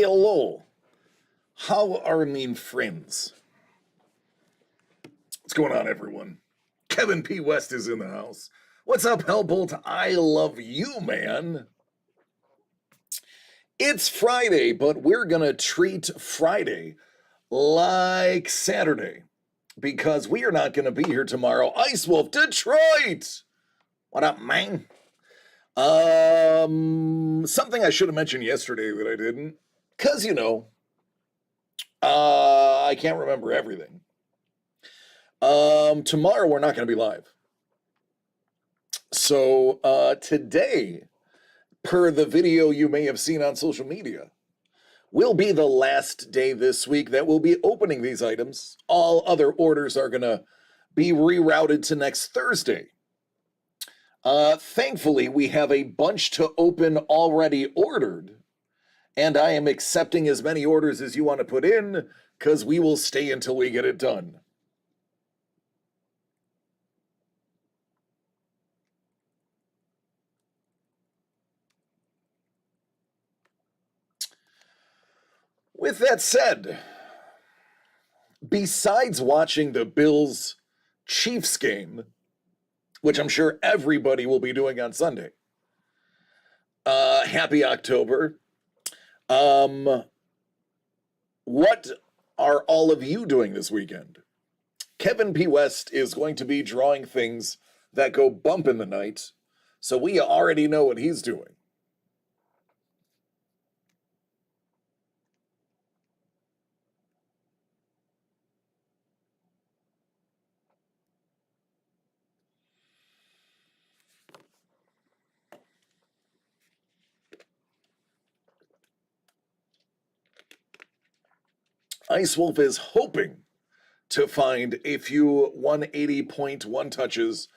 Hello. How are mean friends? What's going on, everyone? Kevin P. West is in the house. What's up, Hellbolt? I love you, man. It's Friday, but we're gonna treat Friday like Saturday because we are not gonna be here tomorrow. Ice Wolf, Detroit! What up, man? Something I should have mentioned yesterday that I didn't, because, I can't remember everything. Tomorrow we're not going to be live. So, today, per the video you may have seen on social media, will be the last day this week that we'll be opening these items. All other orders are going to be rerouted to next Thursday. Thankfully, we have a bunch to open already ordered, and I am accepting as many orders as you want to put in, because we will stay until we get it done. With that said, besides watching the Bills-Chiefs game, which I'm sure everybody will be doing on Sunday, happy October. What are all of you doing this weekend? Kevin P. West is going to be drawing things that go bump in the night, so we already know what he's doing. Ice Wolf is hoping to find a few 180.1 touches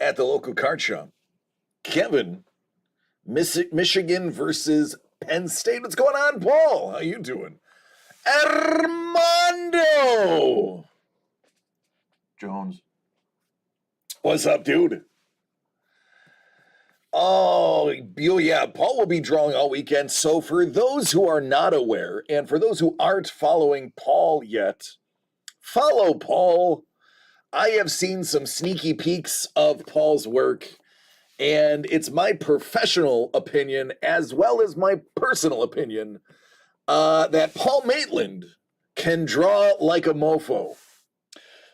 at the local card shop. Kevin, Michigan versus Penn State. What's going on, Paul? How you doing? Armando Jones. What's up, dude? Oh, yeah, Paul will be drawing all weekend. So for those who are not aware, and for those who aren't following Paul yet, follow Paul. I have seen some sneaky peeks of Paul's work, and it's my professional opinion, as well as my personal opinion, that Paul Maitland can draw like a mofo.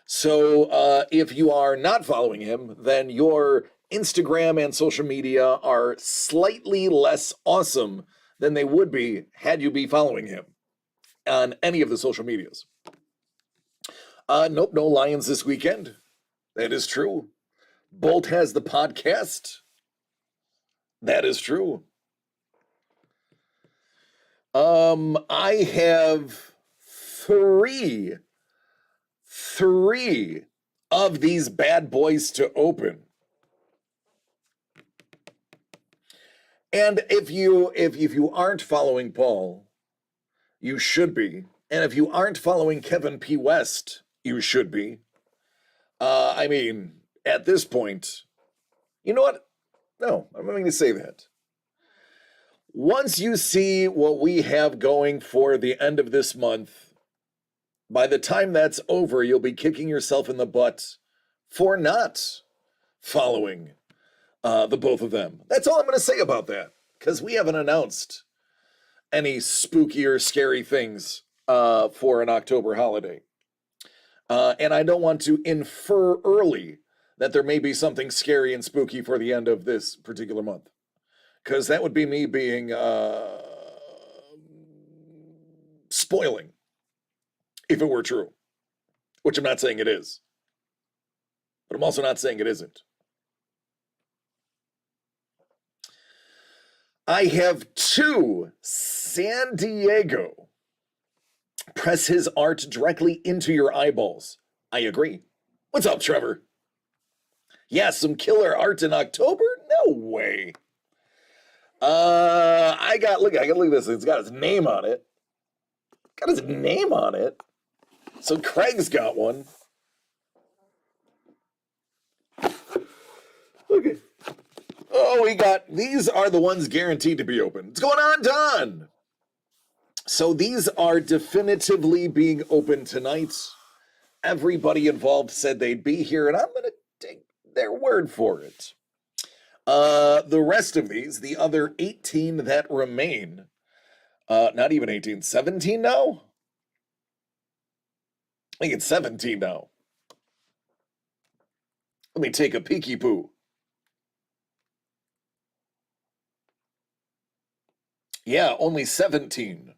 So if you are not following him, then your Instagram and social media are slightly less awesome than they would be had you be following him on any of the social medias. Nope, no Lions this weekend. That is true. Bolt has the podcast. That is true. I have three of these bad boys to open. And if you aren't following Paul, you should be. And if you aren't following Kevin P. West, you should be. I mean, at this point, you know what? No, I'm not going to say that. Once you see what we have going for the end of this month, by the time that's over, you'll be kicking yourself in the butt for not following the both of them. That's all I'm going to say about that, because we haven't announced any spooky or scary things for an October holiday. And I don't want to infer early that there may be something scary and spooky for the end of this particular month, because that would be me being spoiling if it were true, which I'm not saying it is, but I'm also not saying it isn't. I have two San Diego. Press his art directly into your eyeballs. I agree. What's up, Trevor? Yeah, some killer art in October? No way. I got look at this. It's got his name on it. Got his name on it. So Craig's got one. Look at. Oh, these are the ones guaranteed to be open. What's going on, Don? So these are definitively being opened tonight. Everybody involved said they'd be here, and I'm going to take their word for it. The rest of these, the other 18 that remain, not even 18, 17 now? I think it's 17 now. Let me take a peeky poo. Yeah, only 17.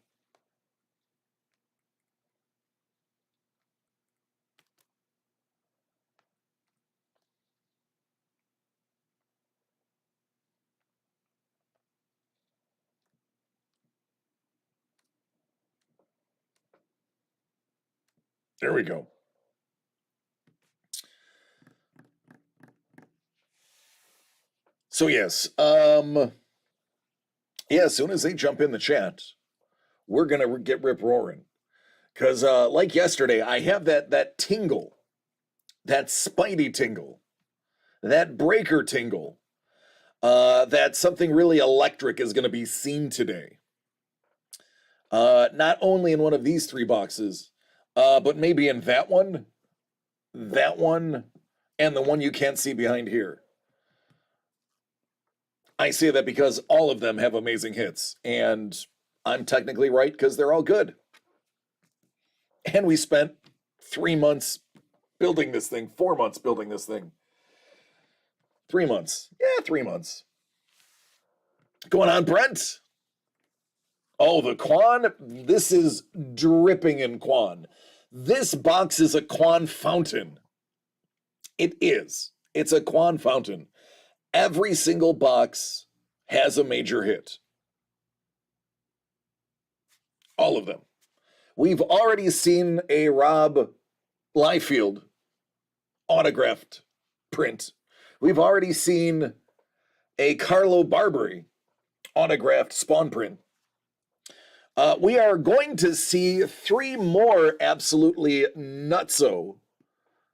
There we go. So yes, yeah, as soon as they jump in the chat, we're gonna get rip roaring. Cause like yesterday, I have that tingle, that spidey tingle, that breaker tingle, that something really electric is gonna be seen today. Not only in one of these three boxes, but maybe in that one, and the one you can't see behind here. I say that because all of them have amazing hits, and I'm technically right because they're all good. And we spent 3 months building this thing, 4 months building this thing. 3 months. Yeah, 3 months. Going on, Brent? Oh, the Quan? This is dripping in Quan. This box is a Quan fountain. It is. It's a Quan fountain. Every single box has a major hit. All of them. We've already seen a Rob Liefeld autographed print. We've already seen a Carlo Barberi autographed spawn print. We are going to see 3 more absolutely nutso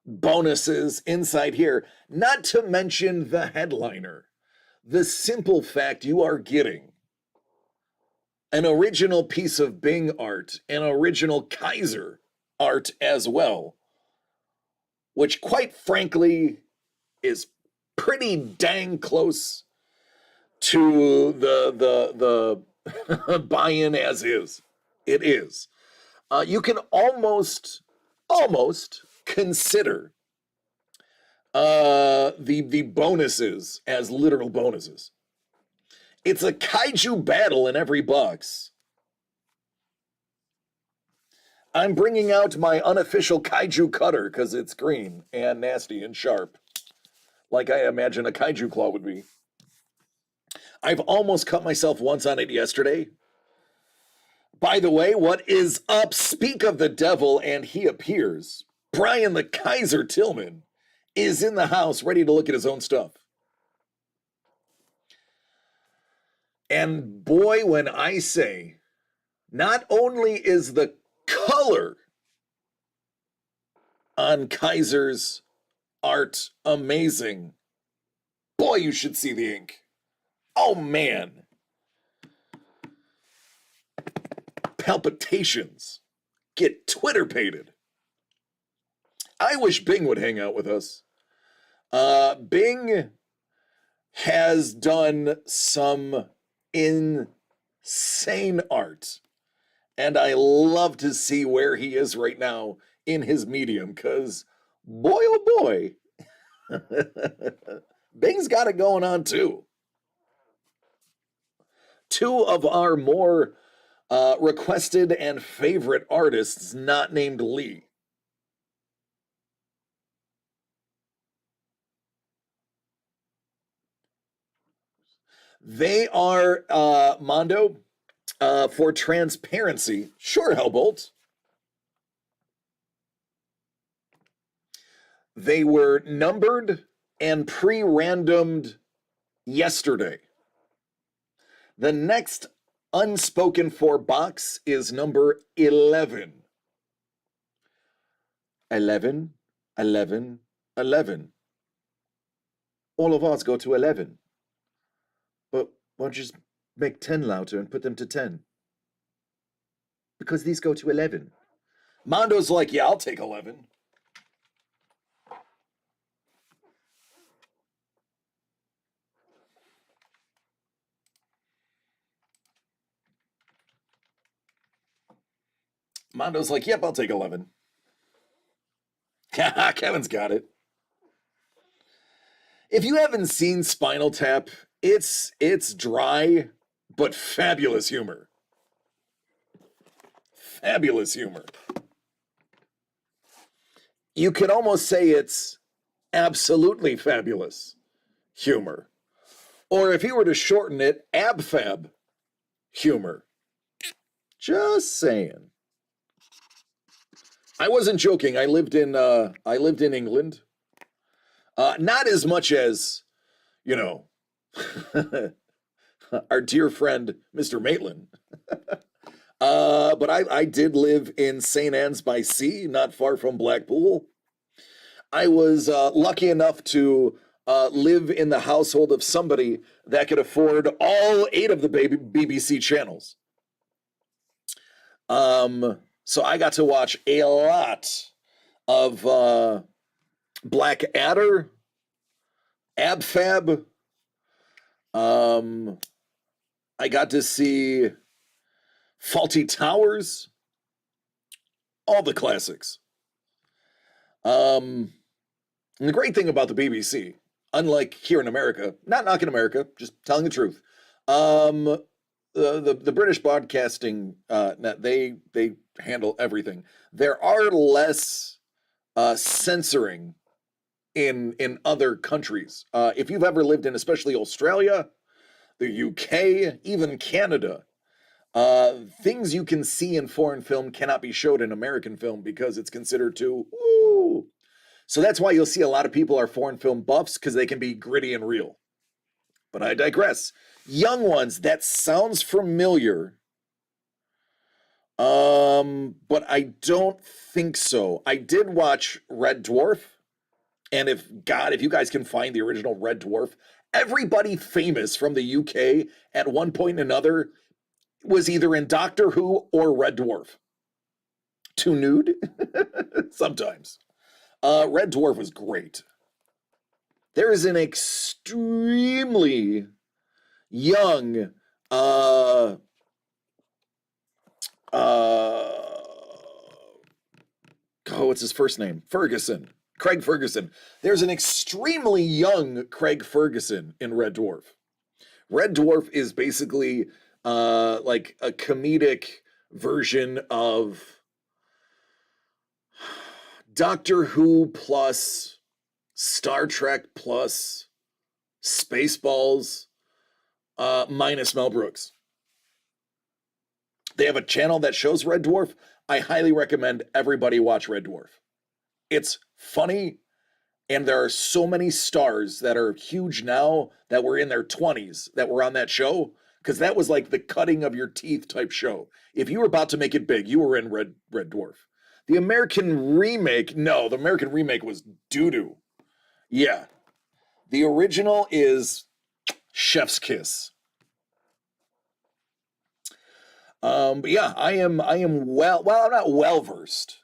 bonuses inside here, not to mention the headliner. The simple fact you are getting an original piece of Bing art, an original Kaiser art as well, which quite frankly is pretty dang close to the buy-in as is. It is. You can almost consider the bonuses as literal bonuses. It's a kaiju battle in every box. I'm bringing out my unofficial kaiju cutter because it's green and nasty and sharp, like I imagine a kaiju claw would be. I've almost cut myself once on it yesterday. By the way, what is up? Speak of the devil, and he appears. Brian the Kaiser Tillman is in the house ready to look at his own stuff. And boy, when I say, not only is the color on Kaiser's art amazing, boy, you should see the ink. Oh man. Palpitations. Get Twitter pated. I wish Bing would hang out with us. Bing has done some insane art, and I love to see where he is right now in his medium, because boy, oh boy, Bing's got it going on too. 2 of our more requested and favorite artists not named Lee. They are Mondo for transparency. Sure, Hellbolt. They were numbered and pre-randomed yesterday. The next unspoken for box is number 11. 11, 11, 11. All of ours go to 11. But why don't you just make 10 louder and put them to 10? because these go to 11. Mondo's like, yeah, I'll take 11. Mondo's like, yep, I'll take 11. Kevin's got it. If you haven't seen Spinal Tap, it's dry, but fabulous humor. Fabulous humor. You could almost say it's absolutely fabulous humor. Or if you were to shorten it, abfab humor. Just saying. I wasn't joking. I lived in England. Not as much as, you know, our dear friend Mr. Maitland. But I did live in St. Anne's by Sea, not far from Blackpool. I was lucky enough to live in the household of somebody that could afford all 8 of the BBC channels. So I got to watch a lot of Black Adder, Abfab. I got to see Faulty Towers, all the classics. And the great thing about the BBC, unlike here in America, not knocking America, just telling the truth, the British broadcasting net, they handle everything. There are less censoring in other countries. If you've ever lived in especially Australia, the UK, even Canada, things you can see in foreign film cannot be showed in American film because it's considered too, ooh. So that's why you'll see a lot of people are foreign film buffs, because they can be gritty and real. But I digress. Young ones, that sounds familiar. But I don't think so. I did watch Red Dwarf. And if you guys can find the original Red Dwarf, everybody famous from the UK at one point or another was either in Doctor Who or Red Dwarf. Too nude? Sometimes. Red Dwarf was great. There is an extremely young what's his first name? Ferguson. Craig Ferguson. There's an extremely young Craig Ferguson in Red Dwarf. Red Dwarf is basically like a comedic version of Doctor Who plus Star Trek plus Spaceballs minus Mel Brooks. They have a channel that shows Red Dwarf. I highly recommend everybody watch Red Dwarf. It's funny, and there are so many stars that are huge now that were in their 20s that were on that show, because that was like the cutting of your teeth type show. If you were about to make it big, you were in Red Dwarf. The American remake, no, the American remake was doo-doo. Yeah. The original is chef's kiss. But yeah, I am I'm not well versed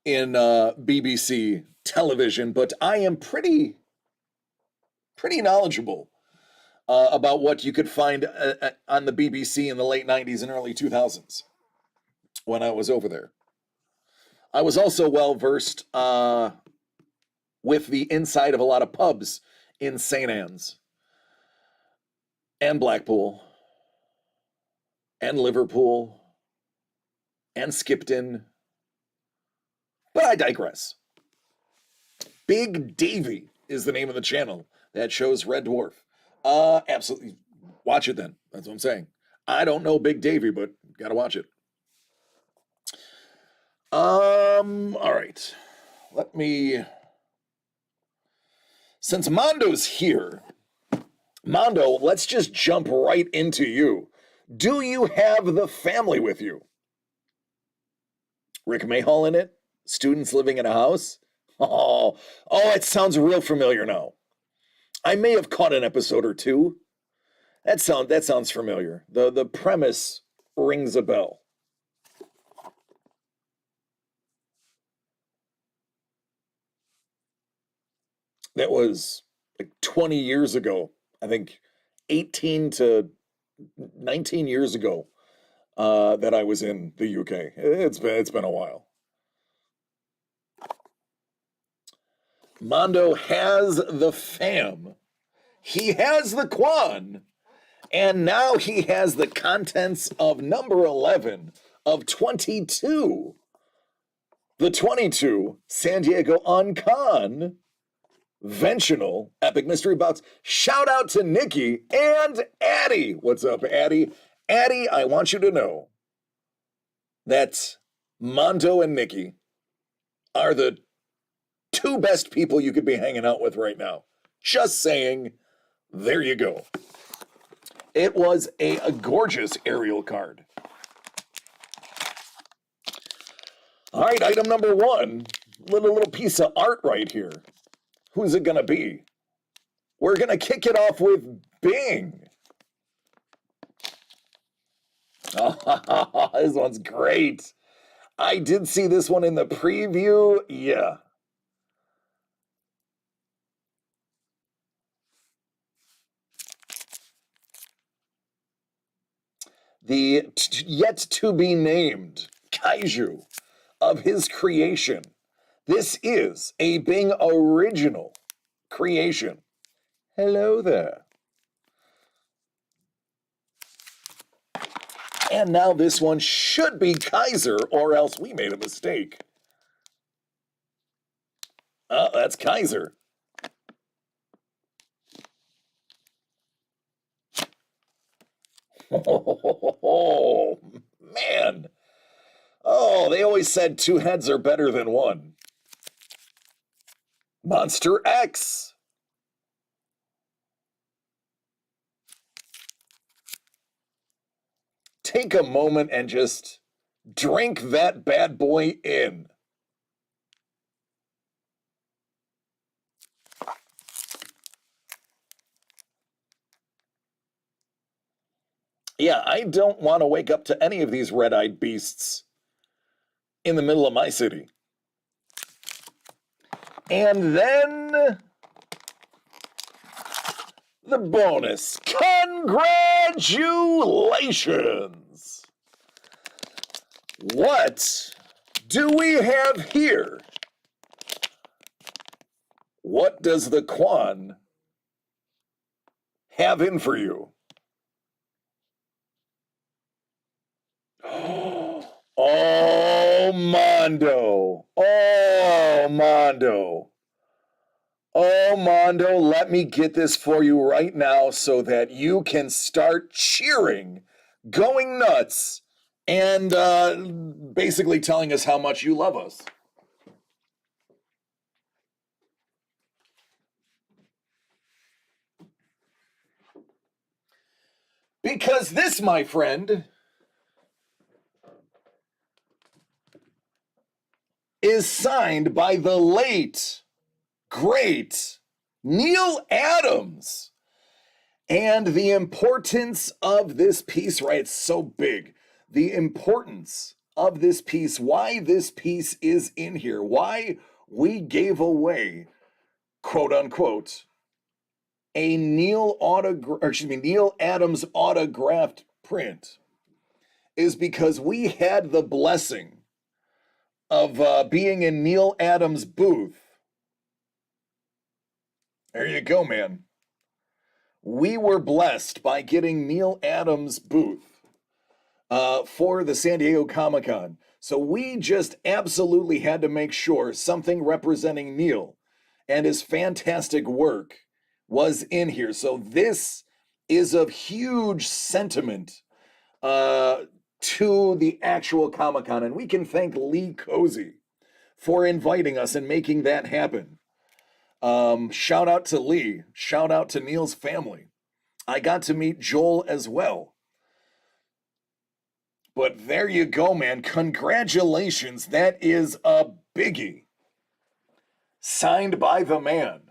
in BBC television, but I am pretty knowledgeable about what you could find on the BBC in the late 90s and early 2000s when I was over there. I was also well versed with the inside of a lot of pubs in St. Anne's and Blackpool and Liverpool and Skipton. But I digress. Big Davy is the name of the channel that shows Red Dwarf. Absolutely. Watch it then. That's what I'm saying. I don't know Big Davy, but gotta watch it. All right. Let me... Since Mondo's here, Mondo, let's just jump right into you. Do you have the family with you? Rick Mayhall in it? Students living in a house? Oh, it sounds real familiar now. I may have caught an episode or two. That sounds familiar. The premise rings a bell. That was like 20 years ago. I think 18 to 19 years ago that I was in the UK. It's been a while. Mondo has the fam. He has the Quan. And now he has the contents of number 11 of 22. The 22 San Diego unCONventional Epic Mystery Box. Shout out to Nikki and Addie. What's up, Addie? Addie, I want you to know that Mondo and Nikki are the two best people you could be hanging out with right now. Just saying, there you go. It was a gorgeous aerial card. All right, item number one, little piece of art right here. Who's it gonna be? We're gonna kick it off with Bing. Oh, this one's great. I did see this one in the preview. Yeah. The yet to be named kaiju of his creation. This is a Bing original creation. Hello there. And now this one should be Kaiser, or else we made a mistake. Oh, that's Kaiser. Oh, man. Oh, they always said two heads are better than one. Monster X. Take a moment and just drink that bad boy in. Yeah, I don't want to wake up to any of these red-eyed beasts in the middle of my city. And then the bonus. Congratulations! What do we have here? What does the Quan have in for you? Oh, Mondo. Oh, Mondo. Oh, Mondo, let me get this for you right now so that you can start cheering, going nuts, and basically telling us how much you love us. Because this, my friend, is signed by the late, great Neil Adams. And the importance of this piece, right? It's so big. The importance of this piece, why this piece is in here, why we gave away, quote unquote, a Neil Adams autographed print is because we had the blessing of being in Neil Adams' booth. There you go, man. We were blessed by getting Neil Adams' booth for the San Diego Comic-Con. So we just absolutely had to make sure something representing Neil and his fantastic work was in here. So this is of huge sentiment to the actual Comic-Con. And we can thank Lee Cozy for inviting us and making that happen. Shout out to Lee. Shout out to Neil's family. I got to meet Joel as well. But there you go, man. Congratulations. That is a biggie. Signed by the man.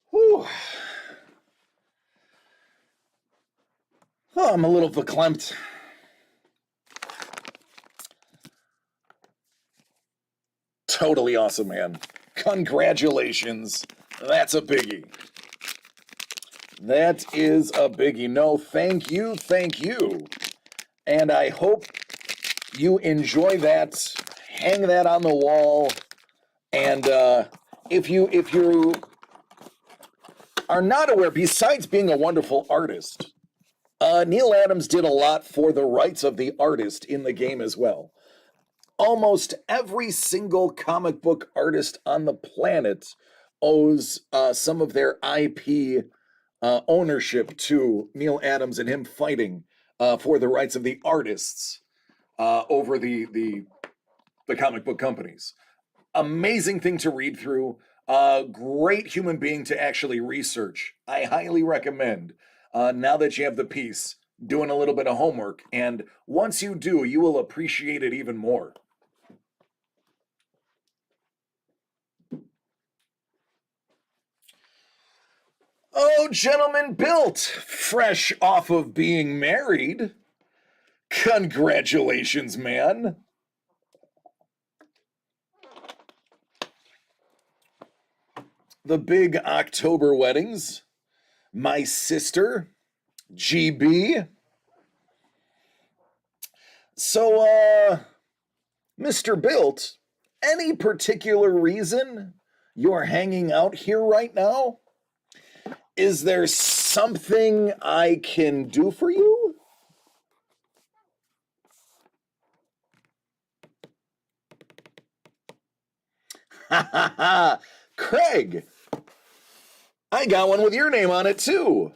Whew. Oh, I'm a little verklempt. Totally awesome, man. Congratulations. That's a biggie. That is a biggie. No, thank you, thank you. And I hope you enjoy that. Hang that on the wall. And if you are not aware, besides being a wonderful artist, Neil Adams did a lot for the rights of the artist in the game as well. Almost every single comic book artist on the planet owes some of their IP ownership to Neil Adams and him fighting for the rights of the artists over the comic book companies. Amazing thing to read through. Great human being to actually research. I highly recommend, now that you have the piece, doing a little bit of homework. And once you do, you will appreciate it even more. Oh, gentleman built, fresh off of being married. Congratulations, man. The big October weddings. My sister, GB. So, Mr. Built, any particular reason you're hanging out here right now? Is there something I can do for you? Ha ha ha! Craig, I got one with your name on it too.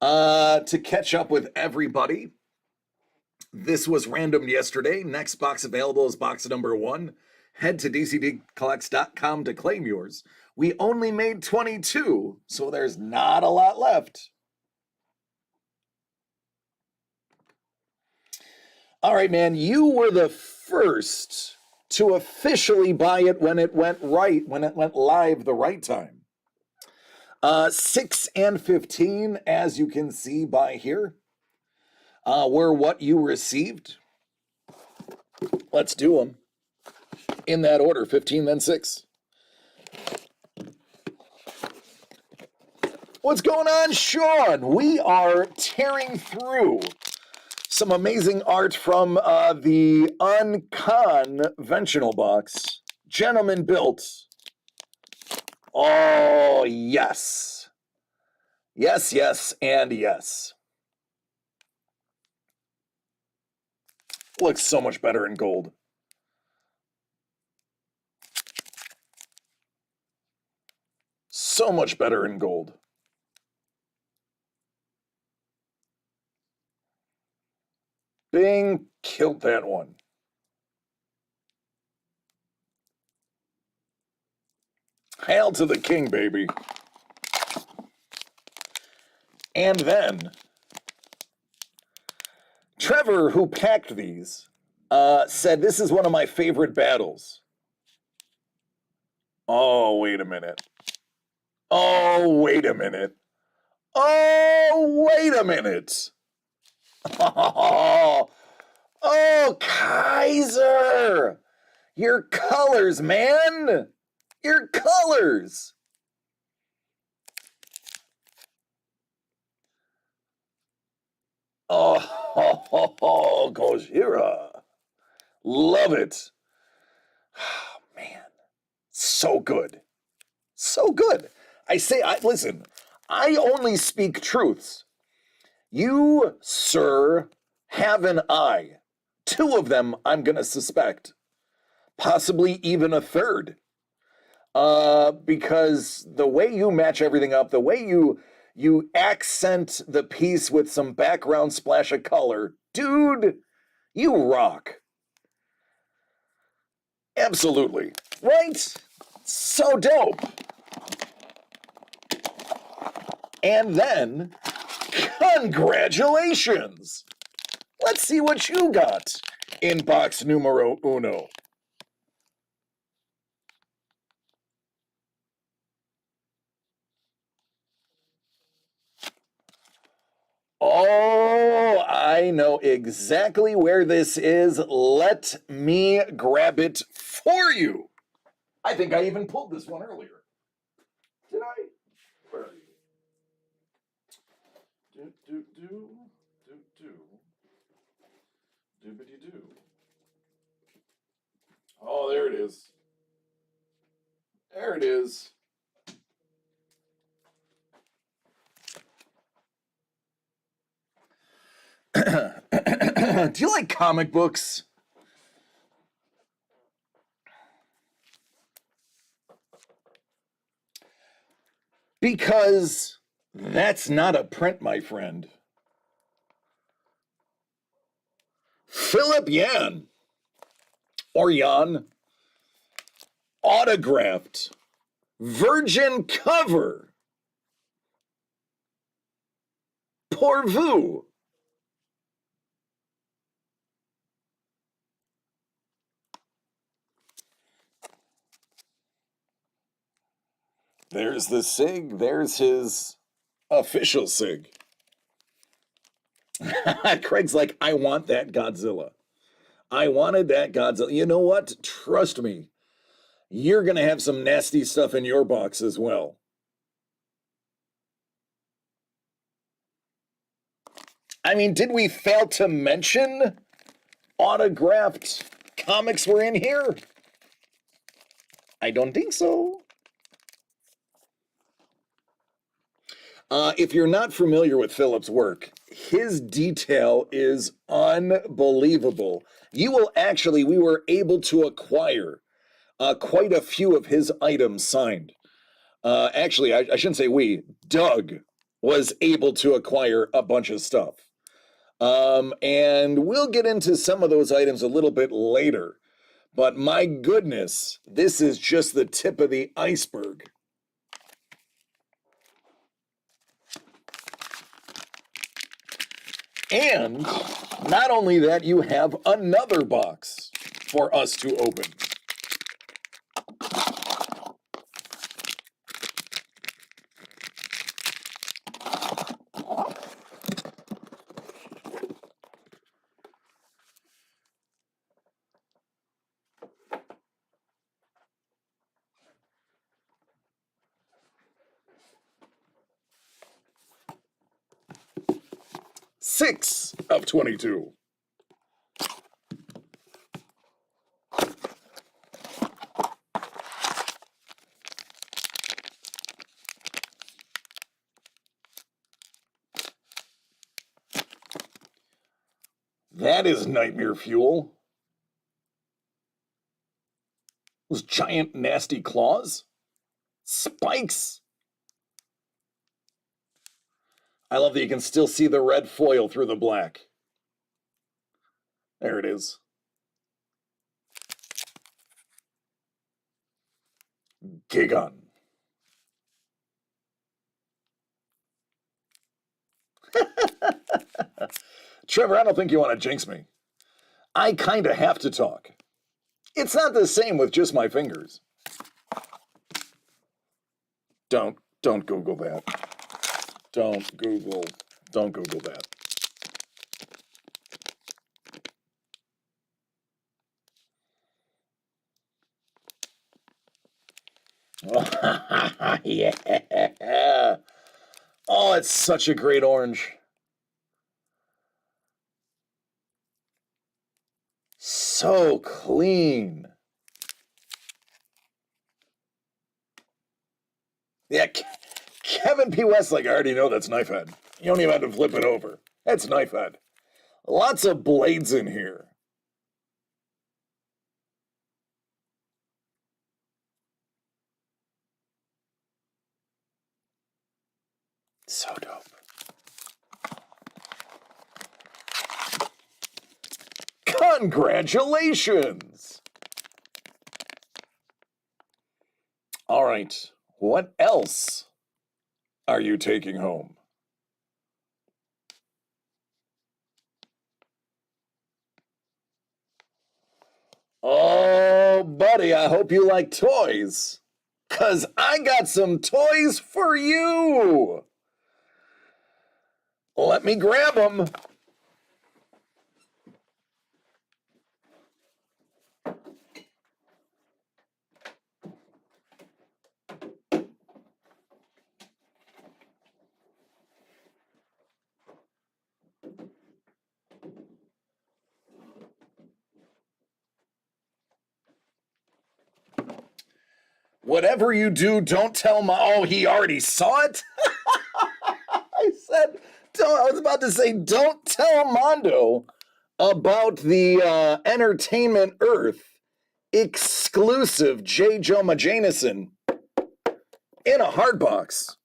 To catch up with everybody, this was random yesterday. Next box available is box number 1. Head to dcdcollects.com to claim yours. We only made 22, so there's not a lot left. All right, man, you were the first to officially buy it when it went live the right time. 6 and 15, as you can see by here, were what you received. Let's do them in that order, 15, then 6. What's going on, Sean? We are tearing through some amazing art from the unCONventional box. Gentleman built. Oh, yes. Yes, yes, and yes. Looks so much better in gold. So much better in gold. Bing, killed that one. Hail to the king, baby. And then, Trevor, who packed these, said, this is one of my favorite battles. Oh, wait a minute. Oh, wait a minute. Oh, wait a minute. Oh, oh, Kaiser. Your colors, man. Your colors. Oh, Gojira. Love it. Oh, man. So good. So good. Listen, I only speak truths. You, sir, have an eye. 2 of them I'm going to suspect. Possibly even a third. Because the way you match everything up, the way you accent the piece with some background splash of color, dude, you rock. Absolutely. Right? So dope. And then, congratulations! Let's see what you got in box numero 1. I know exactly where this is. Let me grab it for you. I think I even pulled this one earlier. Did I? Where are you? Doobity-doo. Oh, there it is. There it is. Do you like comic books? Because that's not a print, my friend. Philip Yan, or Jan, autographed, virgin cover, pour vous. There's the SIG, there's his official SIG. Craig's like, I want that Godzilla. I wanted that Godzilla. You know what? Trust me, you're going to have some nasty stuff in your box as well. I mean, did we fail to mention autographed comics were in here? I don't think so. If you're not familiar with Philip's work, his detail is unbelievable. We were able to acquire quite a few of his items signed. Actually, I shouldn't say we. Doug was able to acquire a bunch of stuff. And we'll get into some of those items a little bit later. But my goodness, this is just the tip of the iceberg. And not only that, you have another box for us to open. Six of 22. That is nightmare fuel. Those giant nasty claws. Spikes. I love that you can still see the red foil through the black. There it is. Gigon. Trevor, I don't think you want to jinx me. I kind of have to talk. It's not the same with just my fingers. Don't Google that. Don't Google that. Yeah. Oh, it's such a great orange. So clean. Yeah, Kevin P. Westlake, I already know that's knife head. You don't even have to flip it over. That's knife head. Lots of blades in here. So dope. Congratulations! All right, what else are you taking home? Oh, buddy, I hope you like toys. 'Cause I got some toys for you. Let me grab them. Whatever you do, don't tell Oh, he already saw it? I said, I was about to say, don't tell Mondo about the Entertainment Earth exclusive J. Jonah Jameson in a hard box.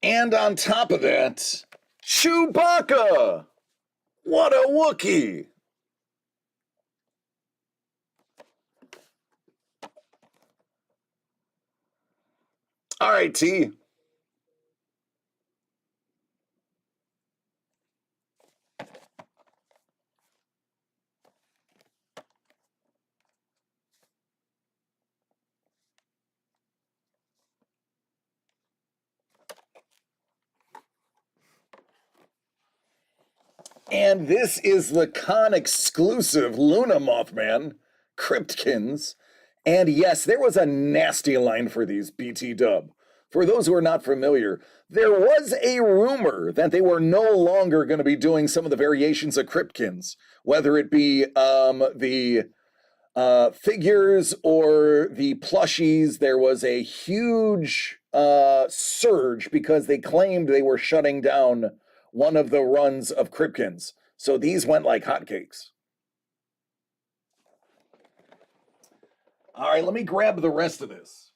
And on top of that, Chewbacca! What a Wookiee! All right, T. And this is the con exclusive Luna Mothman, Cryptkins. And yes, there was a nasty line for these, BT Dub. For those who are not familiar, there was a rumor that they were no longer going to be doing some of the variations of Cryptkins, whether it be the figures or the plushies. There was a huge surge because they claimed they were shutting down one of the runs of Cryptkins. So these went like hotcakes. All right, let me grab the rest of this.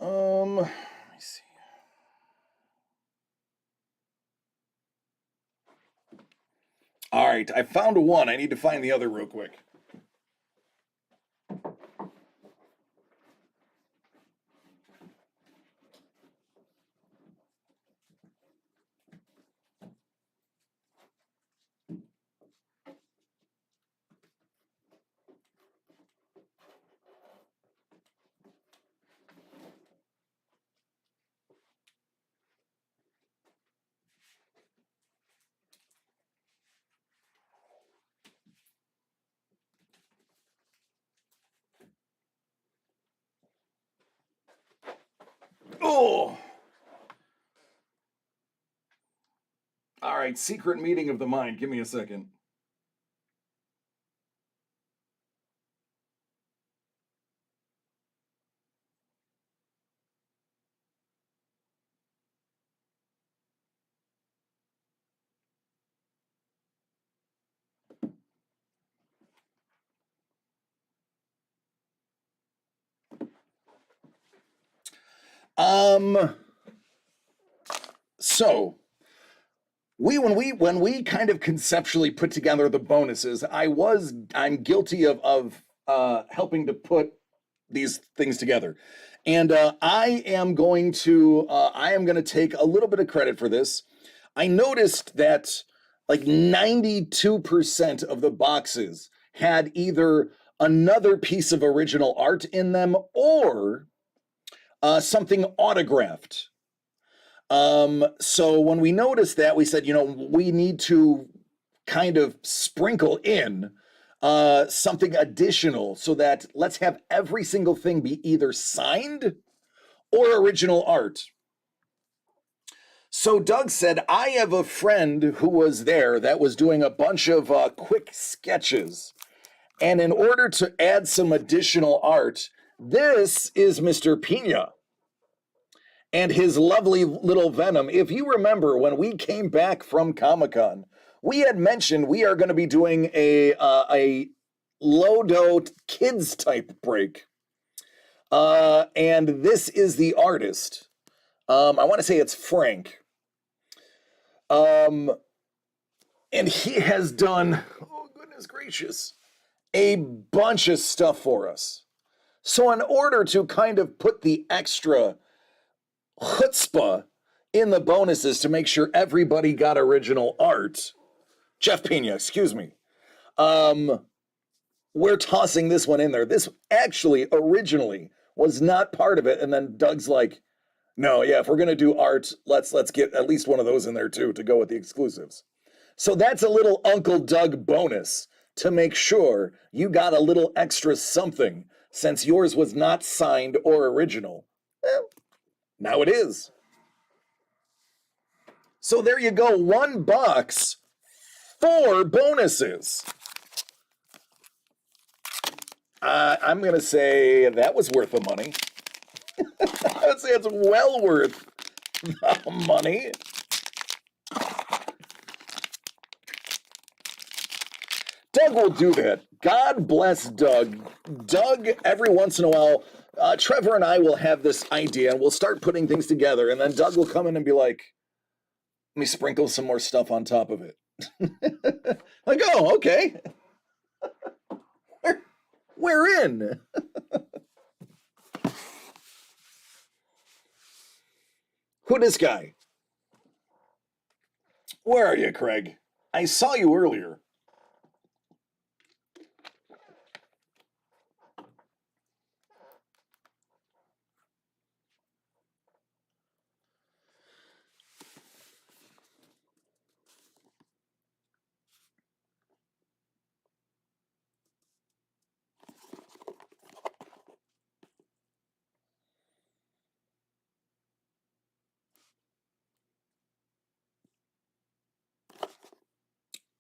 Let me see. All right, I found one. I need to find the other real quick. Oh! All right, secret meeting of the mind. Give me a second. So when we kind of conceptually put together the bonuses, I'm guilty of helping to put these things together, and I am going to take a little bit of credit for this. I noticed that like 92% of the boxes had either another piece of original art in them or something autographed. So when we noticed that, we said, we need to kind of sprinkle in something additional so that let's have every single thing be either signed or original art. So Doug said, I have a friend who was there that was doing a bunch of quick sketches. And in order to add some additional art, this is Mr. Pina and his lovely little Venom. If you remember, when we came back from Comic-Con, we had mentioned we are going to be doing a Lodo kids type break. And this is the artist. I want to say it's Frank. And he has done, oh goodness gracious, a bunch of stuff for us. So in order to kind of put the extra chutzpah in the bonuses to make sure everybody got original art, Jeff Pena, excuse me, we're tossing this one in there. This actually originally was not part of it, and then Doug's like, no, yeah, if we're gonna do art, let's get at least one of those in there too to go with the exclusives. So that's a little Uncle Doug bonus to make sure you got a little extra something since yours was not signed or original. Well, now it is. So there you go, 1 box, 4 bonuses. I'm gonna say that was worth the money. I would say it's well worth the money. Doug will do that. God bless Doug. Doug, every once in a while, Trevor and I will have this idea and we'll start putting things together, and then Doug will come in and be like, let me sprinkle some more stuff on top of it. Like, oh, okay. We're in. Who this guy? Where are you, Craig? I saw you earlier.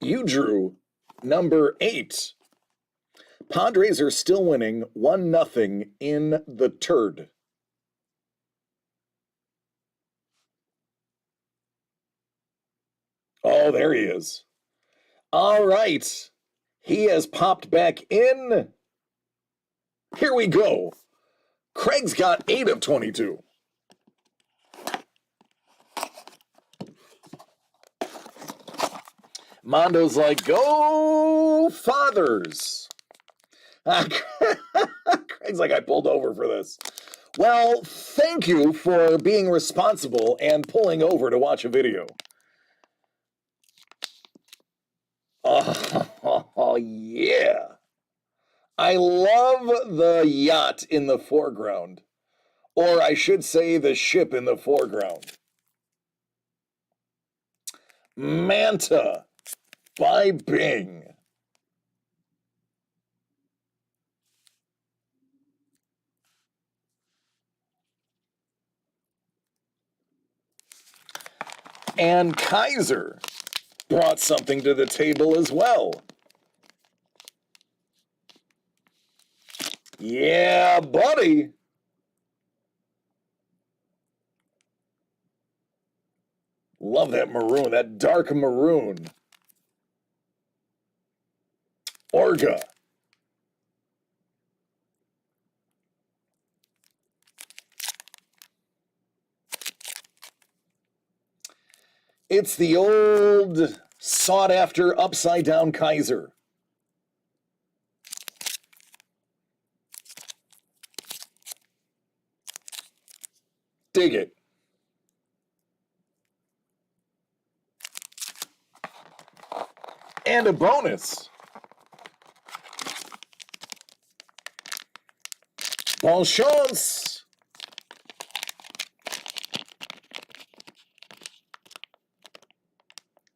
You drew number 8. Padres are still winning 1-0 in the turd. Oh, there he is. All right. He has popped back in. Here we go. Craig's got 8 of 22. Mondo's like, go Fathers. Craig's like, I pulled over for this. Well, thank you for being responsible and pulling over to watch a video. Oh, yeah. I love the yacht in the foreground. Or I should say the ship in the foreground. Manta by Bing. And Kaiser brought something to the table as well. Yeah, buddy. Love that maroon, that dark maroon. Orga. It's the old sought-after upside-down Kaiser. Dig it. And a bonus. Bonne chance.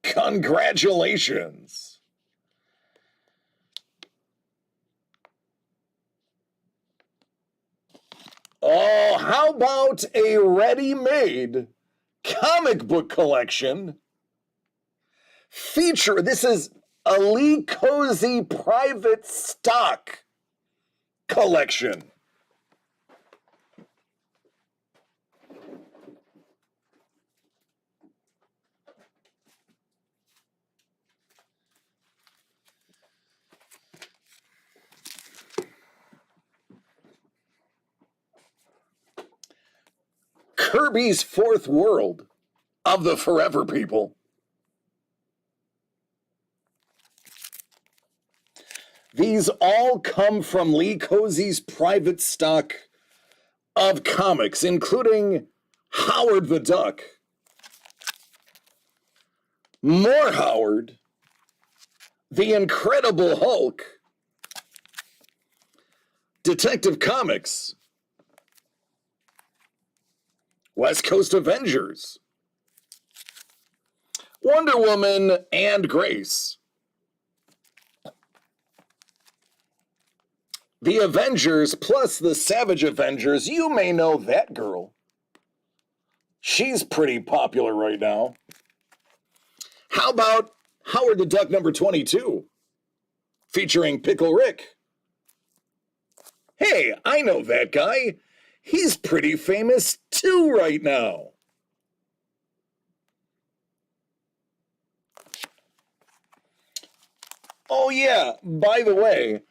Congratulations. Oh, how about a ready-made comic book collection? This is a Lee Cozy private stock collection. Kirby's Fourth World of the Forever People. These all come from Lee Cozy's private stock of comics, including Howard the Duck, more Howard, The Incredible Hulk, Detective Comics, West Coast Avengers, Wonder Woman, and Grace. The Avengers plus the Savage Avengers, you may know that girl. She's pretty popular right now. How about Howard the Duck number 22, featuring Pickle Rick? Hey, I know that guy. He's pretty famous too right now. Oh yeah, by the way,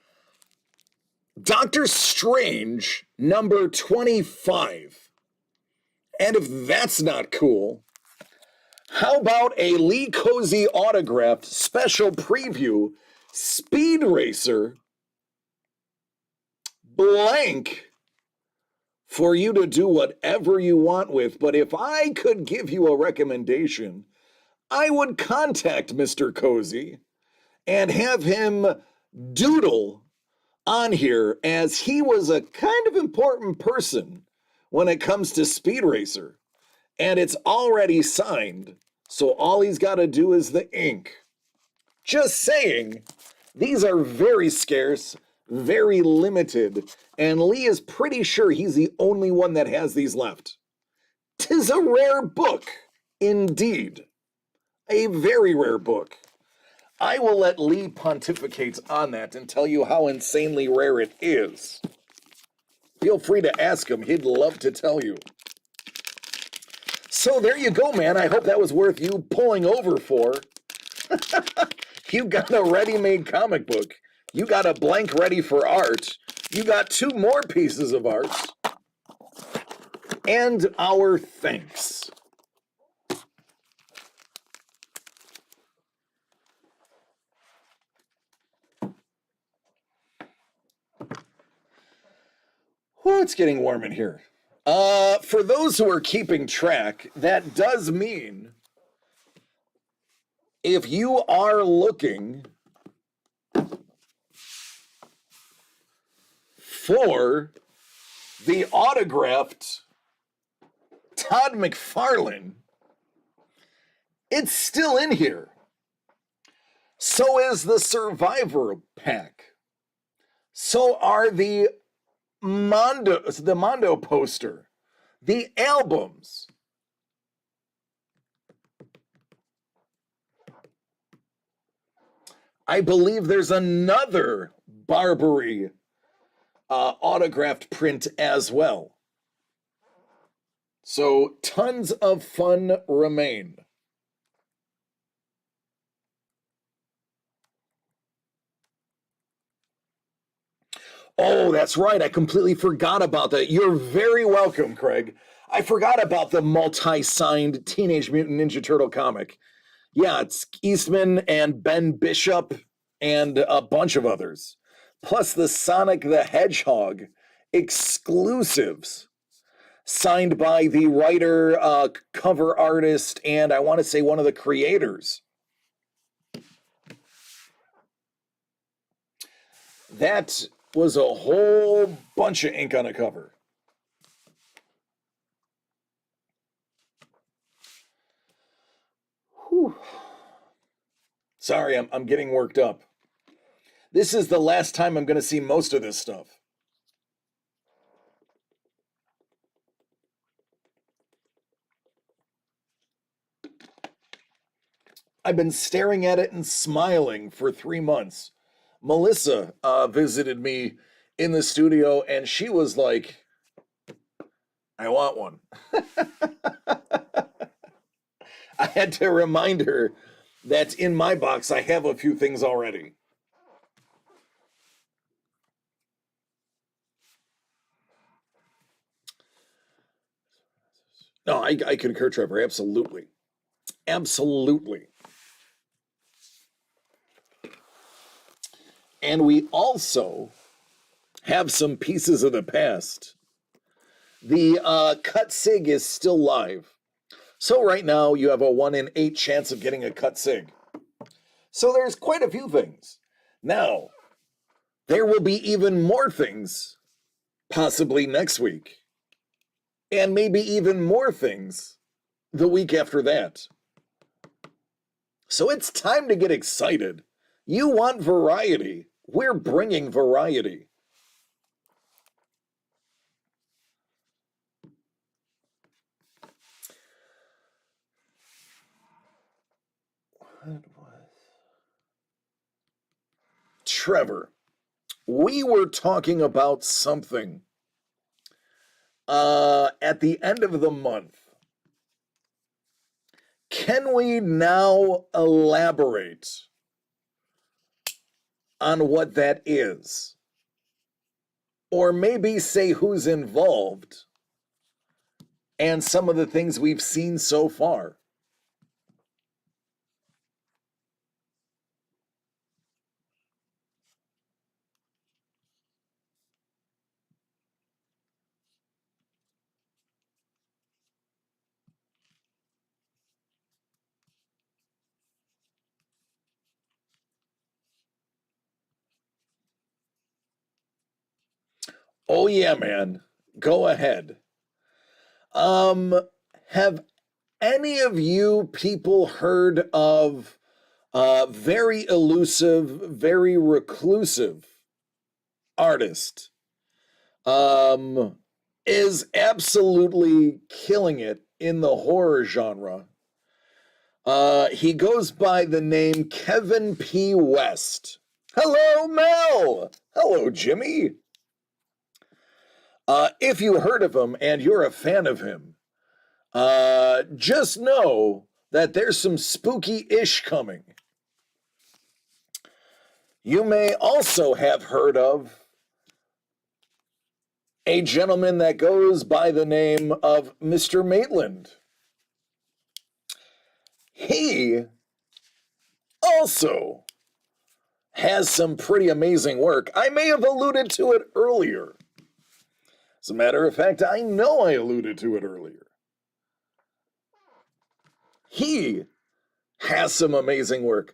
Doctor Strange number 25. And if that's not cool, how about a Lee Cozy autographed special preview Speed Racer blank for you to do whatever you want with? But if I could give you a recommendation, I would contact Mr. Cozy and have him doodle on here, as he was a kind of important person when it comes to Speed Racer. And it's already signed, so all he's got to do is the ink. Just saying, these are very scarce, very limited, and Lee is pretty sure he's the only one that has these left. 'Tis a rare book, indeed. A very rare book. I will let Lee pontificate on that and tell you how insanely rare it is. Feel free to ask him. He'd love to tell you. So there you go, man. I hope that was worth you pulling over for. You got a ready-made comic book. You got a blank ready for art. You got 2 more pieces of art. And our thanks. Oh, it's getting warm in here. For those who are keeping track, that does mean if you are looking for the autographed Todd McFarlane, it's still in here. So is the Survivor pack. So are the Mondo poster, the albums. I believe there's another Barbary autographed print as well. So tons of fun remain. Oh, that's right. I completely forgot about that. You're very welcome, Craig. I forgot about the multi-signed Teenage Mutant Ninja Turtle comic. Yeah, it's Eastman and Ben Bishop and a bunch of others. Plus the Sonic the Hedgehog exclusives signed by the writer, cover artist, and I want to say one of the creators. That was a whole bunch of ink on a cover. Whew. Sorry, I'm getting worked up. This is the last time I'm going to see most of this stuff. I've been staring at it and smiling for 3 months. Melissa visited me in the studio, and she was like, I want one. I had to remind her that in my box, I have a few things already. No, I concur, Trevor. Absolutely. Absolutely. And we also have some pieces of the past. The cut sig is still live. So right now you have a 1 in 8 chance of getting a cut sig. So there's quite a few things. Now, there will be even more things possibly next week. And maybe even more things the week after that. So it's time to get excited. You want variety. We're bringing variety. Trevor, we were talking about something at the end of the month. Can we now elaborate on what that is? Or maybe say who's involved and some of the things we've seen so far? Oh yeah, man. Go ahead. Have any of you people heard of very elusive, very reclusive artist? Is absolutely killing it in the horror genre. He goes by the name Kevin P. West. Hello, Mel. Hello, Jimmy. If you heard of him and you're a fan of him, just know that there's some spooky ish coming. You may also have heard of a gentleman that goes by the name of Mr. Maitland. He also has some pretty amazing work. I may have alluded to it earlier. As a matter of fact, I know I alluded to it earlier. He has some amazing work.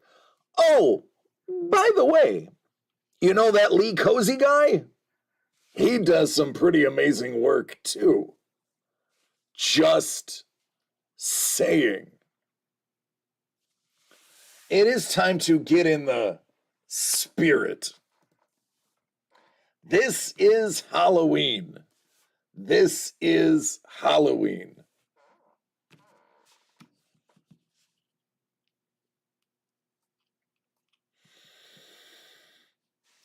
Oh, by the way, you know that Lee Cozy guy? He does some pretty amazing work too. Just saying. It is time to get in the spirit. This is Halloween. This is Halloween.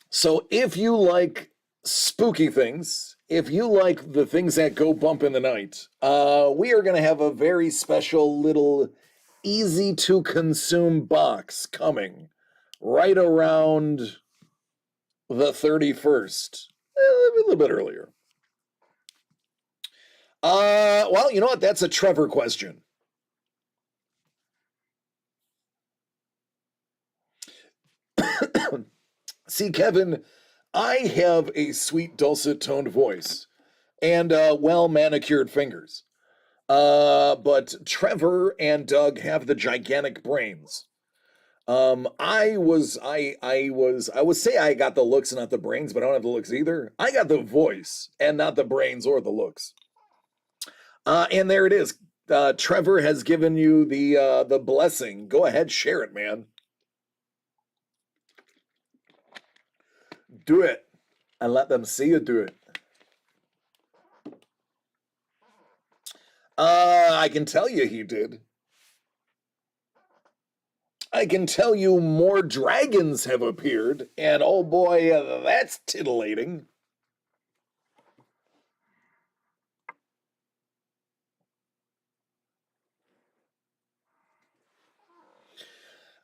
So if you like spooky things, if you like the things that go bump in the night, we are going to have a very special little easy to consume box coming right around the 31st, a little bit earlier. Well, you know what? That's a Trevor question. See, Kevin, I have a sweet, dulcet toned voice and well manicured fingers. But Trevor and Doug have the gigantic brains. I would say I got the looks and not the brains, but I don't have the looks either. I got the voice and not the brains or the looks. And there it is. Trevor has given you the blessing. Go ahead, share it, man. Do it, and let them see you do it. I can tell you he did. I can tell you more dragons have appeared, and oh boy, that's titillating.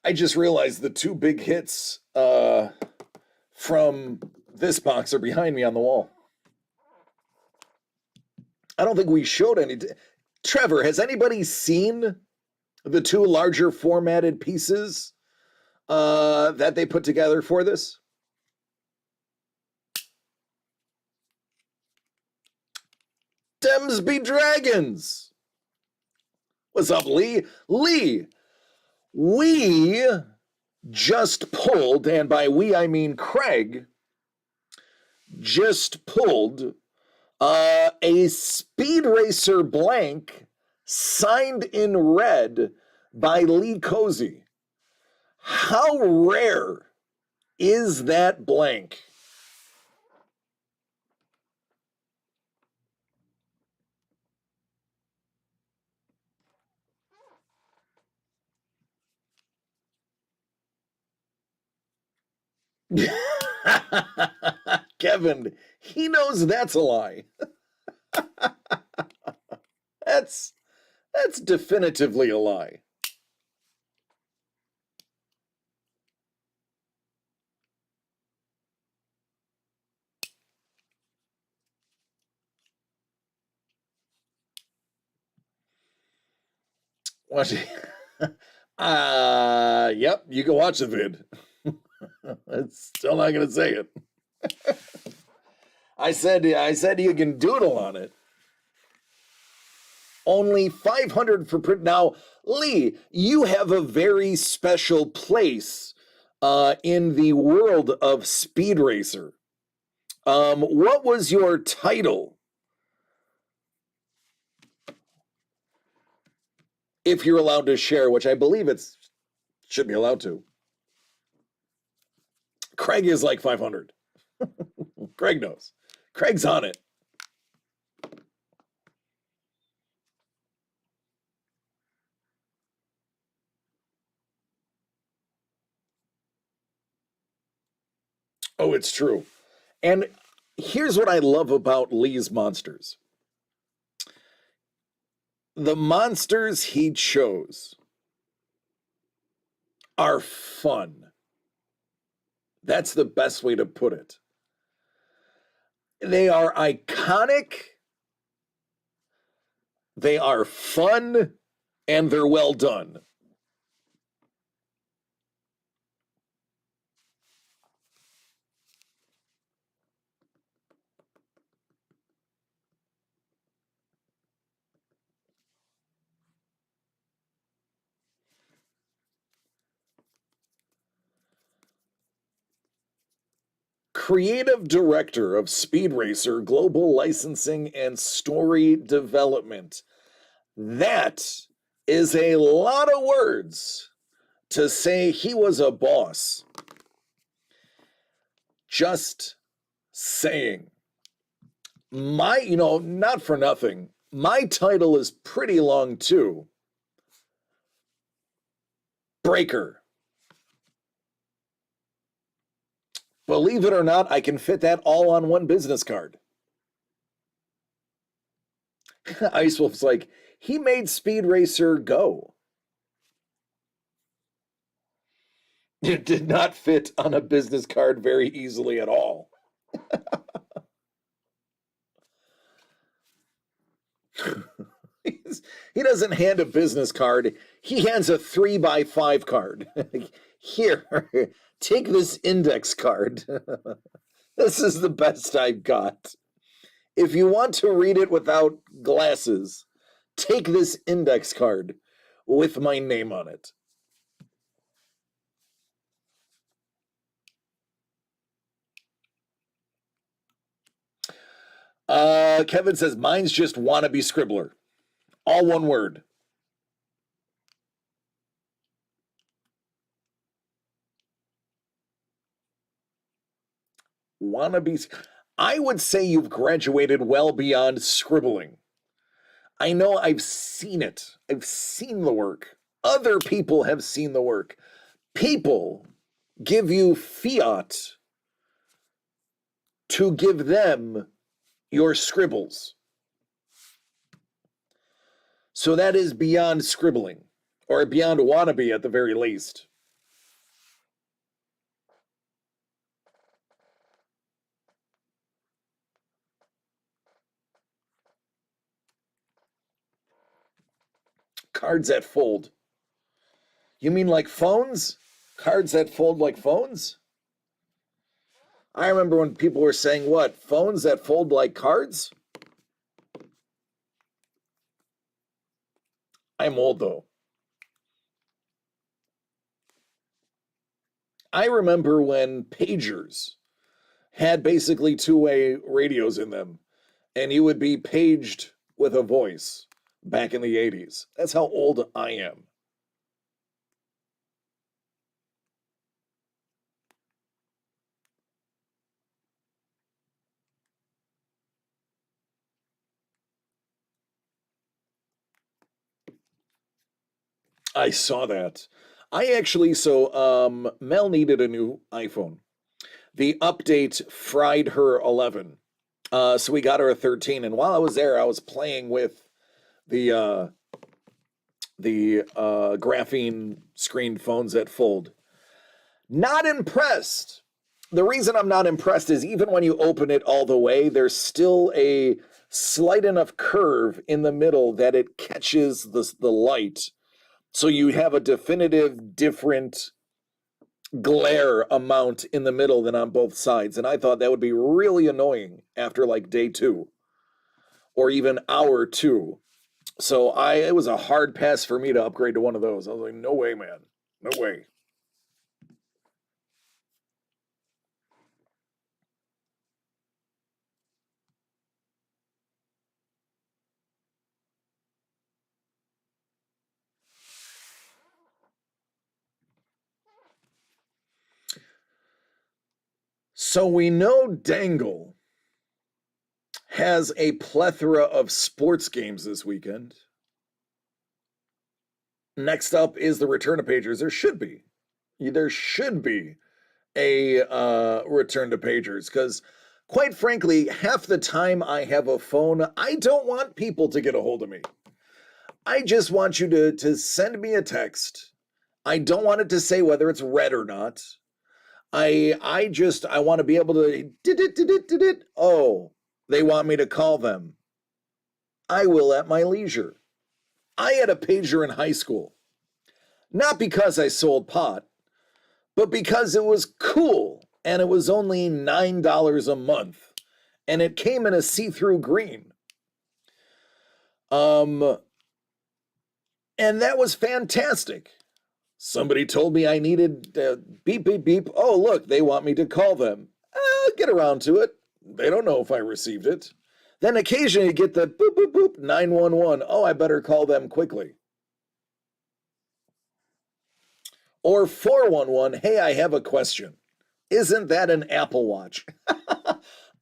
I just realized the two big hits from this box are behind me on the wall. I don't think we showed any. Trevor, has anybody seen the two larger formatted pieces that they put together for this? Dems be dragons. What's up, Lee? Lee, we just pulled, and by we I mean Craig, just pulled a Speed Racer blank signed in red by Lee Cozy. How rare is that blank? Kevin, he knows that's a lie. That's definitively a lie. Watch it. Yep, you can watch the vid. It's still not gonna say it. I said you can doodle on it. Only 500 for print. Now, Lee, you have a very special place in the world of Speed Racer. What was your title? If you're allowed to share, which I believe it's should be allowed to. Craig is like 500. Craig knows. Craig's on it. Oh, it's true. And here's what I love about Lee's monsters. The monsters he chose are fun. That's the best way to put it. They are iconic, they are fun, and they're well done. Creative Director of Speed Racer Global Licensing and Story Development. That is a lot of words to say he was a boss. Just saying. Not for nothing, my title is pretty long too. Breaker. Believe it or not, I can fit that all on one business card. Ice Wolf's like, he made Speed Racer go. It did not fit on a business card very easily at all. He doesn't hand a business card. He hands a 3x5 card. Here, take this index card. This is the best I've got. If you want to read it without glasses, take this index card with my name on it. Kevin says, mine's just wannabe scribbler. All one word. Wannabe. I would say you've graduated well beyond scribbling. I know I've seen it. I've seen the work. Other people have seen the work. People give you fiat to give them your scribbles. So that is beyond scribbling, or beyond wannabe at the very least. Cards that fold. You mean like phones? Cards that fold like phones? I remember when people were saying, what, phones that fold like cards? I'm old, though. I remember when pagers had basically two-way radios in them, and you would be paged with a voice back in the 80s. That's how old I am. I saw that. Mel needed a new iPhone. The update fried her 11. So we got her a 13. And while I was there, I was playing with the uh, the graphene screened phones that fold. Not impressed. The reason I'm not impressed is even when you open it all the way, there's still a slight enough curve in the middle that it catches the light. So you have a definitive different glare amount in the middle than on both sides. And I thought that would be really annoying after like day 2 or even hour 2. So it was a hard pass for me to upgrade to one of those. I was like, no way, man. No way. So we know Dangle has a plethora of sports games this weekend. Next up is the return to pagers. There should be. There should be a return to pagers because quite frankly, half the time I have a phone, I don't want people to get a hold of me. I just want you to send me a text. I don't want it to say whether it's read or not. I want to be able to oh, they want me to call them. I will at my leisure. I had a pager in high school. Not because I sold pot, but because it was cool and it was only $9 a month and it came in a see-through green. And that was fantastic. Somebody told me I needed beep, beep, beep. Oh, look, they want me to call them. I'll get around to it. They don't know if I received it. Then occasionally you get the boop, boop, boop, 911. Oh, I better call them quickly. Or 411, hey, I have a question. Isn't that an Apple Watch?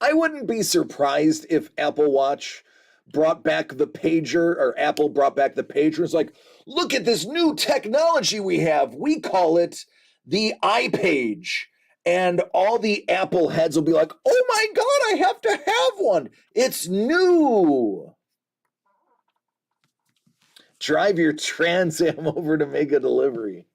I wouldn't be surprised if Apple Watch brought back the pager, or Apple brought back the pager. It's like, look at this new technology we have. We call it the iPage. And all the Apple heads will be like, oh my God, I have to have one. It's new. Drive your Trans Am over to make a delivery.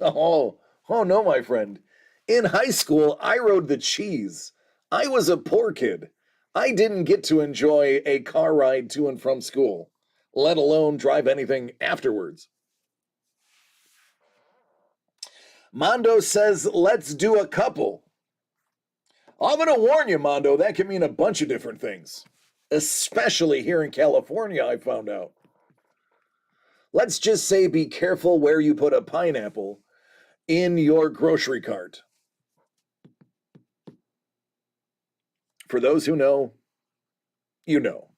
Oh no, my friend. In high school, I rode the cheese. I was a poor kid. I didn't get to enjoy a car ride to and from school, let alone drive anything afterwards. Mondo says, let's do a couple. I'm going to warn you, Mondo, that can mean a bunch of different things, especially here in California, I found out. Let's just say be careful where you put a pineapple in your grocery cart. For those who know, you know.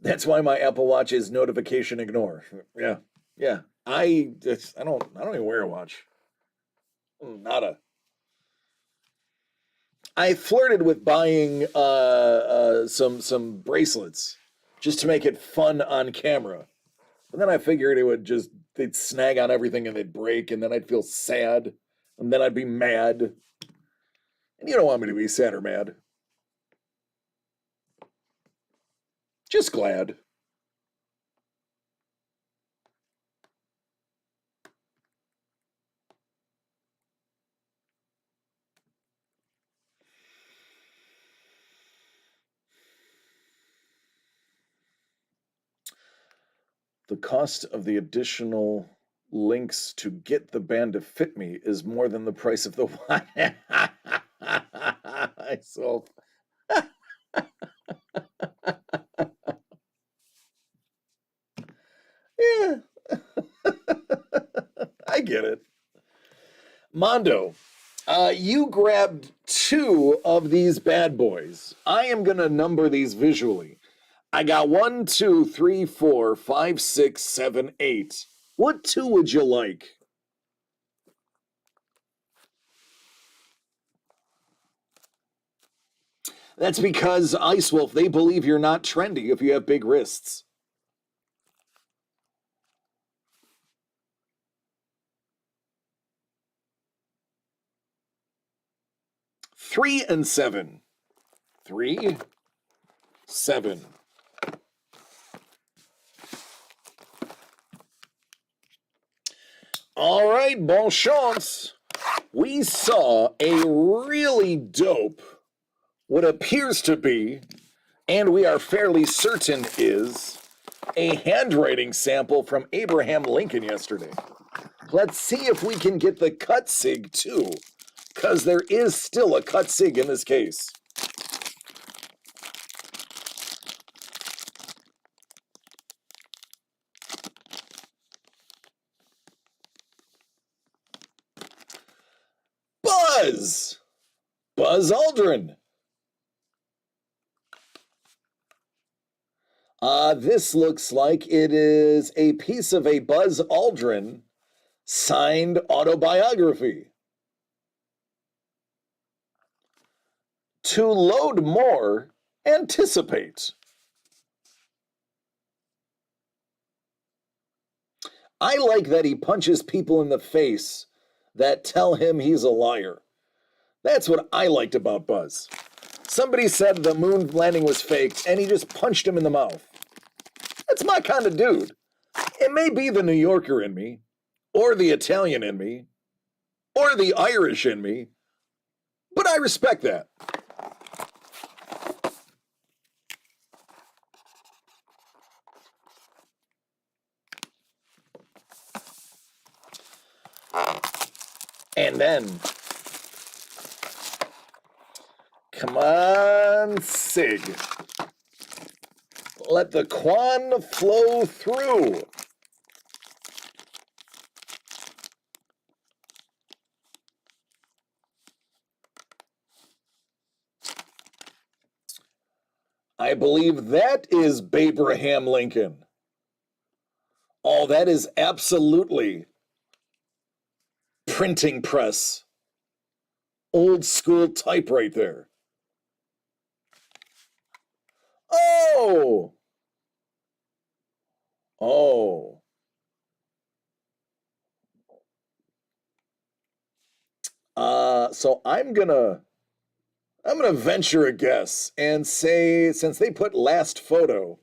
That's why my Apple Watch is notification ignore. Yeah, yeah. I don't even wear a watch. Nada. I flirted with buying some bracelets just to make it fun on camera. But then I figured they'd snag on everything and they'd break, and then I'd feel sad, and then I'd be mad. And you don't want me to be sad or mad. Just glad. The cost of the additional links to get the band to fit me is more than the price of the one. So, yeah, I get it. Mondo, you grabbed two of these bad boys. I am going to number these visually. I got 1, 2, 3, 4, 5, 6, 7, 8. What two would you like? That's because, Ice Wolf, they believe you're not trendy if you have big wrists. Three and 7. 3, 7. All right, bon chance. We saw a really dope, what appears to be, and we are fairly certain is, a handwriting sample from Abraham Lincoln yesterday. Let's see if we can get the cut sig too, because there is still a cut sig in this case. Buzz! Buzz Aldrin. This looks like it is a piece of a Buzz Aldrin signed autobiography. To load more, anticipate. I like that he punches people in the face that tell him he's a liar. That's what I liked about Buzz. Somebody said the moon landing was faked, and he just punched him in the mouth. That's my kind of dude. It may be the New Yorker in me, or the Italian in me, or the Irish in me, but I respect that. And then, come on, Sig. Let the Quan flow through. I believe that is Abraham Lincoln. Oh, that is absolutely printing press. Old school type right there. Oh! Oh. So I'm gonna venture a guess and say, since they put last photo,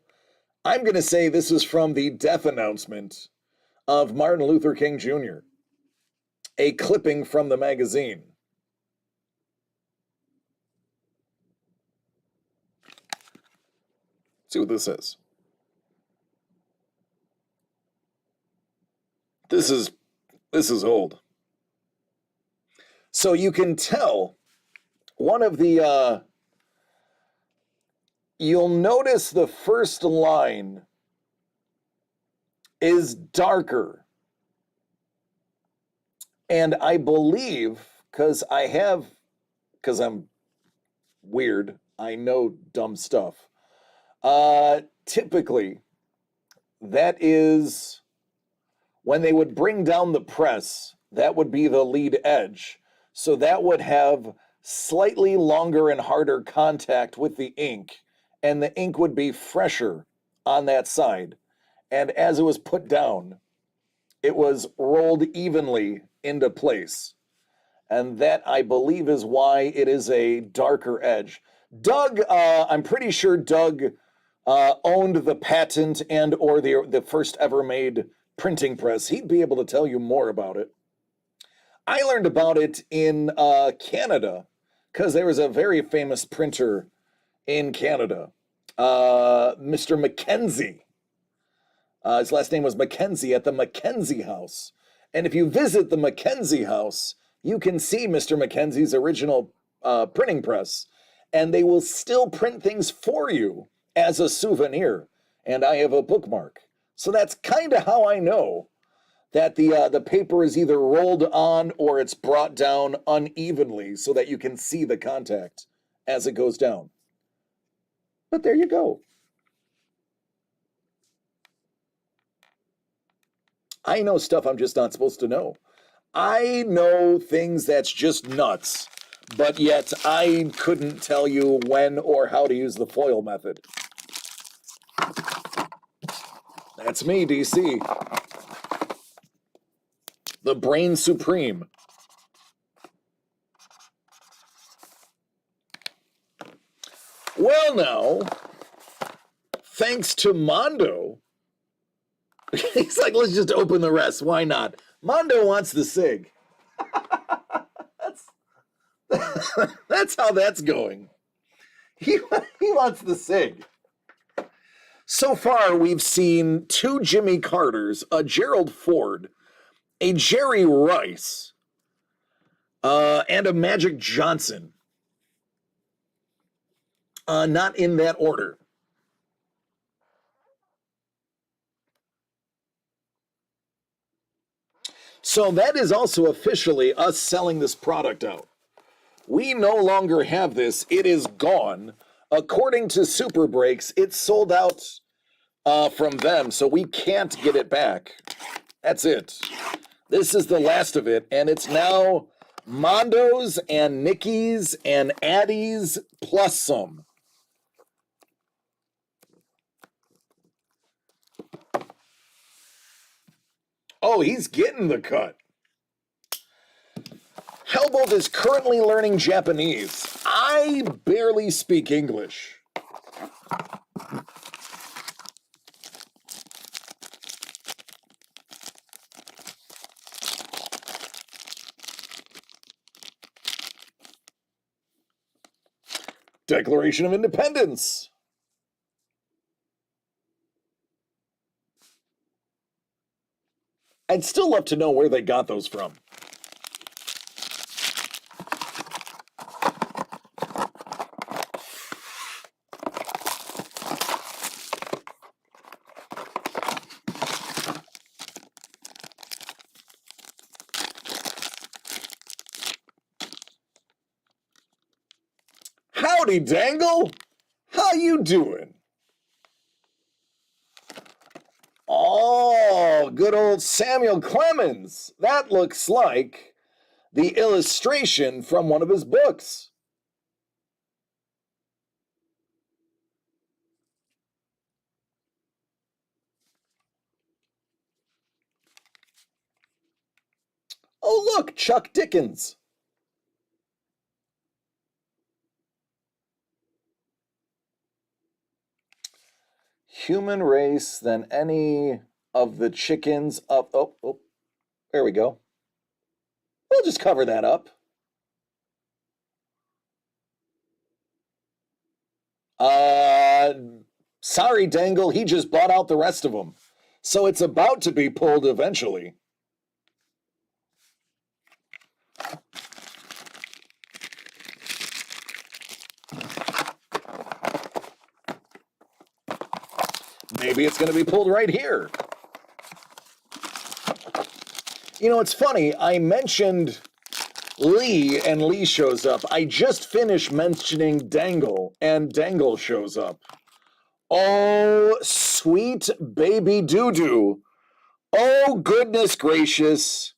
I'm gonna say this is from the death announcement of Martin Luther King Jr., a clipping from the magazine. See what this is. This is old. So you can tell one of the you'll notice the first line is darker. And I believe, because I'm weird, I know dumb stuff. Typically, that is when they would bring down the press, that would be the lead edge. So that would have slightly longer and harder contact with the ink, and the ink would be fresher on that side. And as it was put down, it was rolled evenly into place. And that, I believe, is why it is a darker edge. Doug, I'm pretty sure Doug owned the patent and or the first ever made printing press. He'd be able to tell you more about it. I learned about it in Canada because there was a very famous printer in Canada, Mr. Mackenzie. His last name was Mackenzie at the Mackenzie House. And if you visit the Mackenzie House, you can see Mr. Mackenzie's original printing press, and they will still print things for you as a souvenir. And I have a bookmark. So that's kind of how I know that the paper is either rolled on or it's brought down unevenly so that you can see the contact as it goes down. But there you go. I know stuff I'm just not supposed to know. I know things that's just nuts, but yet I couldn't tell you when or how to use the foil method. That's me, DC. The brain supreme. Well, now, thanks to Mondo, he's like, let's just open the rest. Why not? Mondo wants the SIG. That's how that's going. He wants the SIG. So far, we've seen 2 Jimmy Carters, a Gerald Ford, a Jerry Rice, and a Magic Johnson. Not in that order. So that is also officially us selling this product out. We no longer have this. It is gone. According to Super Breaks, it's sold out from them, so we can't get it back. That's it. This is the last of it, and it's now Mondo's and Nicky's and Addie's plus some. Oh, he's getting the cut. Hellbolt is currently learning Japanese. I barely speak English. Declaration of Independence. I'd still love to know where they got those from. Howdy, Dangle. How you doing? Oh, good old Samuel Clemens. That looks like the illustration from one of his books. Oh, look, Chuck Dickens. Human race than any of the chickens of... Oh, there we go. We'll just cover that up. Sorry, Dangle, he just bought out the rest of them. So it's about to be pulled eventually. Maybe it's going to be pulled right here. You know, it's funny. I mentioned Lee, and Lee shows up. I just finished mentioning Dangle, and Dangle shows up. Oh, sweet baby doo-doo. Oh, goodness gracious.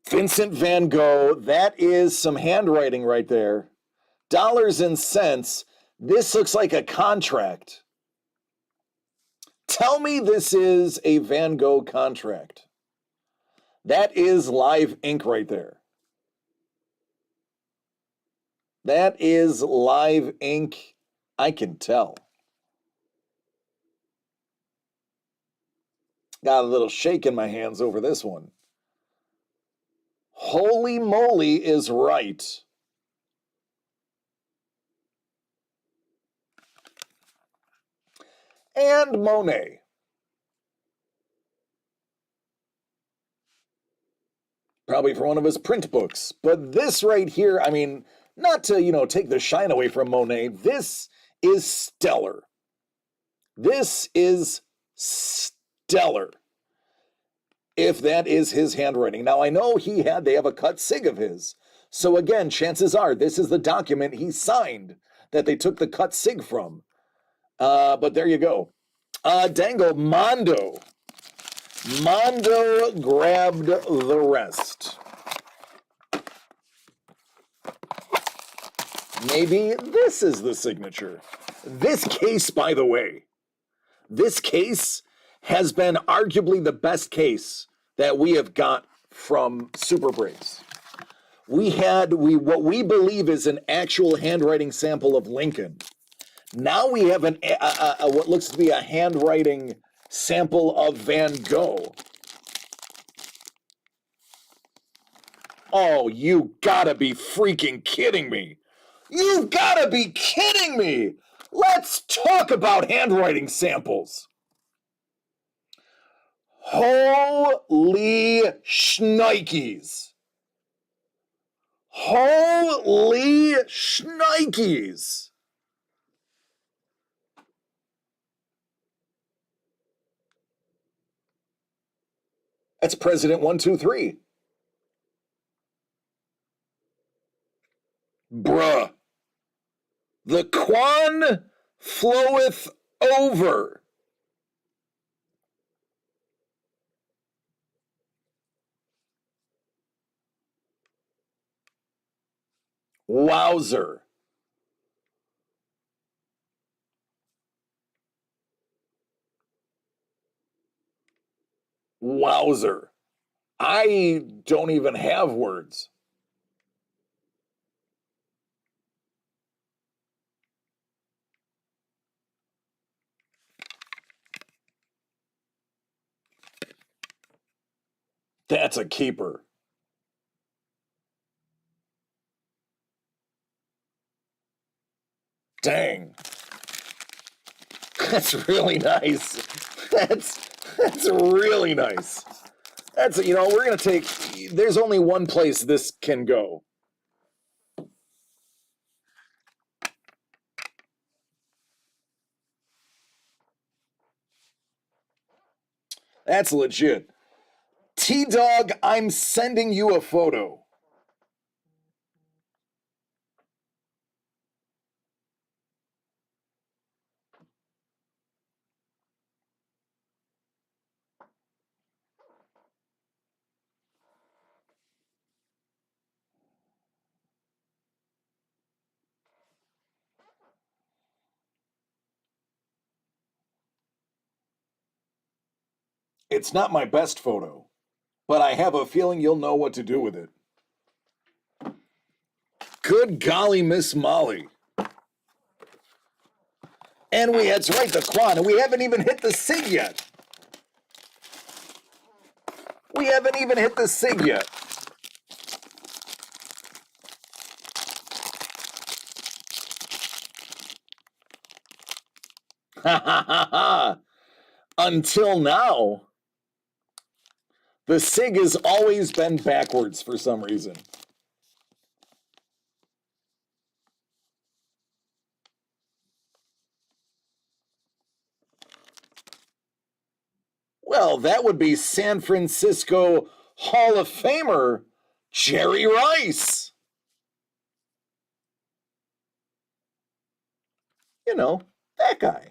Vincent van Gogh, that is some handwriting right there. Dollars and cents. This looks like a contract. Tell me this is a Van Gogh contract. That is live ink right there. That is live ink. I can tell. Got a little shake in my hands over this one. Holy moly is right. And Monet. probably from one of his print books. But this right here, I mean, not to, take the shine away from Monet, this is stellar. This is stellar. If that is his handwriting. Now, I know they have a cut sig of his. So again, chances are this is the document he signed that they took the cut sig from. But there you go. Dango, Mondo. Mondo grabbed the rest. Maybe this is the signature. This case, by the way, this case has been arguably the best case that we have got from Super Braves. What we believe is an actual handwriting sample of Lincoln. Now we have what looks to be a handwriting sample of Van Gogh. Oh, you gotta be freaking kidding me. You've gotta be kidding me. Let's talk about handwriting samples. Holy shnikes. Holy shnikes. That's President 123. Bruh. The Quan floweth over. Wowzer. Wowzer. I don't even have words. That's a keeper. Dang. That's really nice. That's really nice. We're going to take, there's only one place this can go. That's legit. T-Dog, I'm sending you a photo. It's not my best photo, but I have a feeling you'll know what to do with it. Good golly, Miss Molly. And that's right, the Quan, and we haven't even hit the SIG yet. We haven't even hit the SIG yet. Ha ha ha ha. Until now, the SIG has always been backwards for some reason. Well, that would be San Francisco Hall of Famer Jerry Rice. That guy.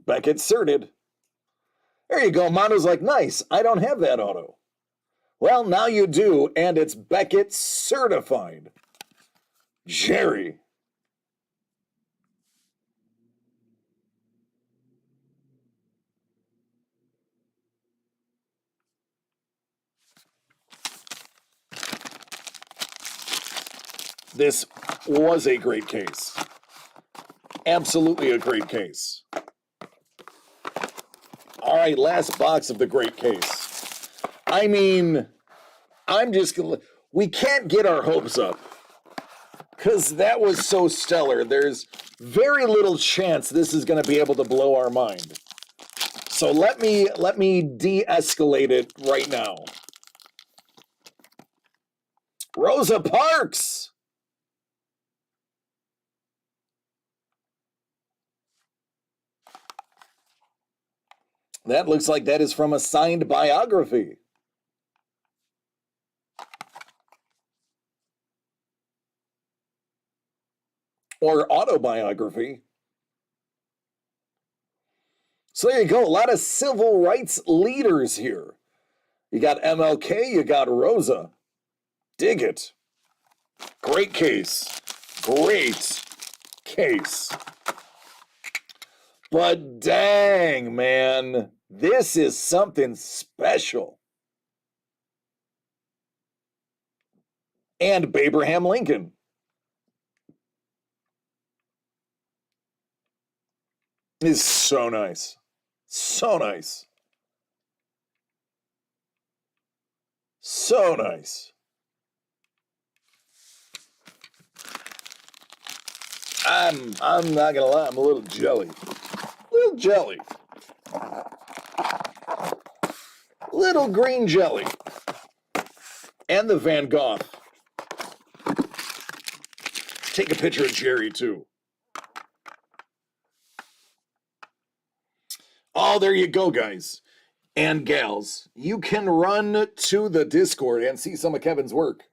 Beckett certed. There you go. Mondo's like, nice. I don't have that auto. Well, now you do, and it's Beckett certified. Jerry. This was a great case. Absolutely a great case. All right, last box of the great case. I mean, I'm just gonna. We can't get our hopes up because that was so stellar. There's very little chance this is going to be able to blow our mind. So let me de-escalate it right now. Rosa Parks. That looks like that is from a signed biography. Or autobiography. So there you go. A lot of civil rights leaders here. You got MLK, you got Rosa. Dig it. Great case. Great case. But dang, man, this is something special. And Abraham Lincoln. Is so nice. So nice. So nice. I'm not gonna lie, I'm a little jelly. Little jelly. Little green jelly. And the Van Gogh. Take a picture of Jerry too. Oh, there you go, guys and gals. You can run to the Discord and see some of Kevin's work.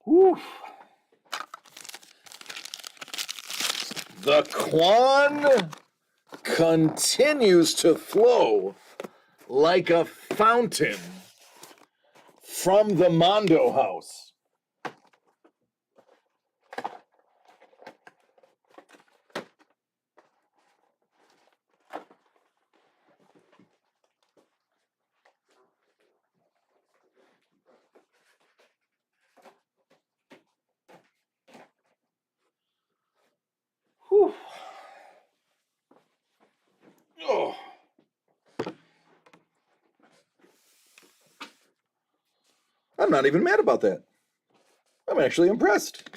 Whew. The Quan continues to flow like a fountain from the Mondo house. Whew. Oh. I'm not even mad about that. I'm actually impressed.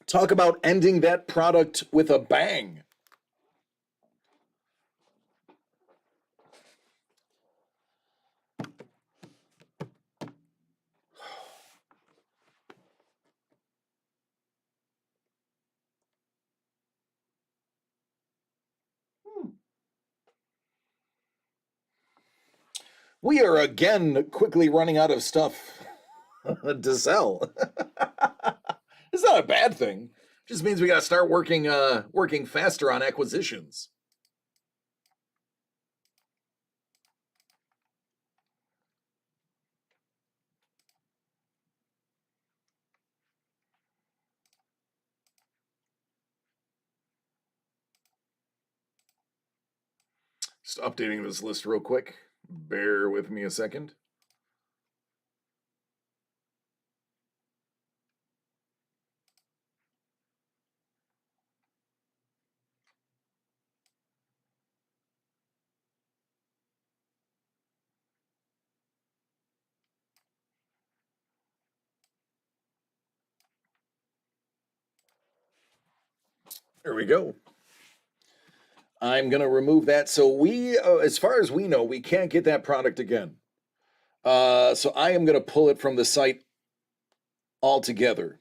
Talk about ending that product with a bang. We are again quickly running out of stuff to sell. It's not a bad thing. It just means we got to start working faster on acquisitions. Just updating this list real quick. Bear with me a second. There we go. I'm going to remove that. So we, as far as we know, we can't get that product again. So I am going to pull it from the site altogether.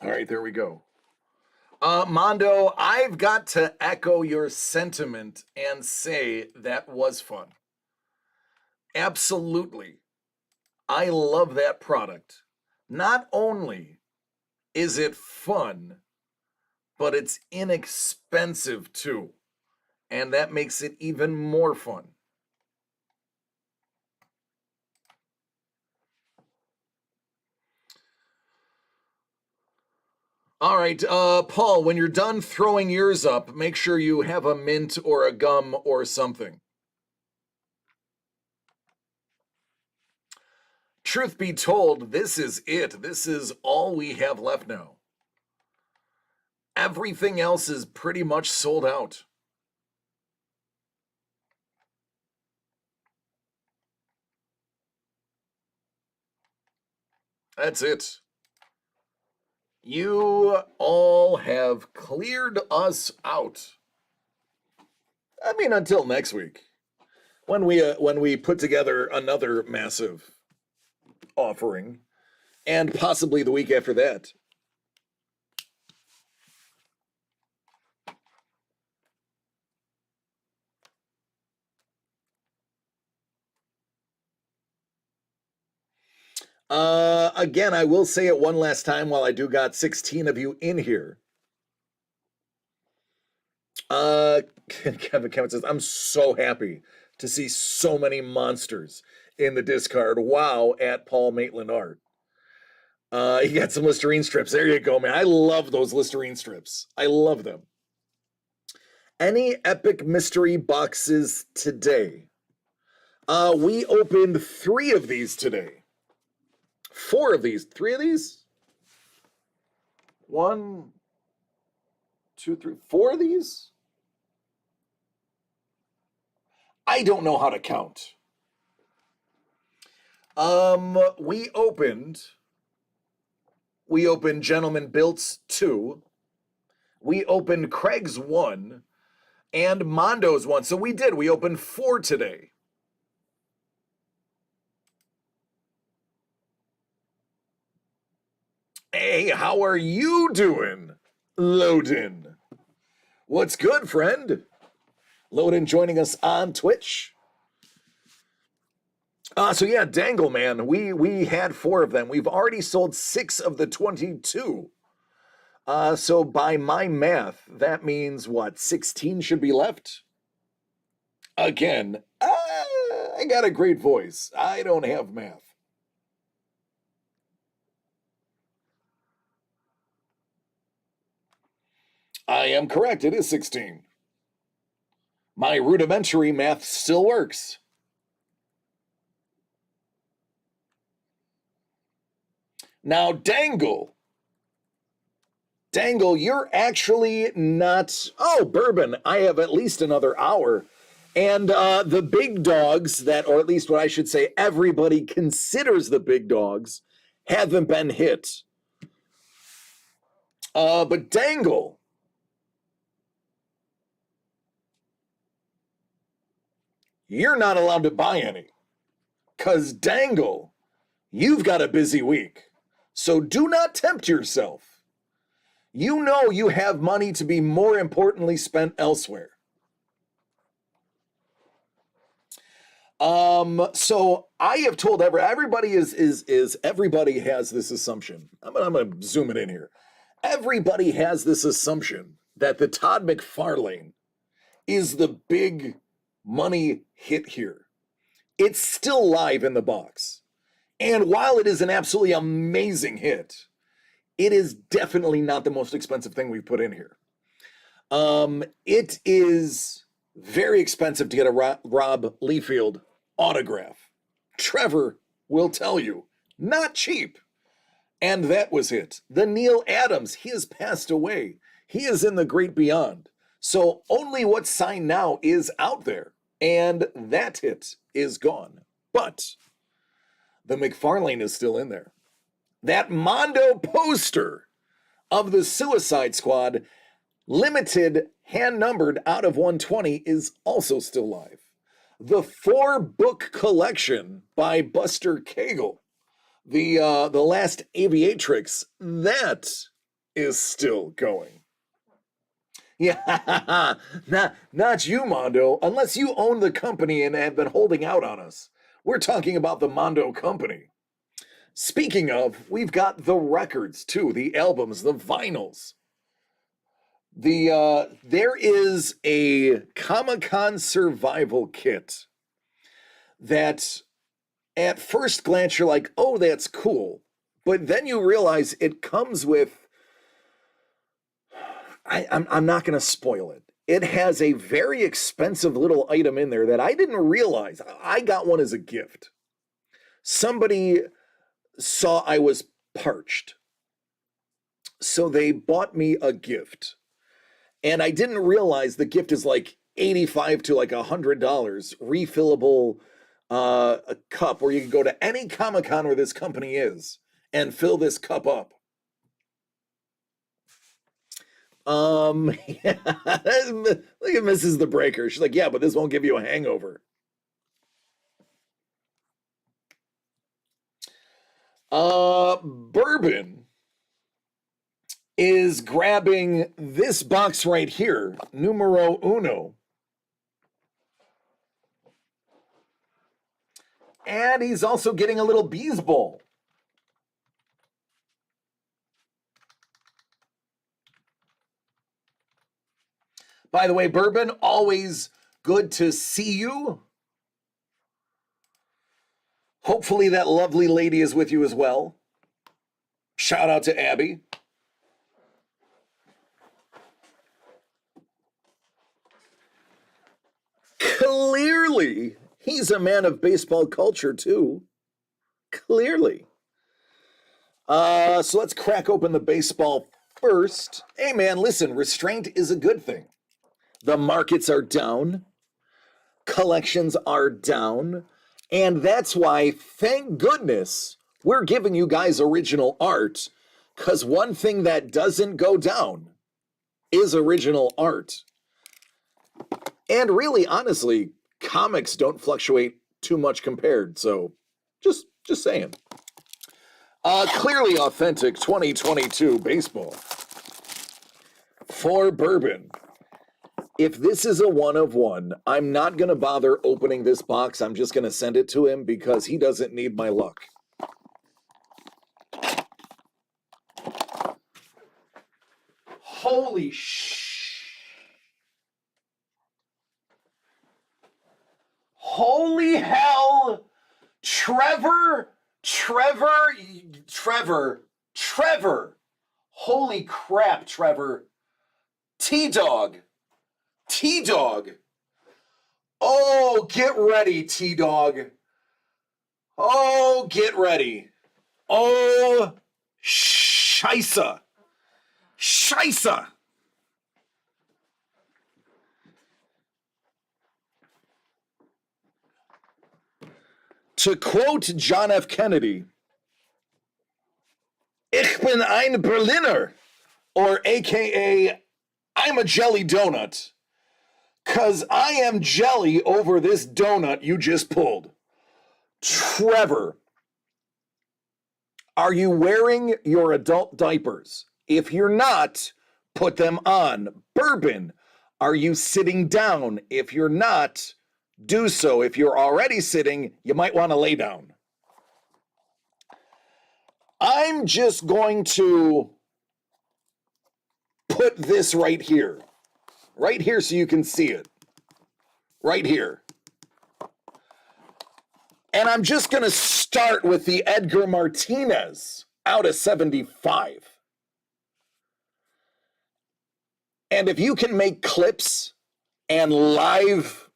All right, there we go. Mondo, I've got to echo your sentiment and say that was fun. Absolutely. I love that product. Not only is it fun, but it's inexpensive too. And that makes it even more fun. All right, Paul, when you're done throwing yours up, make sure you have a mint or a gum or something. Truth be told, this is it. This is all we have left now. Everything else is pretty much sold out. That's it. You all have cleared us out. I mean, until next week, when we put together another massive offering, and possibly the week after that. Again, I will say it one last time while I do got 16 of you in here. Kevin says, I'm so happy to see so many monsters in the discard. Wow, at Paul Maitland Art. You got some Listerine strips. There you go, man. I love those Listerine strips. I love them. Any epic mystery boxes today? We opened 3 of these today. 4 of these. 3 of these? 1, 2, 3, 4 of these? I don't know how to count. We opened Gentleman Built's 2. We opened Craig's 1 and Mondo's 1. So we opened 4 today. Hey, how are you doing, Loden? What's good, friend? Loden joining us on Twitch. So yeah, Dangle Man, we had 4 of them. We've already sold 6 of the 22. So by my math, that means what? 16 should be left? Again, I got a great voice. I don't have math. I am correct. It is 16. My rudimentary math still works. Now, Dangle, you're actually not... Oh, Bourbon, I have at least another hour. And the big dogs that, or at least what I should say, everybody considers the big dogs, haven't been hit. But Dangle, you're not allowed to buy any. Because Dangle, you've got a busy week. So do not tempt yourself. You know you have money to be more importantly spent elsewhere. So I have told everybody everybody has this assumption. I'm gonna zoom it in here. Everybody has this assumption that the Todd McFarlane is the big money hit here. It's still live in the box. And while it is an absolutely amazing hit, it is definitely not the most expensive thing we've put in here. It is very expensive to get a Rob Liefeld autograph. Trevor will tell you, not cheap. And that was it. The Neil Adams, he has passed away. He is in the great beyond. So only what's signed now is out there. And that hit is gone. But the McFarlane is still in there. That Mondo poster of the Suicide Squad, limited, hand-numbered out of 120, is also still live. The 4-book collection by Buster Cagle, the last Aviatrix, that is still going. Yeah, not you, Mondo, unless you own the company and have been holding out on us. We're talking about the Mondo Company. Speaking of, we've got the records too, the albums, the vinyls. There is a Comic-Con survival kit that at first glance you're like, oh, that's cool. But then you realize it comes with, I'm not going to spoil it. It has a very expensive little item in there that I didn't realize. I got one as a gift. Somebody saw I was parched, so they bought me a gift. And I didn't realize the gift is like $85 to like $100 refillable a cup where you can go to any Comic-Con where this company is and fill this cup up. Yeah, look at Mrs. the Breaker. She's like, yeah, but this won't give you a hangover. Bourbon is grabbing this box right here, numero uno. And he's also getting a little bees bowl. By the way, Bourbon, always good to see you. Hopefully that lovely lady is with you as well. Shout out to Abby. Clearly, he's a man of baseball culture too. Clearly. So let's crack open the baseball first. Hey man, listen, restraint is a good thing. The markets are down. Collections are down. And that's why, thank goodness, we're giving you guys original art, because one thing that doesn't go down is original art. And really, honestly, comics don't fluctuate too much compared, so just saying. Clearly authentic 2022 baseball. For Bourbon. If this is a one of one, I'm not going to bother opening this box. I'm just going to send it to him because he doesn't need my luck. Holy Holy hell! Trevor! Holy crap, Trevor. T-Dog. Oh, get ready, T-Dog. Oh, get ready. Oh, scheisse. To quote John F. Kennedy, Ich bin ein Berliner, or AKA, I'm a jelly donut, 'cause I am jelly over this donut you just pulled. Trevor, are you wearing your adult diapers? If you're not, put them on. Bourbon, are you sitting down? If you're not, do so. If you're already sitting, you might want to lay down. I'm just going to put this right here so you can see it. Right here. And I'm just going to start with the Edgar Martinez out of 75. And if you can make clips and live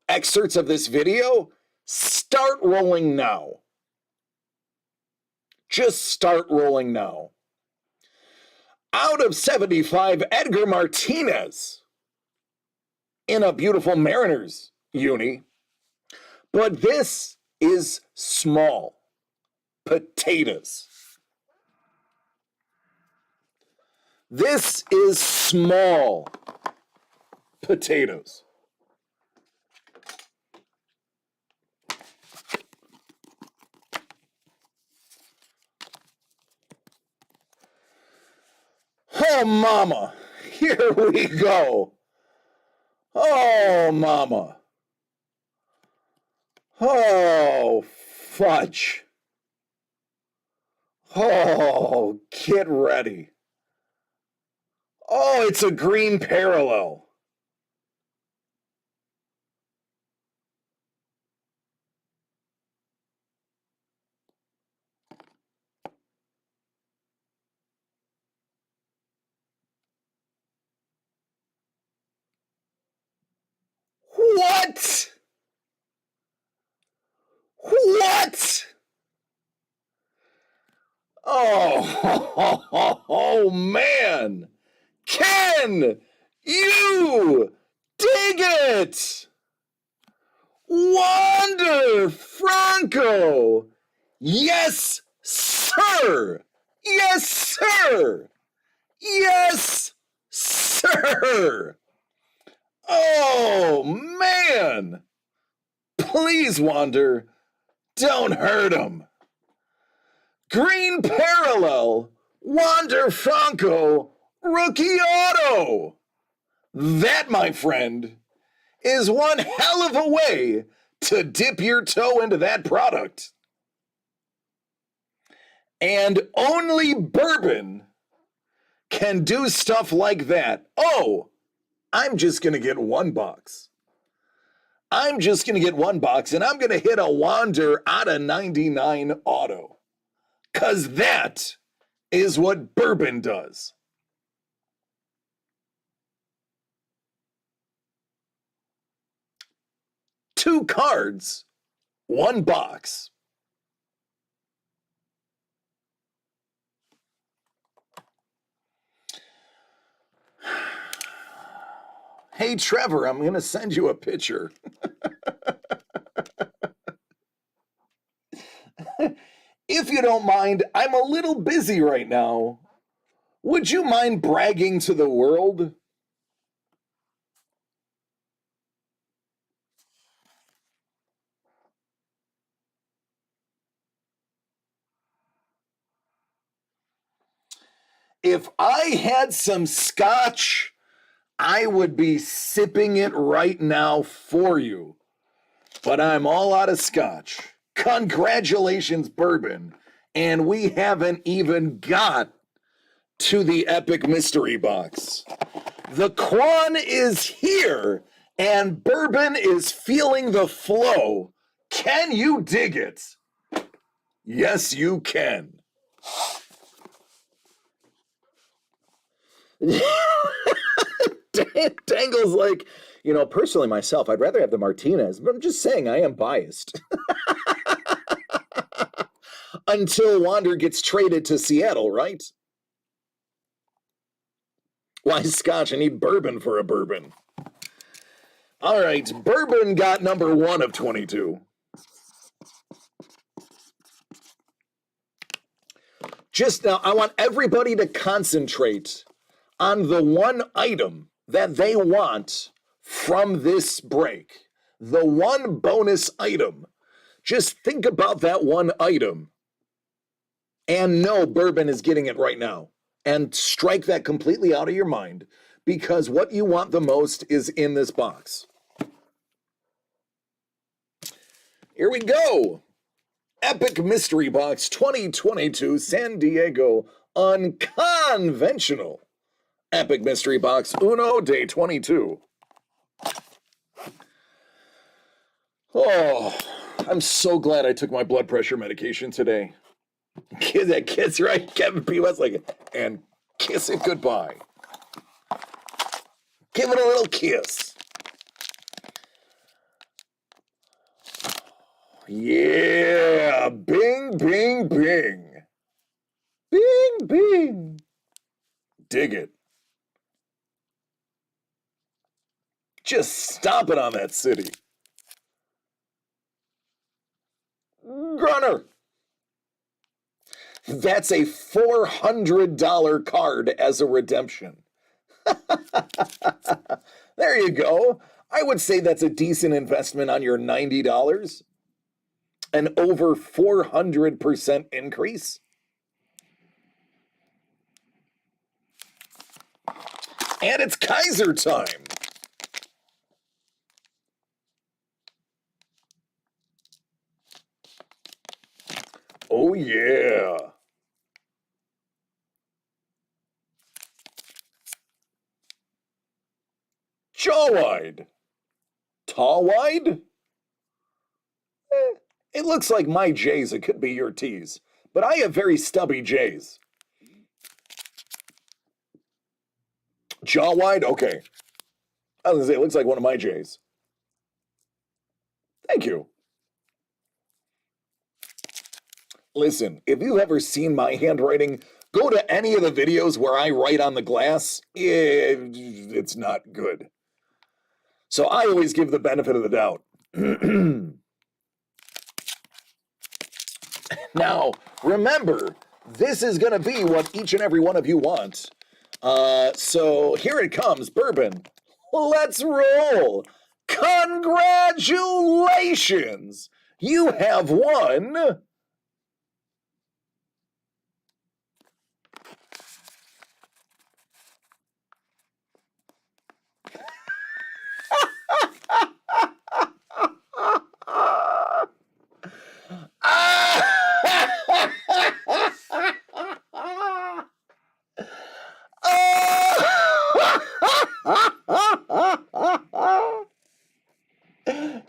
excerpts of this video, start rolling now. Just start rolling now. Out of 75, Edgar Martinez in a beautiful Mariners uni. But this is small potatoes. This is small potatoes. Oh, mama, here we go. Oh, mama. Oh, fudge. Oh, get ready. Oh, it's a green parallel. What? What? Oh, oh, man. Ken, you dig it. Wander Franco. Yes, sir. Yes, sir. Yes, sir. Oh, man. Please, Wander, don't hurt him. Green parallel, Wander Franco, rookie auto. That, my friend, is one hell of a way to dip your toe into that product. And only bourbon can do stuff like that. Oh, I'm just going to get one box. I'm just going to get one box, and I'm going to hit a Wander out of 99 auto. Because that is what bourbon does. Two cards, one box. Hey, Trevor, I'm going to send you a picture. If you don't mind, I'm a little busy right now. Would you mind bragging to the world? If I had some scotch, I would be sipping it right now for you. But I'm all out of scotch. Congratulations, bourbon. And we haven't even got to the epic mystery box. The Quan is here, and bourbon is feeling the flow. Can you dig it? Yes, you can. Dangle's like, personally myself, I'd rather have the Martinez, but I'm just saying I am biased. Until Wander gets traded to Seattle, right? Why scotch? I need bourbon for a bourbon. All right, bourbon got number 1 of 22. Just now, I want everybody to concentrate on the one item that they want from this break. The one bonus item. Just think about that one item. And know bourbon is getting it right now. And strike that completely out of your mind, because what you want the most is in this box. Here we go. Epic Mystery Box 2022 San Diego unCONventional. Epic Mystery Box Uno Day 22. Oh, I'm so glad I took my blood pressure medication today. That kiss, right? Kevin P. was like, and kiss it goodbye. Give it a little kiss. Yeah, bing, bing, bing. Bing, bing. Dig it. Just stomp it on that city. Grunner. That's a $400 card as a redemption. There you go. I would say that's a decent investment on your $90. An over 400% increase. And it's Kaiser time. Oh, yeah. Tall-wide. Tall-wide? It looks like my J's. It could be your T's. But I have very stubby J's. Jaw-wide? Okay. I was going to say, it looks like one of my J's. Thank you. Listen, if you've ever seen my handwriting, go to any of the videos where I write on the glass. It's not good. So I always give the benefit of the doubt. Now, remember, this is going to be what each and every one of you want. So here it comes, bourbon. Let's roll. Congratulations! You have won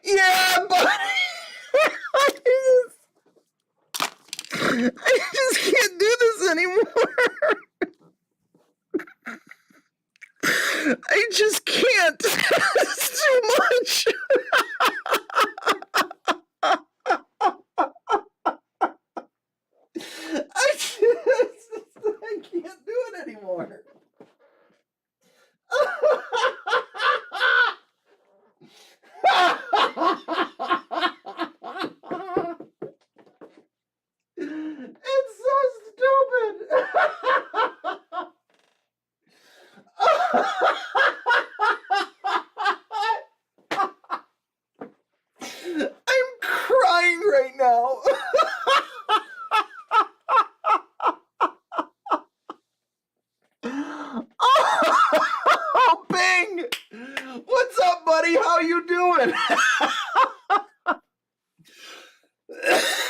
yeah, buddy. I just can't do this anymore. I just can't. It's too much. I can't do it anymore. It's so stupid. I'm crying right now. Oh, Bing! What's up, buddy? How you doing?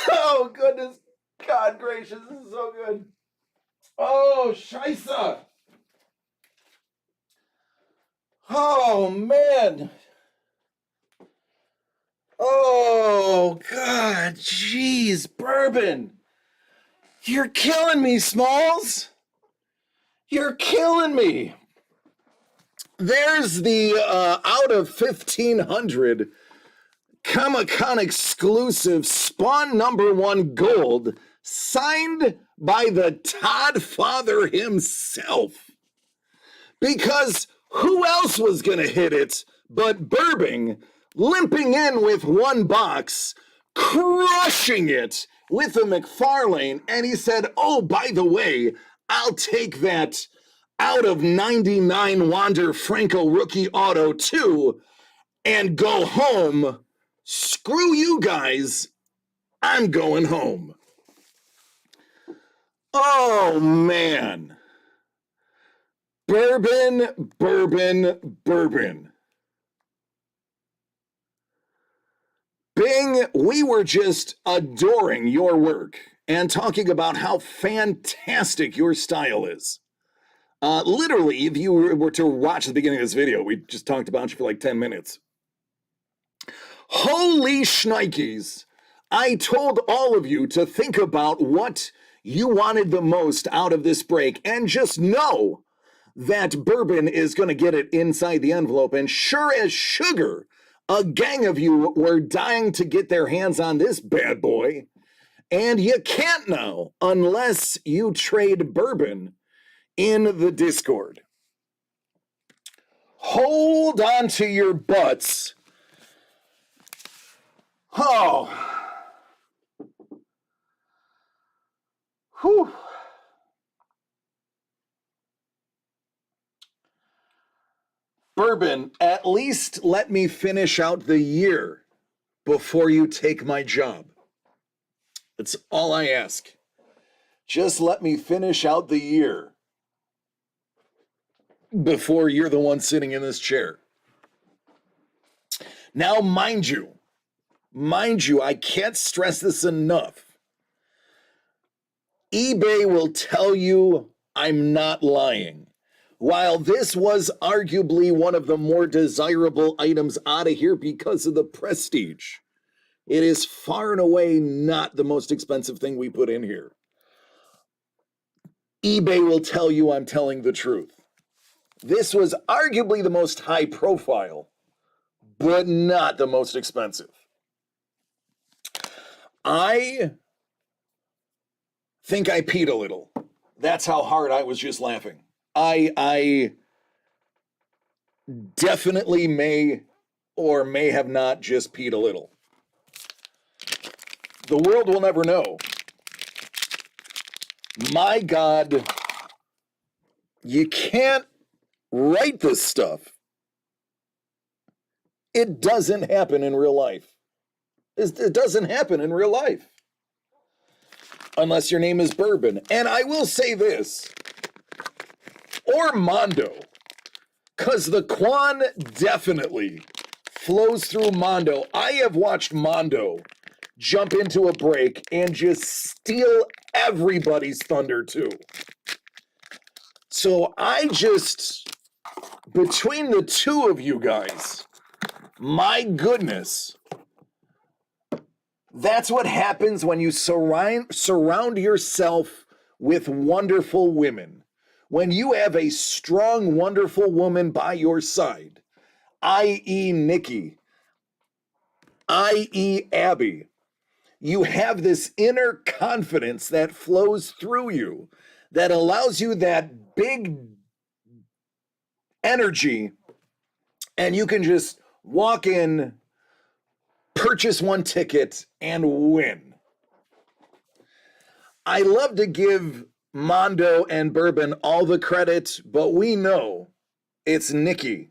Oh, goodness. God gracious, this is so good. Oh, scheisse. Oh, man. Oh, God, jeez, bourbon. You're killing me, Smalls. You're killing me. There's the out of 1,500 Comic-Con exclusive Spawn #1 Gold, signed by the Todd Father himself. Because who else was going to hit it but Bourbon, limping in with one box, crushing it with a McFarlane, and he said, oh, by the way, I'll take that out of 99 Wander Franco rookie auto too, and go home. Screw you guys, I'm going home. Oh, man. Bourbon, bourbon, bourbon. Bing, we were just adoring your work and talking about how fantastic your style is. Literally, if you were to watch the beginning of this video, we just talked about you for like 10 minutes. Holy shnikes. I told all of you to think about what you wanted the most out of this break and just know that Bourbon is going to get it inside the envelope. And sure as sugar, a gang of you were dying to get their hands on this bad boy. And you can't now unless you trade Bourbon in the Discord. Hold on to your butts. Oh. Whew. Bourbon, at least let me finish out the year before you take my job. That's all I ask. Just let me finish out the year before you're the one sitting in this chair. Now, mind you, I can't stress this enough. eBay will tell you I'm not lying While this was arguably one of the more desirable items out of here because of the prestige, it is far and away not the most expensive thing we put in here. eBay will tell you I'm telling the truth. This was arguably the most high profile, but not the most expensive. I think I peed a little. That's how hard I was just laughing. I definitely may or may have not just peed a little. The world will never know. My God, you can't write this stuff. It doesn't happen in real life. It doesn't happen in real life. Unless your name is Bourbon. And I will say this, or Mondo, because the Quan definitely flows through Mondo. I have watched Mondo jump into a break and just steal everybody's thunder too. So between the two of you guys, my goodness, that's what happens when you surround yourself with wonderful women. When you have a strong, wonderful woman by your side, i.e. Nikki, i.e. Abby, you have this inner confidence that flows through you that allows you that big energy, and you can just walk in, purchase one ticket, and win. I love to give Mondo and Bourbon all the credit, but we know it's Nikki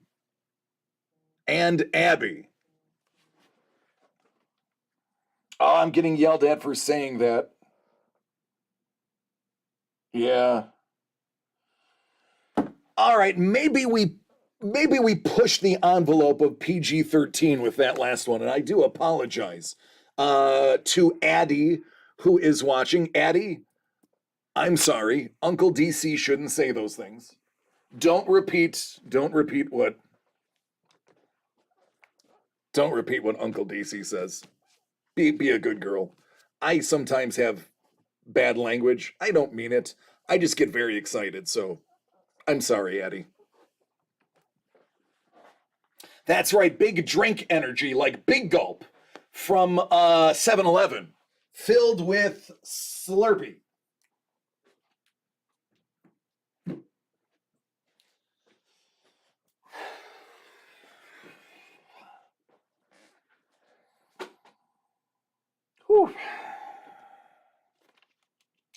and Abby. Oh, I'm getting yelled at for saying that. Yeah. All right, maybe we push the envelope of PG-13 with that last one, and I do apologize to Addie, who is watching. Addie, I'm sorry. Uncle DC shouldn't say those things. Don't repeat what Uncle DC says. Be a good girl. I sometimes have bad language. I don't mean it. I just get very excited, so I'm sorry, Addie. That's right, big drink energy, like Big Gulp from 7-Eleven, filled with Slurpee. Whew.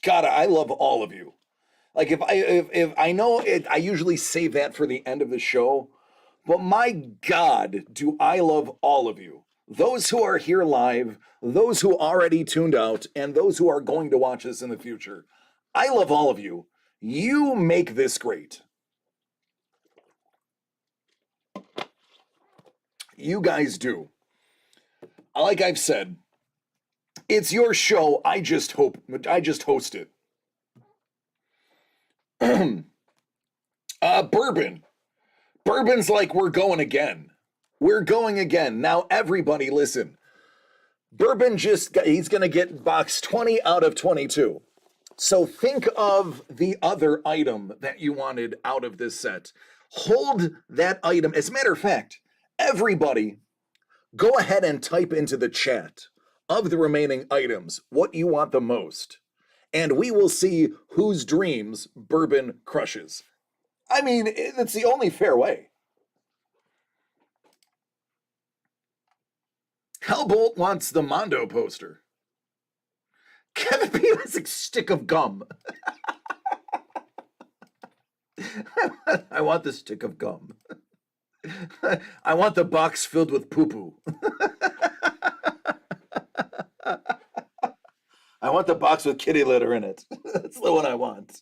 God, I love all of you. Like if I know it, I usually save that for the end of the show. But my God, do I love all of you. Those who are here live, those who already tuned out, and those who are going to watch this in the future. I love all of you. You make this great. You guys do. Like I've said, it's your show. I just host it. Bourbon. Bourbon's like, we're going again. We're going again. Now, everybody, listen. Bourbon he's going to get box 20 out of 22. So think of the other item that you wanted out of this set. Hold that item. As a matter of fact, everybody, go ahead and type into the chat of the remaining items what you want the most. And we will see whose dreams Bourbon crushes. I mean, it's the only fair way. Hellbolt wants the Mondo poster. Kevin P. has a stick of gum. I want the stick of gum. I want the box filled with poo-poo. I want the box with kitty litter in it. That's the one I want.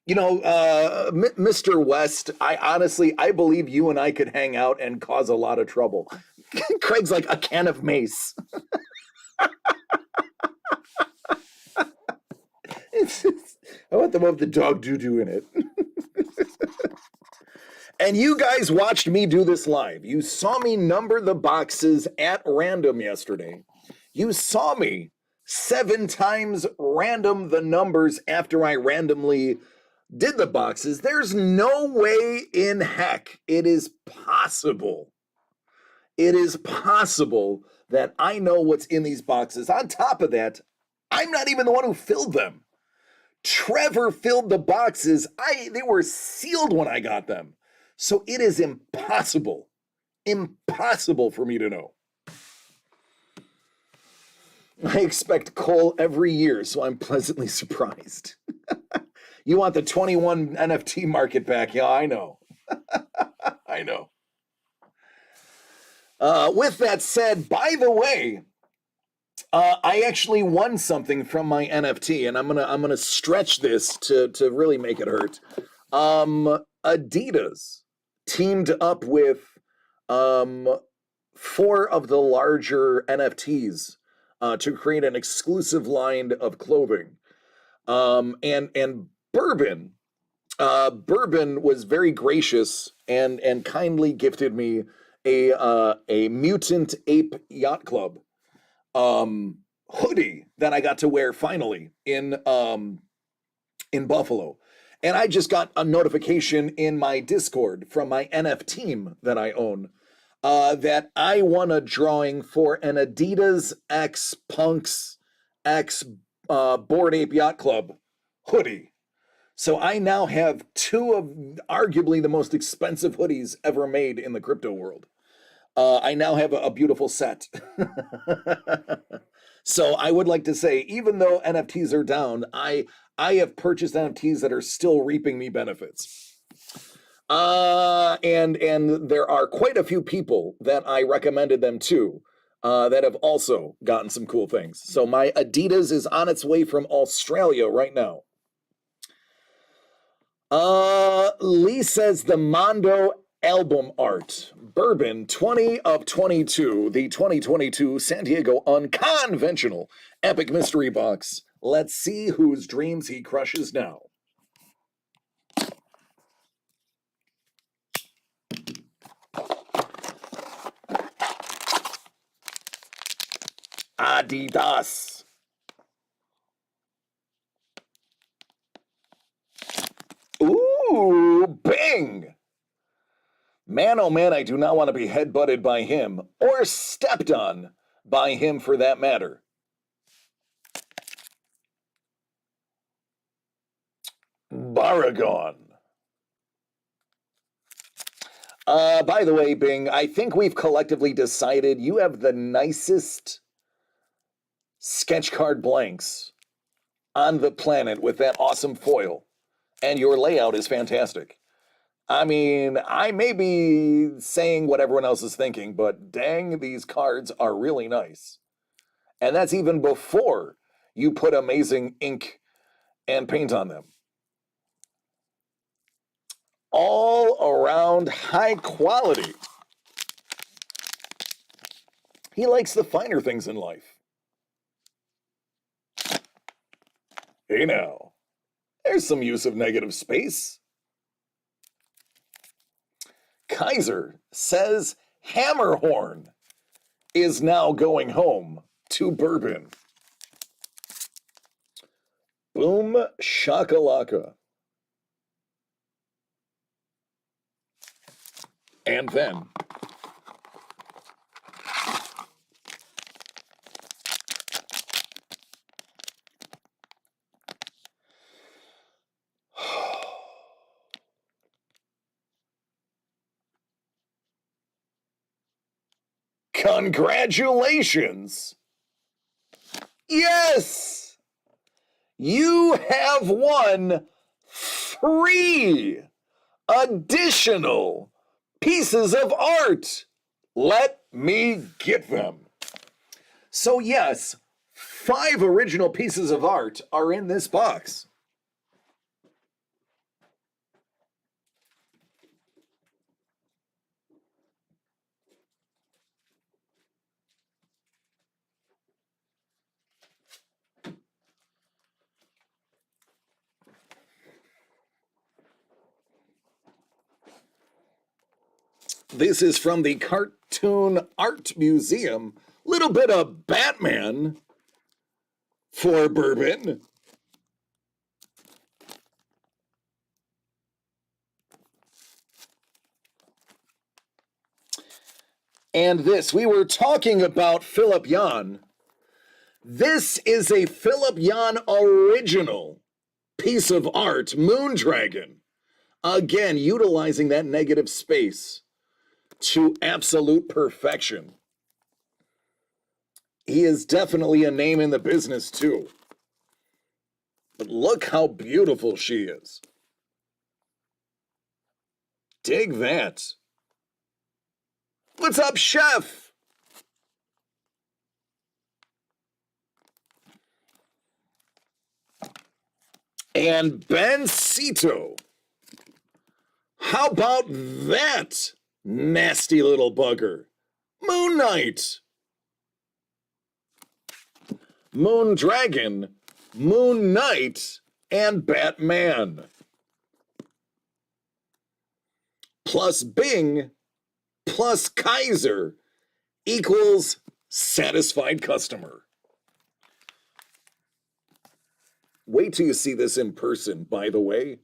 You know, Mr. West, I believe you and I could hang out and cause a lot of trouble. Craig's like a can of mace. I want them with the dog doo-doo in it. And you guys watched me do this live. You saw me number the boxes at random yesterday. You saw me 7 times random the numbers after I randomly did the boxes. There's no way in heck it is possible. It is possible that I know what's in these boxes. On top of that, I'm not even the one who filled them. Trevor filled the boxes. They were sealed when I got them. So it is impossible for me to know. I expect Cole every year, so I'm pleasantly surprised. You want the 21 NFT market back? Yeah, I know. I know. With that said, by the way, I actually won something from my NFT, and I'm gonna stretch this to really make it hurt. Adidas teamed up with 4 of the larger NFTs to create an exclusive line of clothing. And Bourbon was very gracious and kindly gifted me a Mutant Ape Yacht Club hoodie that I got to wear finally in Buffalo. And I just got a notification in my Discord from my NF team that I own that I won a drawing for an Adidas X Punks X Bored Ape Yacht Club hoodie. So I now have 2 of arguably the most expensive hoodies ever made in the crypto world. I now have a beautiful set. So I would like to say, even though NFTs are down, I have purchased NFTs that are still reaping me benefits. And there are quite a few people that I recommended them to that have also gotten some cool things. So my Adidas is on its way from Australia right now. Lee says the Mondo album art. Bourbon 20 of 22, the 2022 San Diego unCONventional Epic Mystery Box. Let's see whose dreams he crushes now. Adidas. Ooh, Bing. Man, oh man, I do not want to be headbutted by him, or stepped on by him for that matter. Baragon. By the way, Bing, I think we've collectively decided you have the nicest sketch card blanks on the planet with that awesome foil, and your layout is fantastic. I mean, I may be saying what everyone else is thinking, but dang, these cards are really nice. And that's even before you put amazing ink and paint on them. All around high quality. He likes the finer things in life. Hey now, there's some use of negative space. Kaiser says Hammerhorn is now going home to Bourbon. Boom shakalaka. And then congratulations! Yes! You have won 3 additional pieces of art. Let me get them. So yes, 5 original pieces of art are in this box. This is from the Cartoon Art Museum. Little bit of Batman for Bourbon. And this, we were talking about Philip Jan. This is a Philip Jan original piece of art, Moondragon. Again, utilizing that negative space to absolute perfection. He is definitely a name in the business too. But look how beautiful she is. Dig that. What's up, chef? And Bencito. How about that nasty little bugger? Moon Knight. Moondragon, Moon Knight, and Batman. Plus Bing plus Kaiser equals satisfied customer. Wait till you see this in person, by the way.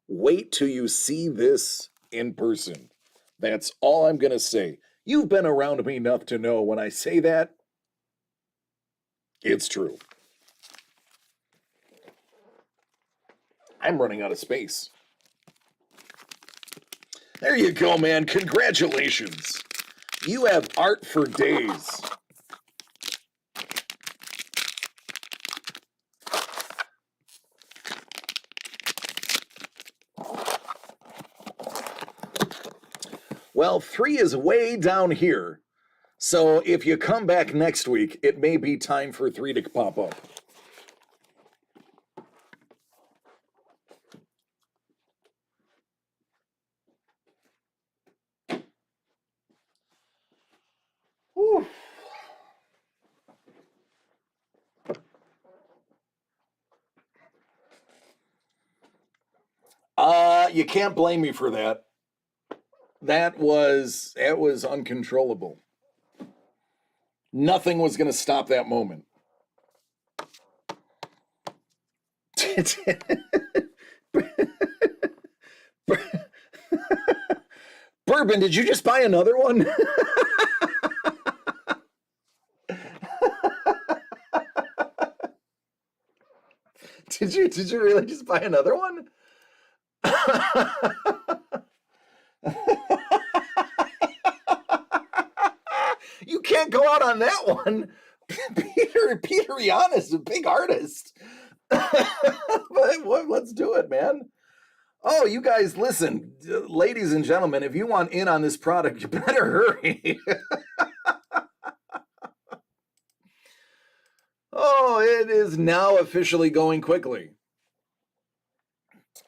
Wait till you see this in person. That's all I'm going to say. You've been around me enough to know when I say that, it's true. I'm running out of space. There you go, man. Congratulations. You have art for days. Well, 3 is way down here. So if you come back next week, it may be time for 3 to pop up. Whew. You can't blame me for that. That was uncontrollable. Nothing was going to stop that moment. Bourbon, did you just buy another one? Did you really just buy another one? You can't go out on that one. Peter Yan is a big artist. But let's do it, man. Oh, you guys, listen, ladies and gentlemen, if you want in on this product, you better hurry. Oh, it is now officially going quickly.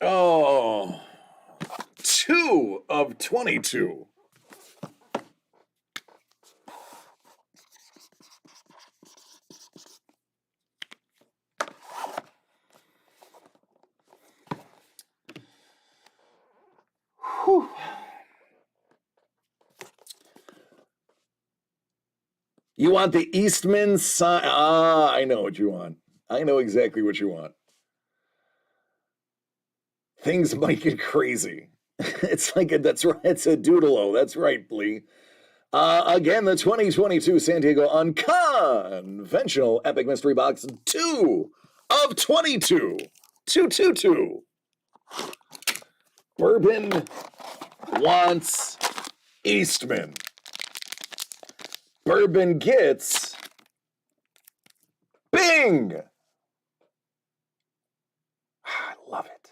Oh, 2 of 22. Whew. You want the Eastman sign? Ah, I know what you want. I know exactly what you want. Things might get crazy. It's like that's right. It's a doodle-o. That's right, Lee. Again, the 2022 San Diego unCONventional Epic Mystery Box 2 of 22. 222. Bourbon wants Eastman. Bourbon gets Bing. I love it.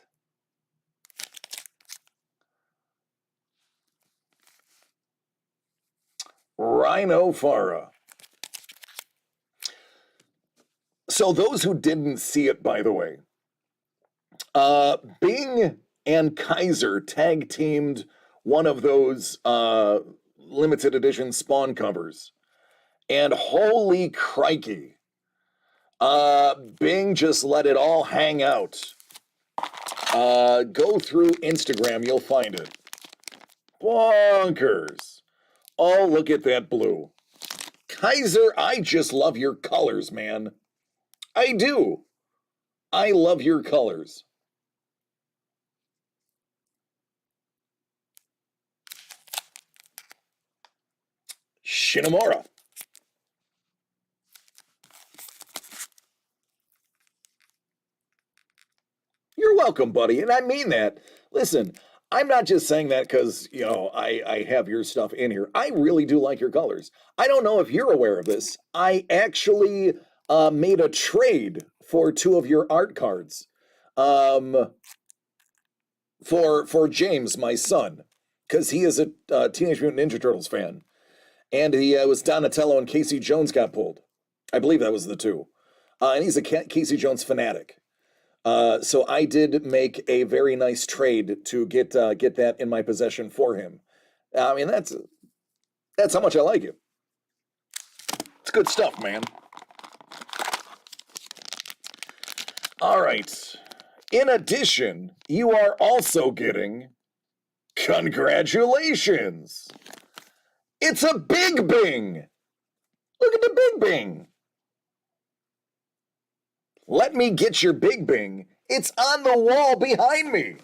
Rhino Farah. So those who didn't see it, by the way, Bing and Kaiser tag teamed one of those limited edition Spawn covers. And holy crikey, Bing just let it all hang out. Go through Instagram, you'll find it. Bonkers. Oh, look at that blue. Kaiser, I just love your colors, man. I do. I love your colors. Shinomura. You're welcome, buddy, and I mean that. Listen, I'm not just saying that because, I have your stuff in here. I really do like your colors. I don't know if you're aware of this. I actually made a trade for 2 of your art cards. For James, my son, because he is a Teenage Mutant Ninja Turtles fan. And he was Donatello and Casey Jones got pulled. I believe that was the 2. And he's a Casey Jones fanatic. So I did make a very nice trade to get that in my possession for him. I mean, that's how much I like it. It's good stuff, man. All right. In addition, you are also getting congratulations. It's a Big Bing. Look at the Big Bing. Let me get your Big Bing. It's on the wall behind me.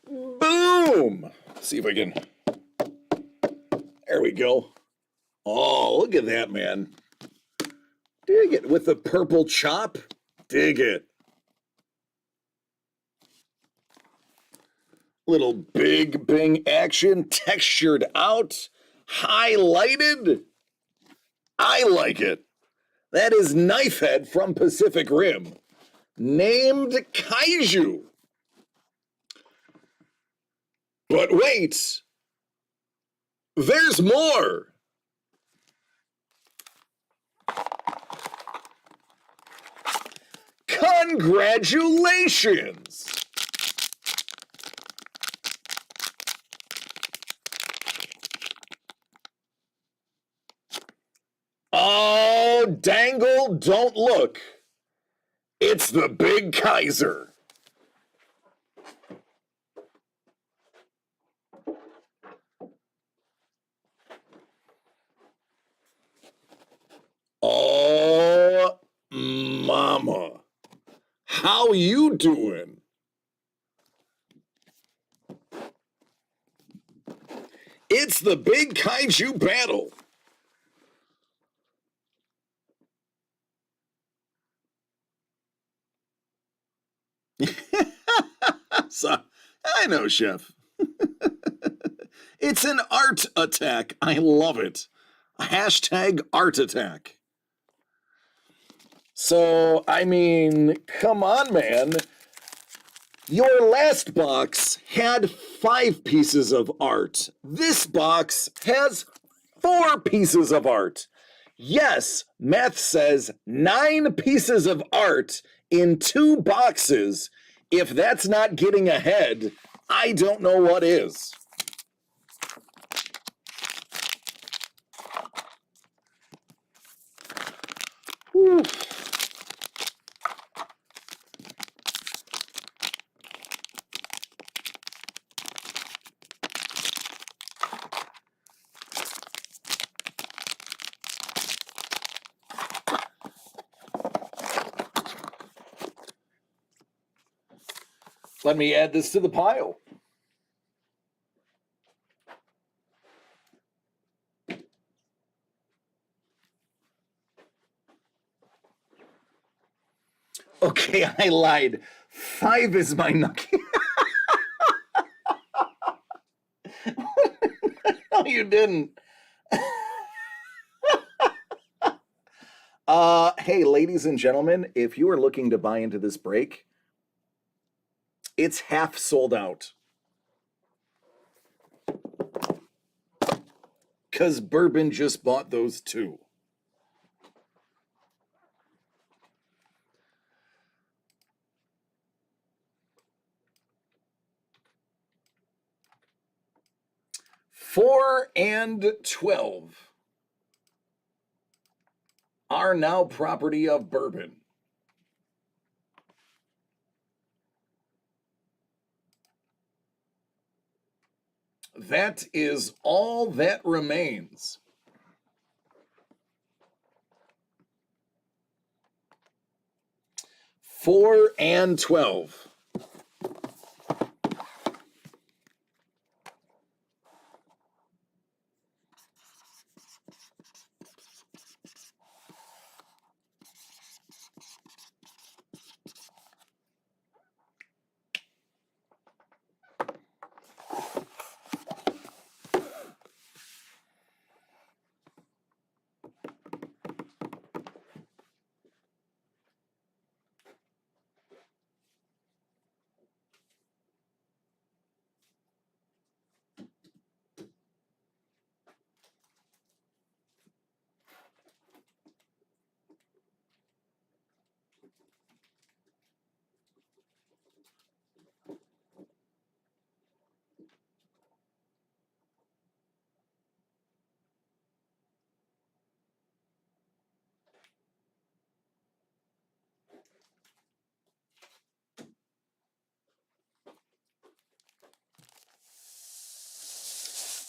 Boom! Let's see if I can. There we go. Oh, look at that, man. Dig it. With the purple chop. Dig it. Little Big Bing action, textured out, highlighted. I like it. That is Knifehead from Pacific Rim, named Kaiju. But wait, there's more. Congratulations. Oh, dangle, don't look. It's the Big Kaiser. Oh, mama. How you doing? It's the Big Kaiju battle. So, I know, Chef. It's an art attack. I love it. Hashtag art attack. So, I mean, come on, man. Your last box had 5 pieces of art. This box has 4 pieces of art. Yes, math says 9 pieces of art in 2 boxes. If that's not getting ahead, I don't know what is. Whew. Let me add this to the pile. Okay, I lied. 5 is my nucky. No, you didn't. Hey, ladies and gentlemen, if you are looking to buy into this break, it's half sold out. Because Bourbon just bought those 2. $4 and $12. are now property of Bourbon. That is all that remains. Four and 12.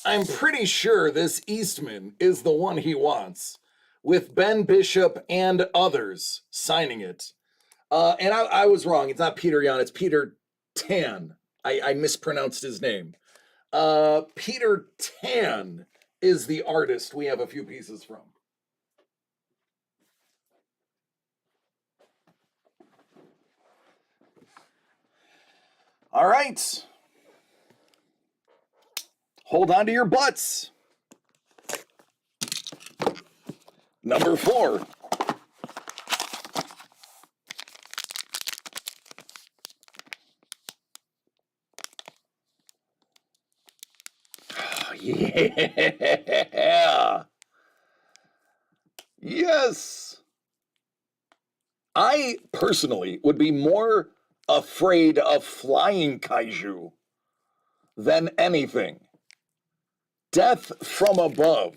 I'm pretty sure this Eastman is the one he wants, with Ben Bishop and others signing it. And I was wrong. It's not Peter Yan, it's Peter Tan. I mispronounced his name. Peter Tan is the artist we have a few pieces from. All right. Hold on to your butts. Number 4. Yeah. Yes. I personally would be more afraid of flying kaiju than anything. Death from above.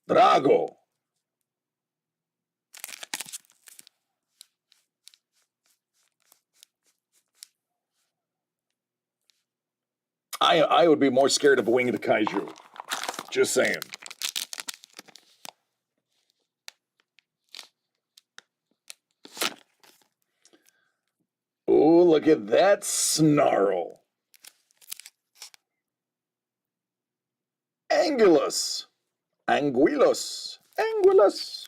Drago. I would be more scared of winged kaiju. Just saying. Oh, look at that snarl. Angulus. Anguilus. Anguilus.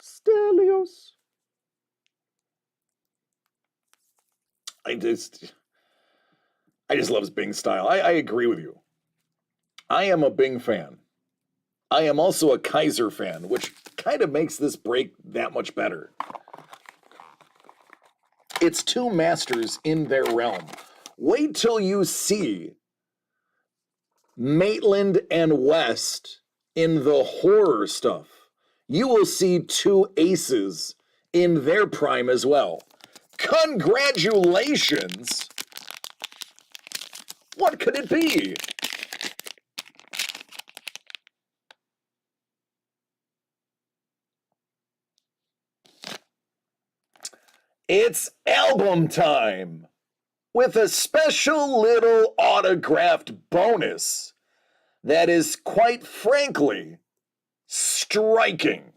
Stelios. I just love his Bing style. I agree with you. I am a Bing fan. I am also a Kaiser fan, which kind of makes this break that much better. It's two masters in their realm. Wait till you see Maitland and West in the horror stuff. You will see two aces in their prime as well. Congratulations! What could it be? It's album time with a special little autographed bonus that is quite frankly striking.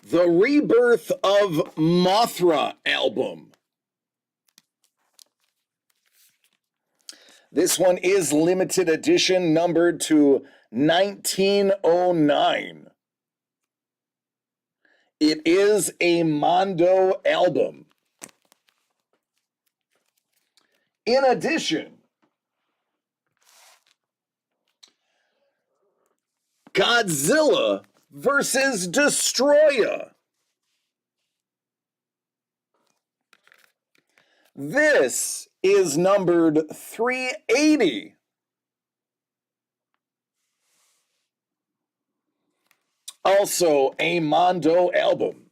The Rebirth of Mothra album. This one is limited edition, numbered to 1909. It is a Mondo album. In addition, Godzilla versus Destroyer. This is numbered 380. also a Mondo album.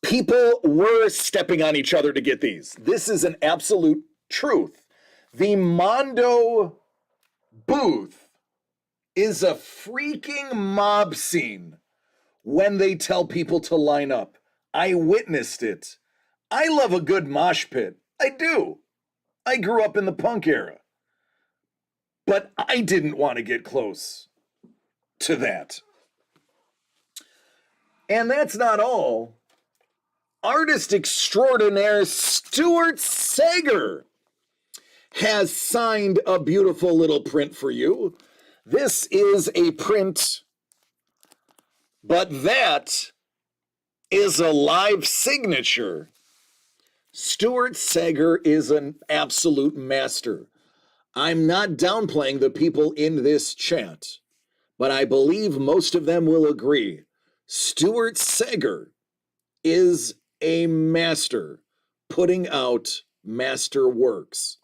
People were stepping on each other to get these. This is an absolute truth. The Mondo booth is a freaking mob scene when they tell people to line up. I witnessed it. I love a good mosh pit. I do. I grew up in the punk era. But I didn't want to get close to that. And that's not all. Artist extraordinaire Stuart Sager has signed a beautiful little print for you. This is a print, but that is a live signature. Stuart Sager is an absolute master. I'm not downplaying the people in this chat, but I believe most of them will agree. Stuart Sager is a master putting out master works.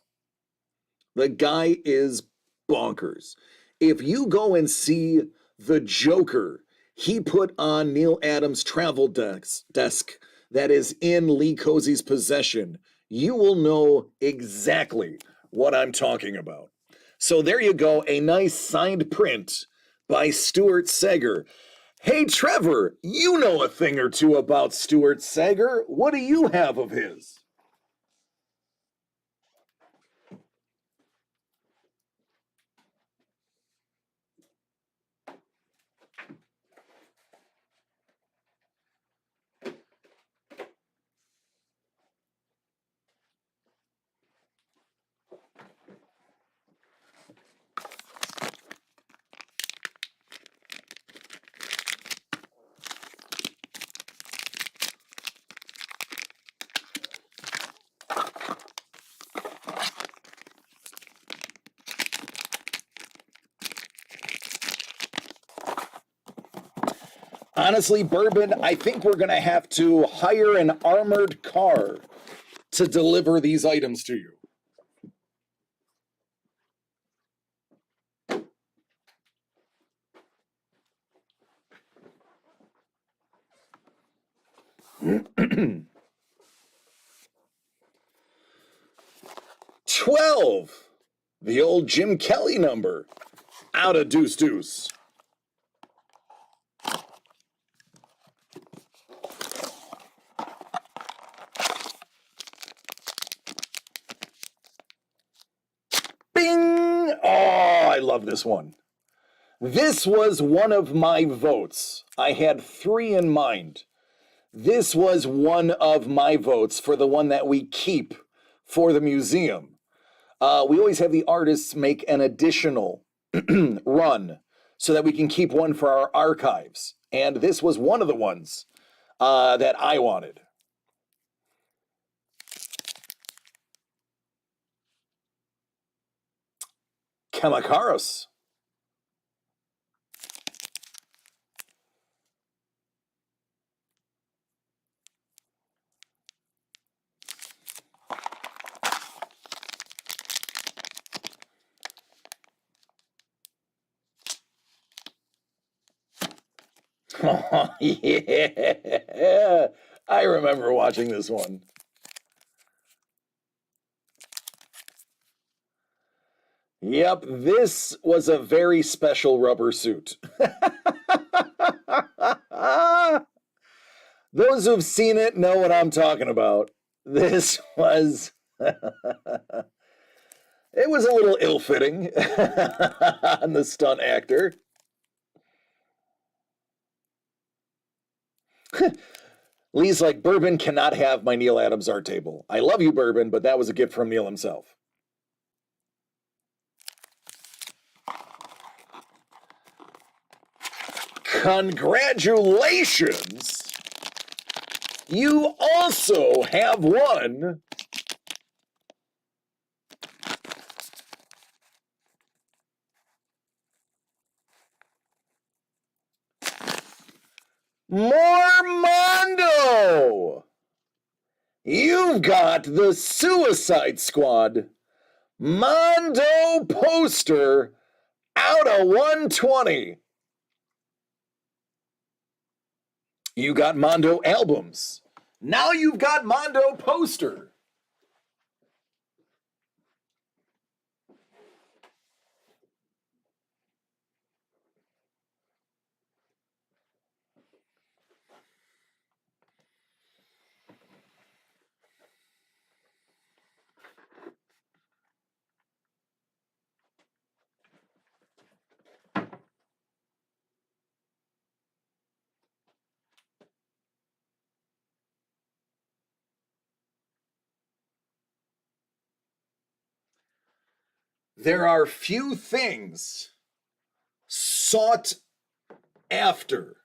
The guy is bonkers. If you go and see The Joker, he put on Neil Adams' travel desk that is in Lee Cozy's possession, you will know exactly what I'm talking about. So there you go, a nice signed print by Stuart Sager. Hey, Trevor, you know a thing or two about Stuart Sager. What do you have of his? Honestly, Bourbon, I think we're going to have to hire an armored car to deliver these items to you. $12, the old Jim Kelly number, out of Deuce Deuce. Bing! Oh, I love this one. This was one of my votes. I had 3 in mind. This was one of my votes for the one that we keep for the museum. We always have the artists make an additional run so that we can keep one for our archives. And this was one of the ones that I wanted. Kamakaros. Oh, yeah. I remember watching this one. Yep, this was a very special rubber suit. Those who've seen it know what I'm talking about. This was... it was a little ill-fitting on the stunt actor. Lee's like, Bourbon cannot have my Neil Adams art table. I love you, Bourbon, but that was a gift from Neil himself. Congratulations! You also have won more Mondo! You've got the Suicide Squad Mondo poster Out of 120. You got Mondo albums. Now you've got Mondo poster. There are few things sought after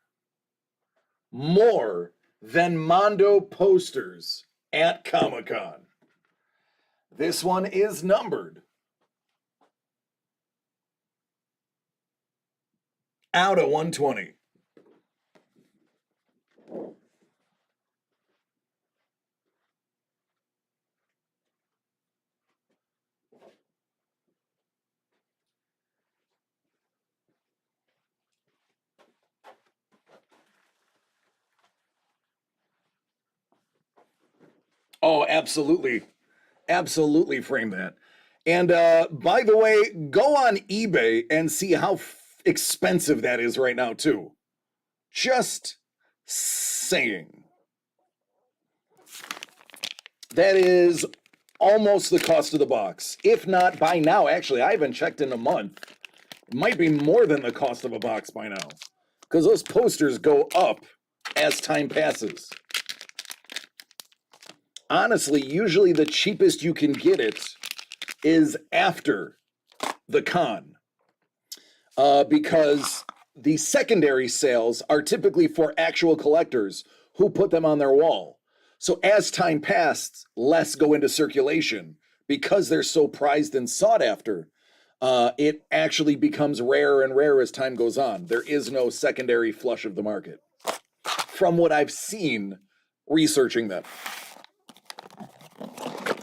more than Mondo posters at Comic-Con. This one is numbered out of 120. Oh, absolutely. Absolutely frame that. And by the way, go on eBay and see how expensive that is right now, too. Just saying. That is almost the cost of the box. If not by now, actually, I haven't checked in a month. It might be more than the cost of a box by now. Because those posters go up as time passes. Honestly, usually the cheapest you can get it is after the con. Because the secondary sales are typically for actual collectors who put them on their wall. So as time passed, less go into circulation because they're so prized and sought after. It actually becomes rarer and rarer as time goes on. There is no secondary flush of the market, from what I've seen researching them.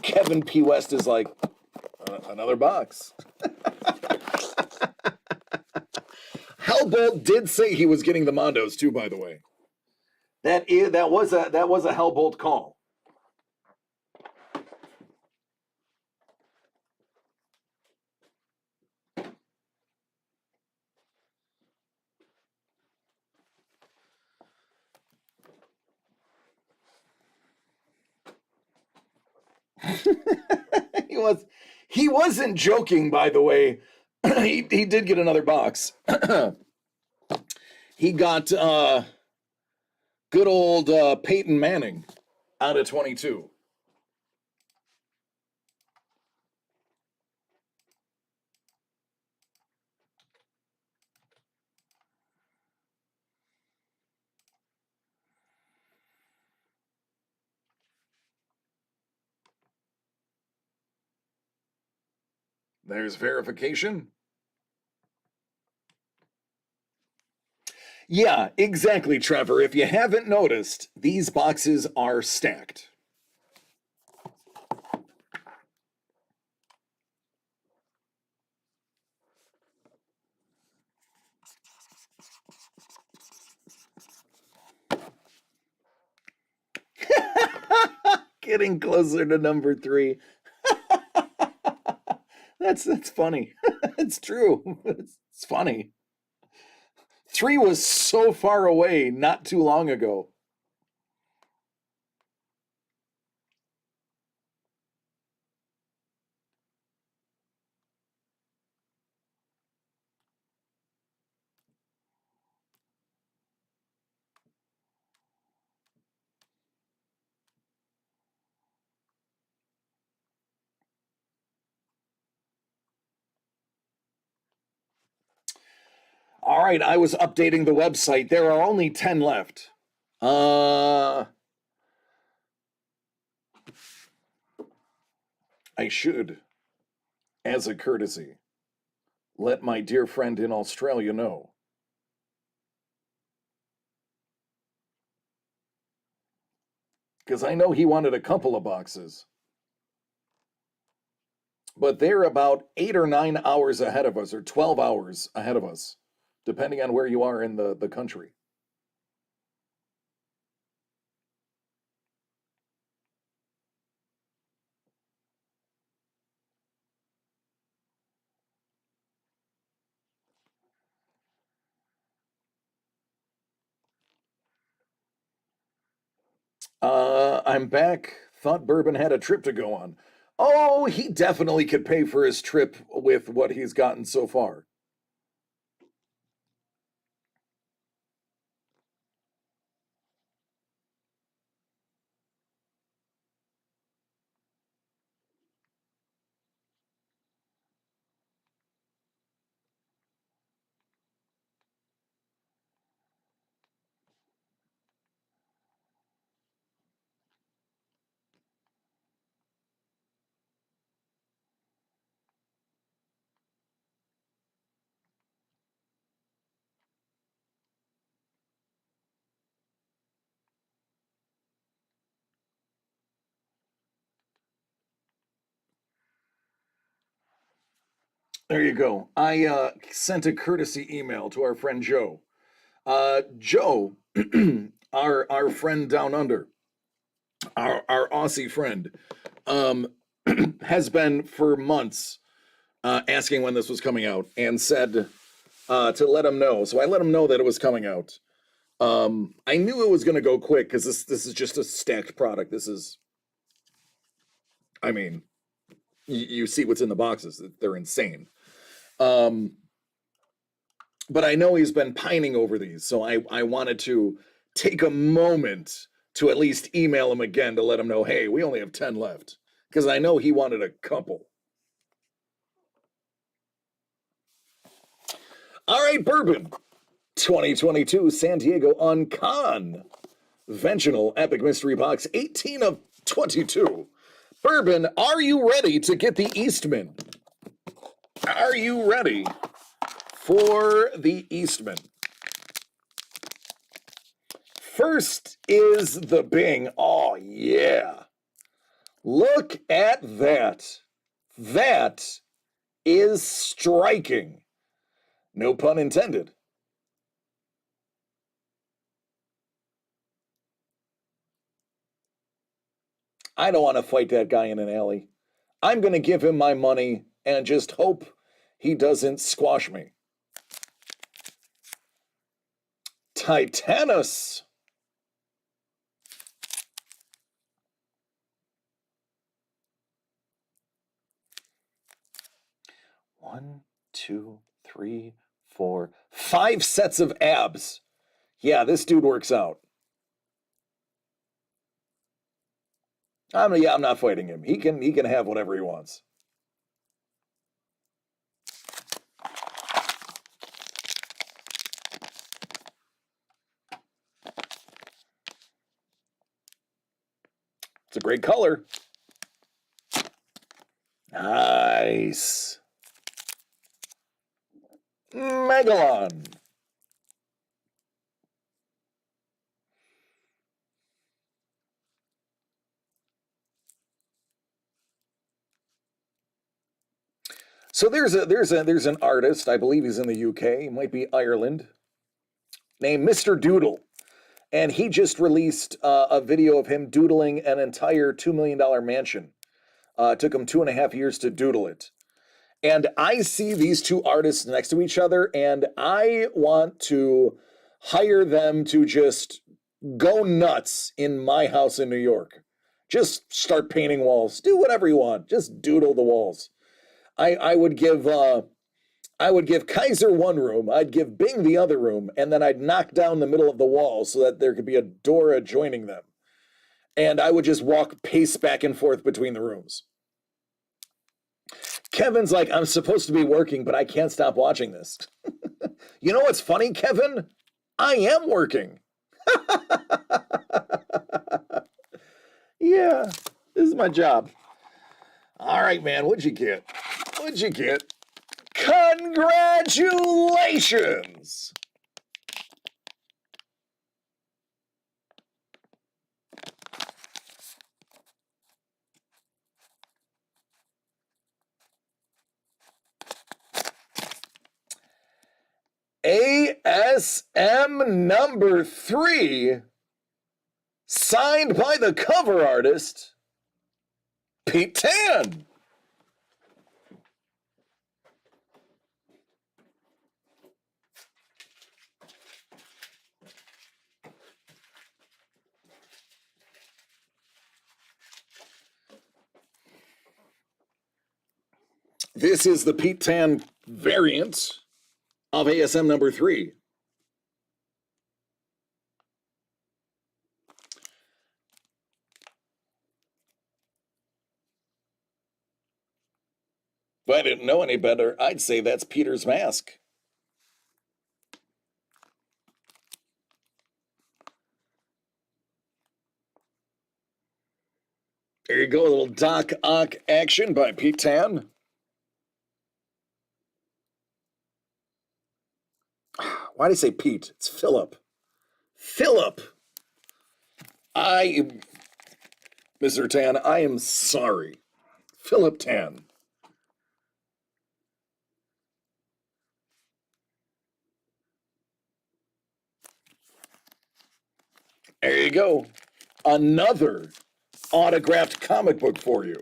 Kevin P. West is like, another box. Hellbolt did say he was getting the Mondos too, by the way. That was a Hellbolt call. He wasn't joking, by the way. he did get another box. He got good old Peyton Manning out of 22. There's verification. Yeah, exactly, Trevor. If you haven't noticed, these boxes are stacked. Getting closer to number 3. That's funny. It's true. It's funny. 3 was so far away not too long ago. All right, I was updating the website. There are only 10 left. I should, as a courtesy, let my dear friend in Australia know. Because I know he wanted a couple of boxes. but they're about 8 or 9 hours ahead of us, or 12 hours ahead of us, depending on where you are in the country. I'm back. Thought Bourbon had a trip to go on. Oh, he definitely could pay for his trip with what he's gotten so far. There you go. I sent a courtesy email to our friend Joe. Joe, our friend down under, our Aussie friend, um, has been for months asking when this was coming out and said to let him know. So I let him know that it was coming out. I knew it was going to go quick because this is just a stacked product. This is, I mean, you see what's in the boxes; they're insane. Um, but I know he's been pining over these, so I wanted to take a moment to at least email him again to let him know, hey, we only have 10 left, because I know he wanted a couple. All right, Bourbon, 2022 San Diego unCONventional Epic Mystery Box, 18 of 22. Bourbon, are you ready to get the Eastman? Are you ready for the Eastman? First is the Bing. Oh, yeah. Look at that. That is striking. No pun intended. I don't want to fight that guy in an alley. I'm going to give him my money and just hope he doesn't squash me. Titanus. One, two, three, four, 5 sets of abs. Yeah, this dude works out. I'm not fighting him. He can have whatever he wants. It's a great color. Nice. Megalon. So there's an artist, I believe he's in the UK, he might be Ireland, named Mr. Doodle. And he just released a video of him doodling an entire $2 million mansion. It took him 2.5 years to doodle it. And I see these two artists next to each other, and I want to hire them to just go nuts in my house in New York. Just start painting walls. Do whatever you want. Just doodle the walls. I would give Kaiser one room, I'd give Bing the other room, and then I'd knock down the middle of the wall so that there could be a door adjoining them. And I would just pace back and forth between the rooms. Kevin's like, I'm supposed to be working, but I can't stop watching this. You know what's funny, Kevin? I am working. Yeah, this is my job. All right, man, what'd you get? What'd you get? Congratulations! ASM number 3, signed by the cover artist, Pete Tan. This is the Pete Tan variant of ASM number 3. If I didn't know any better, I'd say that's Peter's mask. There you go, a little Doc Ock action by Pete Tan. Why did I say Pete? It's Philip. Philip! Mr. Tan, I am sorry. Philip Tan. There you go. Another autographed comic book for you.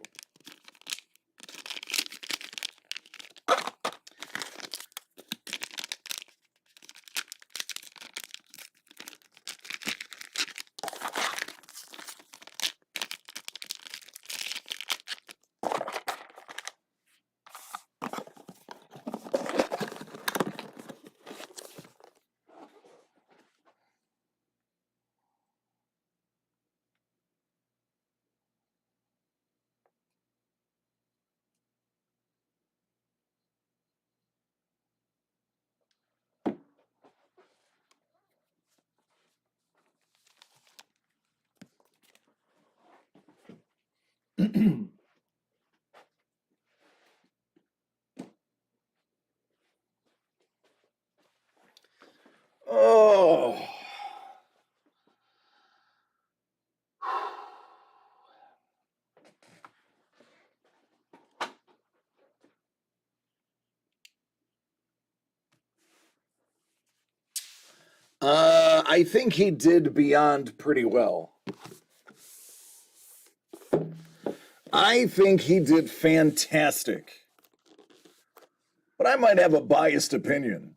Oh. I think he did beyond pretty well. I think he did fantastic. But I might have a biased opinion.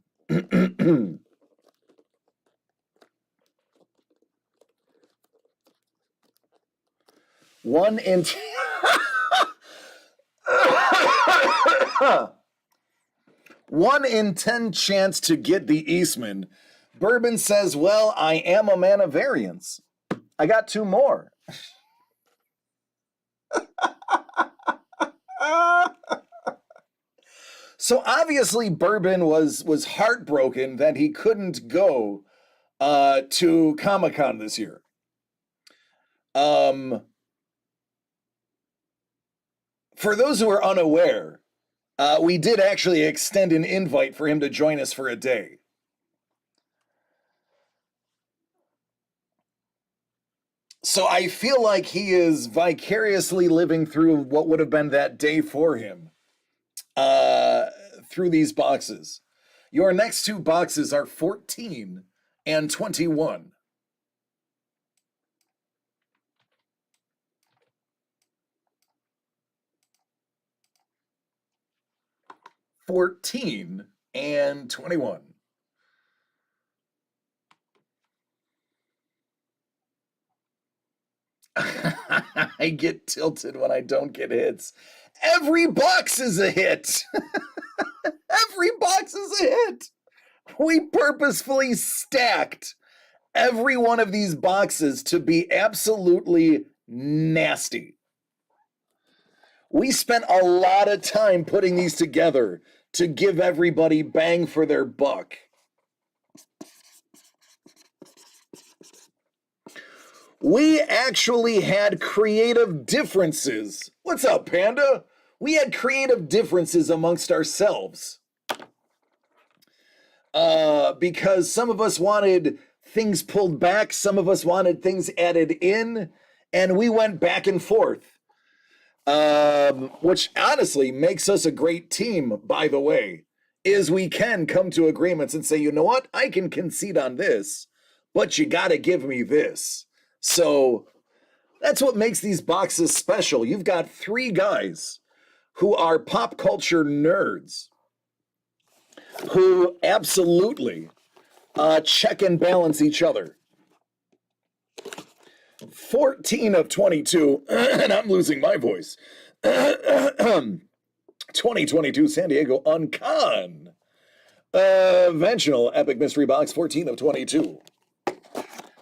One in 1 in 10 chance to get the Eastman. Bourbon says, well, I am a man of variance. I got 2 more. So obviously Bourbon was heartbroken that he couldn't go to Comic-Con this year. For those who are unaware, we did actually extend an invite for him to join us for a day. So I feel like he is vicariously living through what would have been that day for him through these boxes. Your next 2 boxes are 14 and 21. $14 and $21. I get tilted when I don't get hits. Every box is a hit. Every box is a hit. We purposefully stacked every one of these boxes to be absolutely nasty. We spent a lot of time putting these together to give everybody bang for their buck. We actually had creative differences. What's up, Panda? We had creative differences amongst ourselves. Because some of us wanted things pulled back, some of us wanted things added in, and we went back and forth. Which honestly makes us a great team, by the way. is we can come to agreements and say, you know what, I can concede on this, but you got to give me this. So that's what makes these boxes special. You've got three guys who are pop culture nerds who absolutely check and balance each other. 14 of 22, and I'm losing my voice. 2022 San Diego unCONventional Epic Mystery Box, 14 of 22.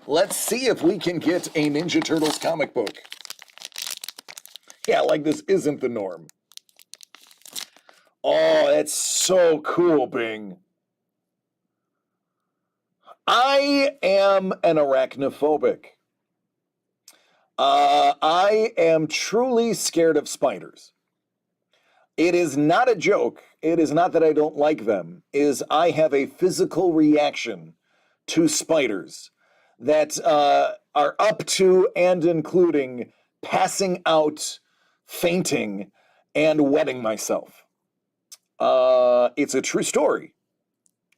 Let's see if we can get a Ninja Turtles comic book. Yeah, like this isn't the norm. Oh, that's so cool, Bing. I am an arachnophobic. I am truly scared of spiders. It is not a joke. It is not that I don't like them. I have a physical reaction to spiders that are up to and including passing out, fainting, and wetting myself. It's a true story.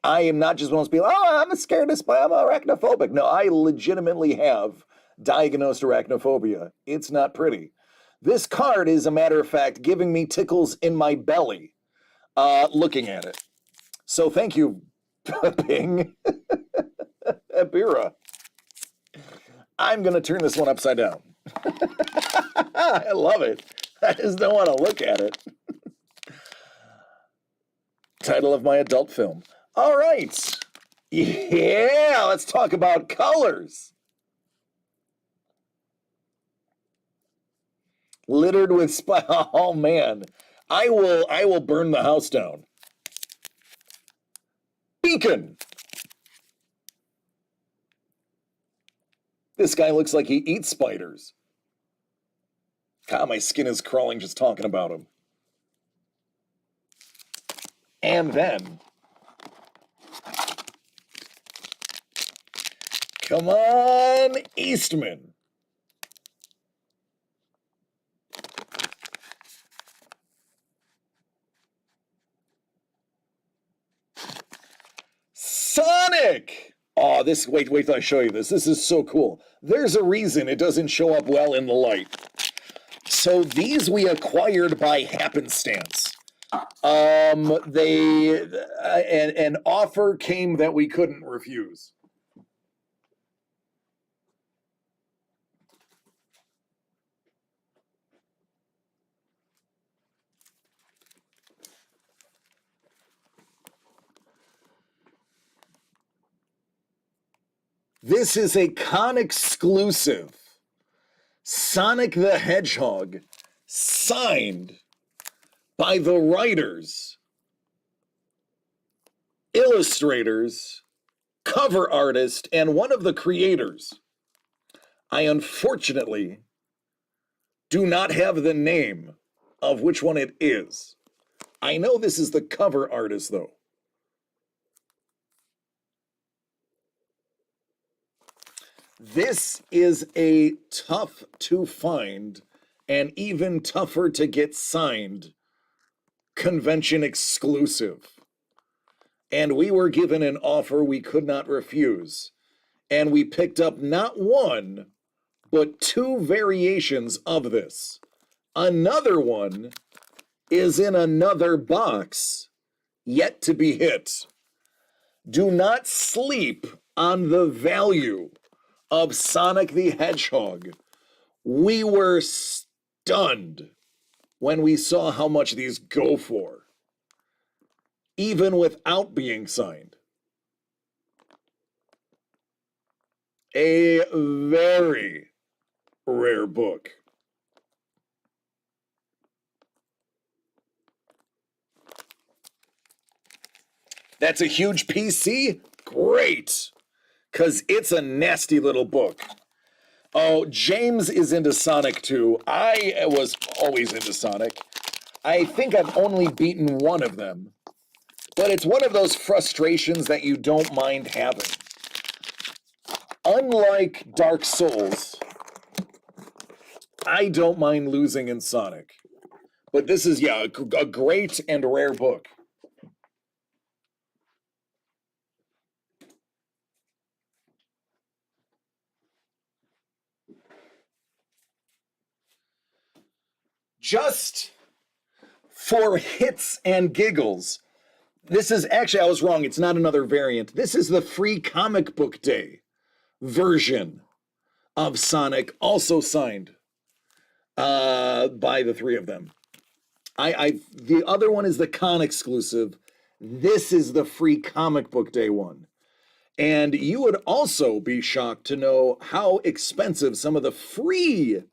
I am not just one of those people, oh, I'm scared of spiders, I'm arachnophobic. No, I legitimately have diagnosed arachnophobia. It's not pretty. This card is, a matter of fact, giving me tickles in my belly looking at it. So thank you, Bing. Abira. I'm going to turn this one upside down. I love it. I just don't want to look at it. Title of my adult film. All right. Yeah, let's talk about colors. Littered with oh man. I will burn the house down. Beacon. This guy looks like he eats spiders. God, my skin is crawling just talking about him. And then, come on, Eastman. Sonic! Oh, wait till I show you this. This is so cool. There's a reason it doesn't show up well in the light. So these we acquired by happenstance. An offer came that we couldn't refuse. This is a con exclusive. Sonic the Hedgehog, signed by the writers, illustrators, cover artist, and one of the creators. I unfortunately do not have the name of which one it is. I know this is the cover artist, though. This is a tough to find and even tougher to get signed convention exclusive. And we were given an offer we could not refuse. And we picked up not one, but two variations of this. Another one is in another box, yet to be hit. Do not sleep on the value of Sonic the Hedgehog. We were stunned when we saw how much these go for, even without being signed. A very rare book. That's a huge PC? Great, because it's a nasty little book. Oh, James is into Sonic too. I was always into Sonic. I think I've only beaten one of them, but it's one of those frustrations that you don't mind having. Unlike Dark Souls, I don't mind losing in Sonic. But this is, yeah, a great and rare book. just for hits and giggles, this is actually, I was wrong. It's not another variant. This is the free comic book day version of Sonic, also signed by the three of them. The other one is the con exclusive. This is the free comic book day one. And you would also be shocked to know how expensive some of the free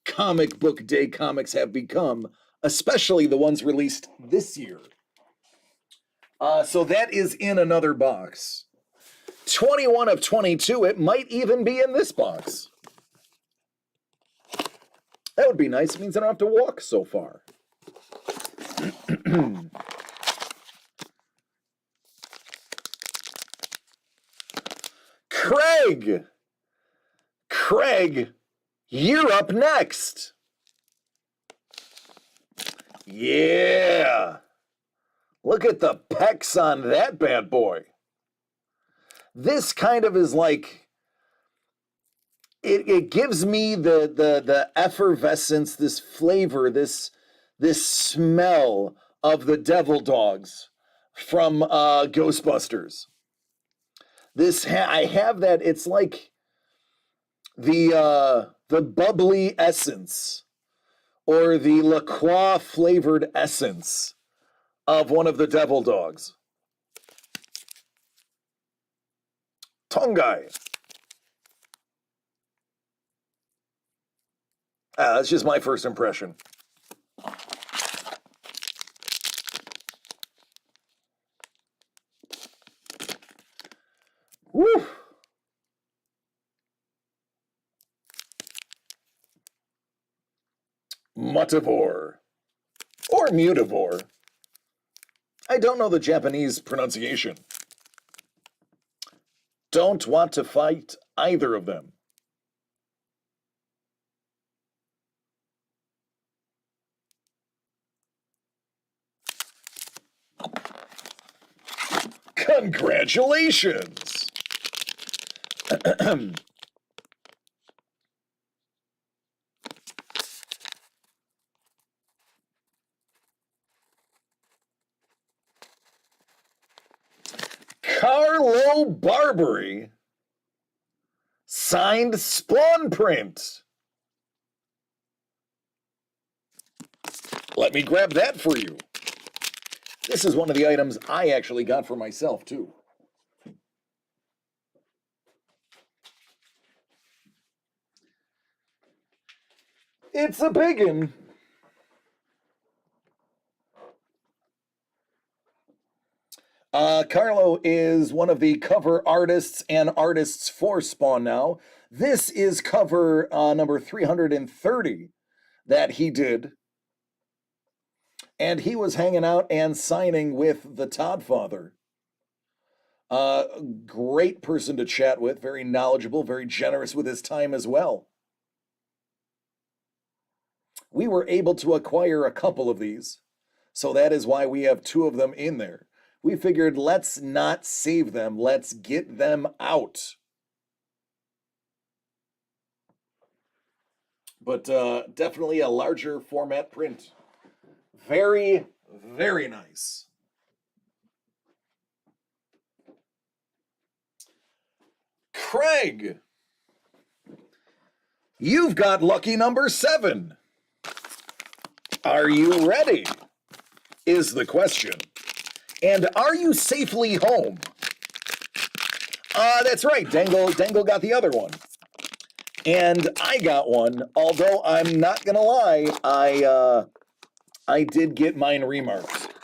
comic book day comics have become, especially the ones released this year. So that is in another box. 21 of 22, it might even be in this box. That would be nice. It means I don't have to walk so far. Craig, you're up next. Yeah. Look at the pecs on that bad boy. This kind of is like, it gives me the effervescence, this flavor, this smell of the devil dogs from Ghostbusters. I have that. It's like the bubbly essence or the La Croix flavored essence of one of the devil dogs. Tongai. That's just my first impression. Woo! Mutivore. Or Mutivore. I don't know the Japanese pronunciation. Don't want to fight either of them. Congratulations! Carlo Barbary, signed Spawn print. Let me grab that for you. This is one of the items I actually got for myself, too. It's a biggin'. Carlo is one of the cover artists and artists for Spawn now. This is cover number 330 that he did. And he was hanging out and signing with the Toddfather. Great person to chat with, very knowledgeable, very generous with his time as well. We were able to acquire a couple of these, so that is why we have two of them in there. We figured, let's not save them, let's get them out. But definitely a larger format print. Very, very nice. Craig, you've got lucky number 7. Are you ready? Is the question. And are you safely home? That's right, Dangle got the other one. And I got one, although I'm not gonna lie, I did get mine remarked.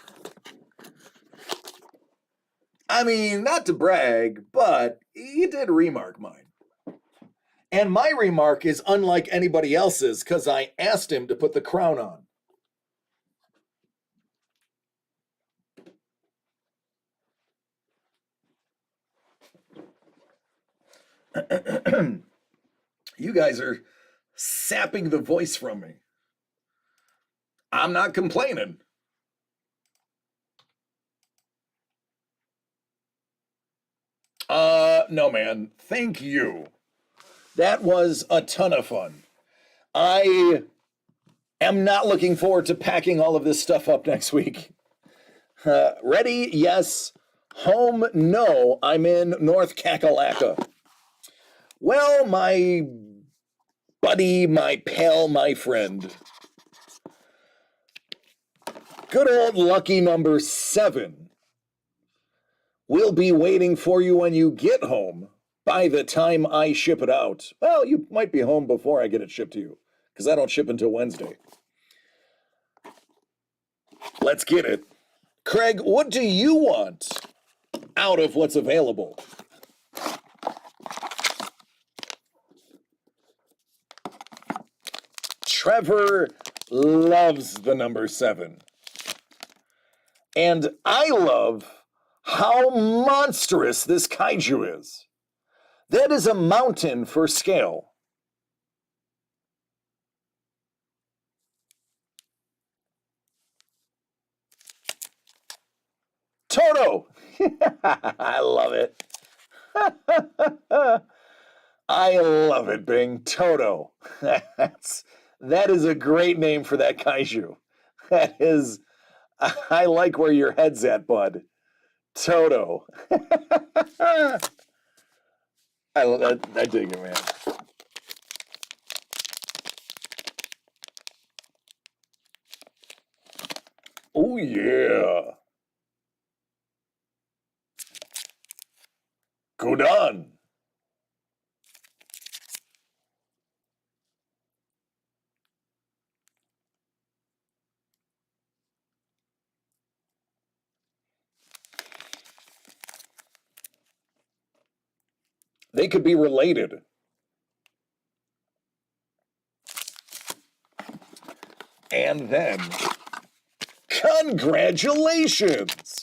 I mean, not to brag, but he did remark mine. And my remark is unlike anybody else's because I asked him to put the crown on. You guys are sapping the voice from me. I'm not complaining. No, man. Thank you. That was a ton of fun. I am not looking forward to packing all of this stuff up next week. Ready? Yes. Home? No. I'm in North Kakalaka. Well, my buddy, my pal, my friend. Good old lucky number 7 will be waiting for you when you get home by the time I ship it out. Well, you might be home before I get it shipped to you, because I don't ship until Wednesday. Let's get it. Craig, what do you want out of what's available? Trevor loves the number 7. And I love how monstrous this kaiju is. That is a mountain for scale. Toto! I love it. I love it, Bing. Toto. That is a great name for that kaiju. That is, I like where your head's at, bud. Toto. I dig it, man. Oh, yeah. Good on. They could be related. And then, congratulations!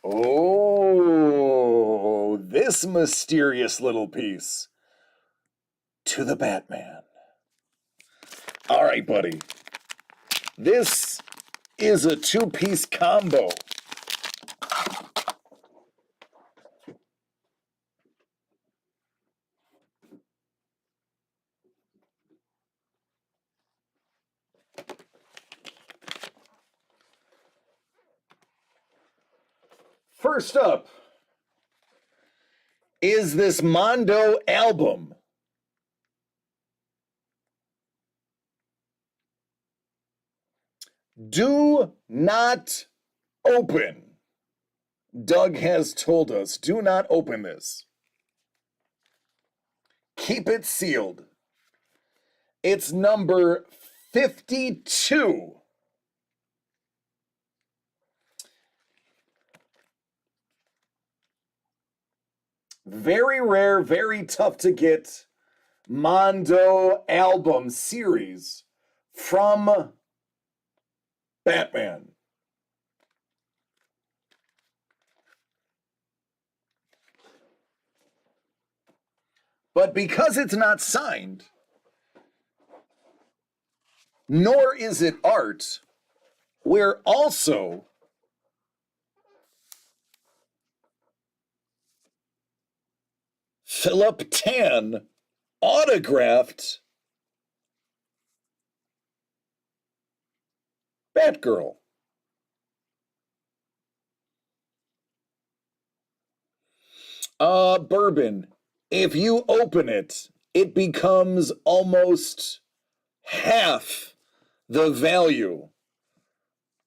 Oh, this mysterious little piece to the Batman. All right, buddy. This is a 2-piece combo. First up is this Mondo album. Do not open. Doug has told us, do not open this. Keep it sealed. It's number 52. Very rare, very tough to get Mondo album series from Batman. But because it's not signed, nor is it art, we're also Philip Tan autographed Batgirl. Bourbon. If you open it, it becomes almost half the value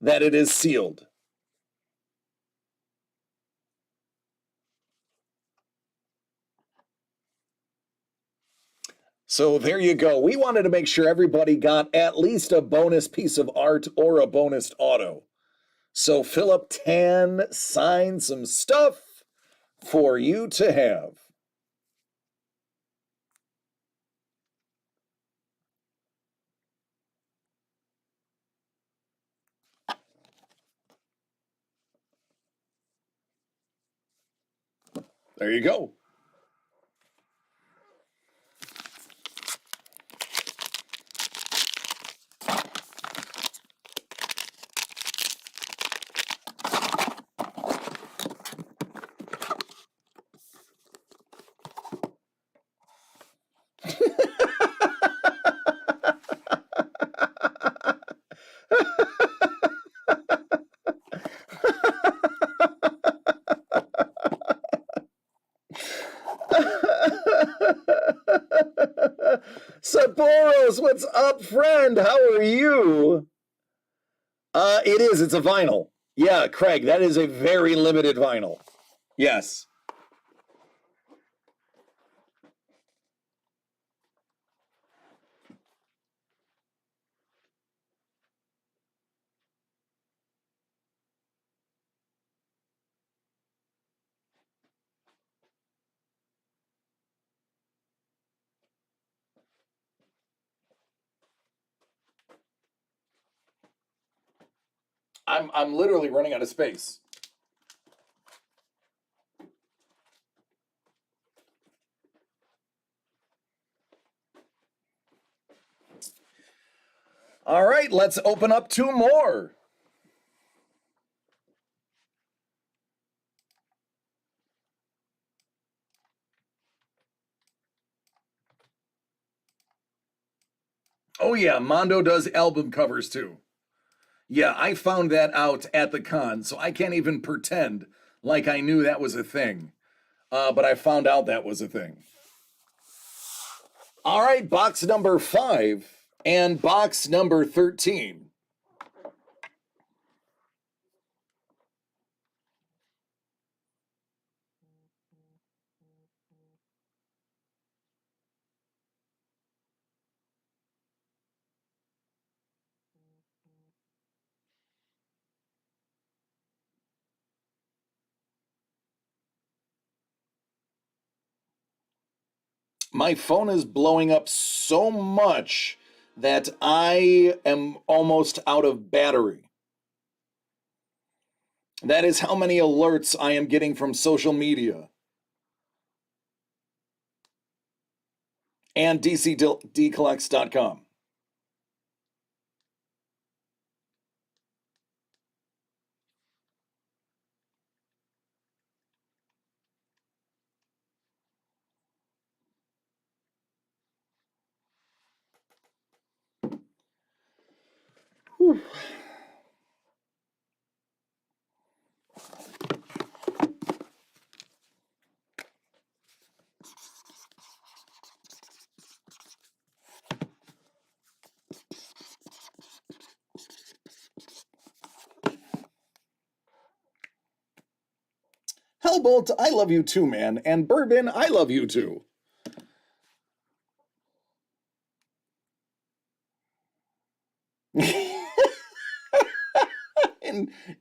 that it is sealed. So there you go. We wanted to make sure everybody got at least a bonus piece of art or a bonus auto. So Philip Tan signed some stuff for you to have. There you go. Sapporo's, what's up, friend? How are you? It is. It's a vinyl. Yeah, Craig, that is a very limited vinyl. Yes. I'm literally running out of space. All right, let's open up two more. Oh yeah, Mondo does album covers too. Yeah, I found that out at the con, so I can't even pretend like I knew that was a thing. But I found out that was a thing. All right, box number 5 and box number 13. My phone is blowing up so much that I am almost out of battery. That is how many alerts I am getting from social media and DCDcollects.com. Whew. Hellbolt, I love you too, man. And Bourbon, I love you too.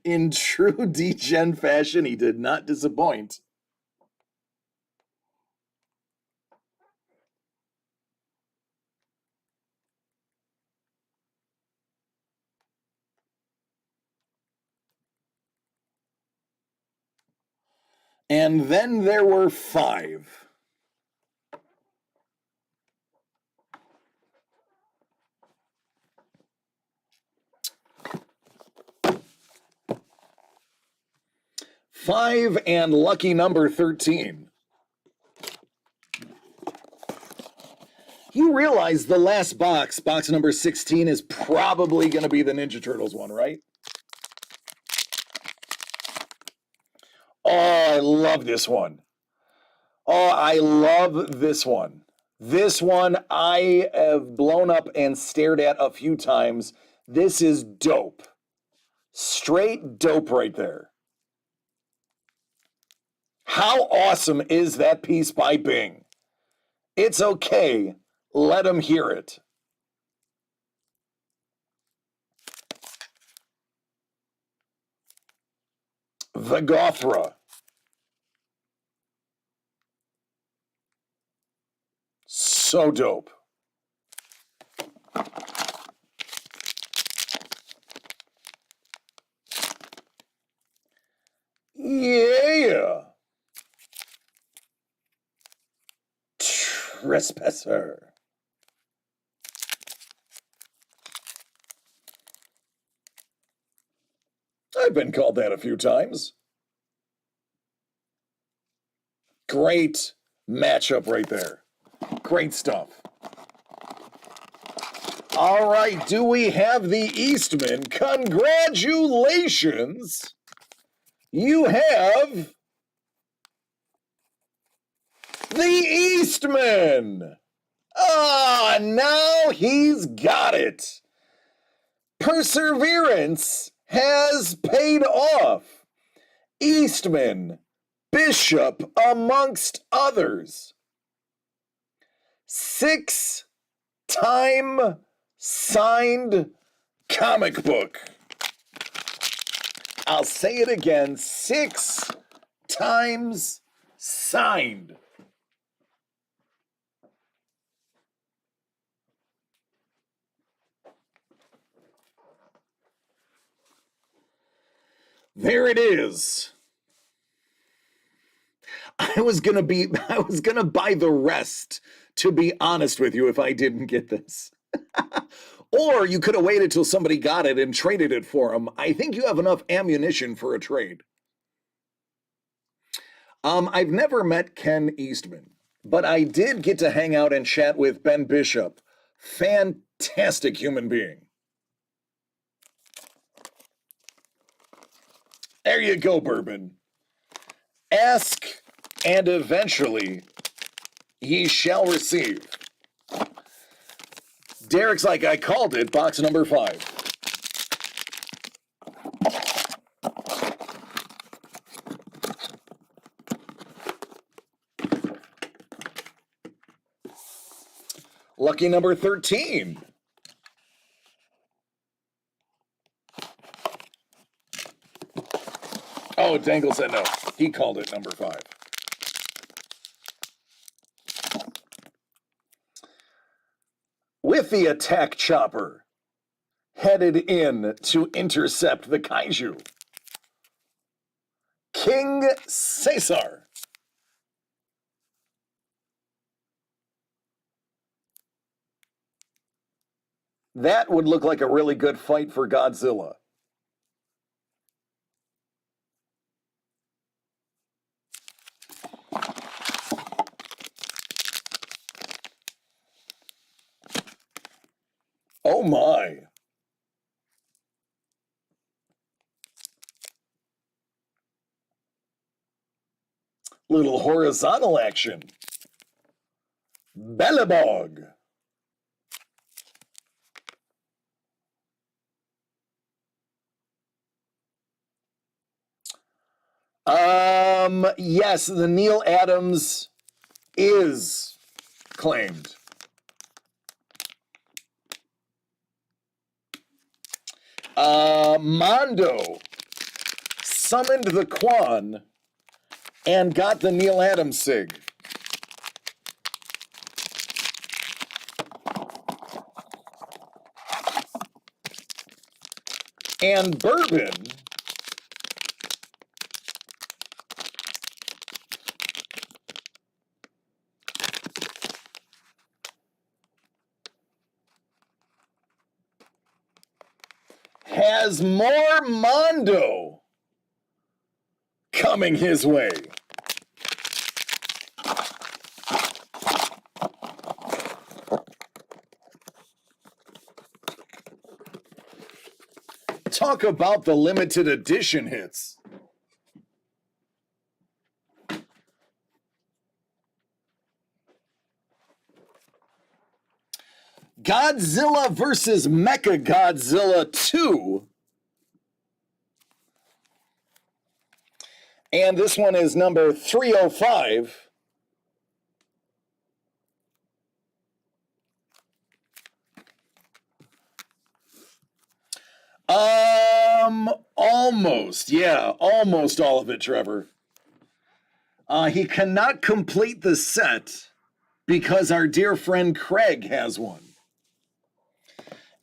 in true D-Gen fashion, he did not disappoint. And then there were 5. Five and lucky number 13. You realize the last box, box number 16, is probably going to be the Ninja Turtles one, right? Oh, I love this one. Oh, I love this one. This one I have blown up and stared at a few times. This is dope. Straight dope right there. How awesome is that piece by Bing? It's okay. Let them hear it. The Gothra. So dope. Yeah. Trespasser. I've been called that a few times. Great matchup right there. Great stuff. All right, do we have the Eastman? Congratulations! You have the Eastman! Ah, now he's got it. Perseverance has paid off. Eastman, Bishop, amongst others. 6-time signed comic book. I'll say it again, 6 times signed. There it is. I was gonna buy the rest, to be honest with you, if I didn't get this. Or you could have waited till somebody got it and traded it for them. I think you have enough ammunition for a trade. I've never met Ken Eastman, but I did get to hang out and chat with Ben Bishop. Fantastic human being. There you go, Bourbon. Ask, and eventually ye shall receive. Derek's like, I called it, box number 5. Lucky number 13. Oh, Dangle said no. He called it number 5. With the attack chopper headed in to intercept the kaiju, King Caesar. That would look like a really good fight for Godzilla. Oh my. Little horizontal action. Bellabog. Yes, the Neil Adams is claimed. Mondo summoned the Quan and got the Neil Adams sig. And Bourbon has more Mondo coming his way. Talk about the limited edition hits. Godzilla vs. Mechagodzilla 2. And this one is number 305. Almost. Yeah, almost all of it, Trevor. He cannot complete the set because our dear friend Craig has one.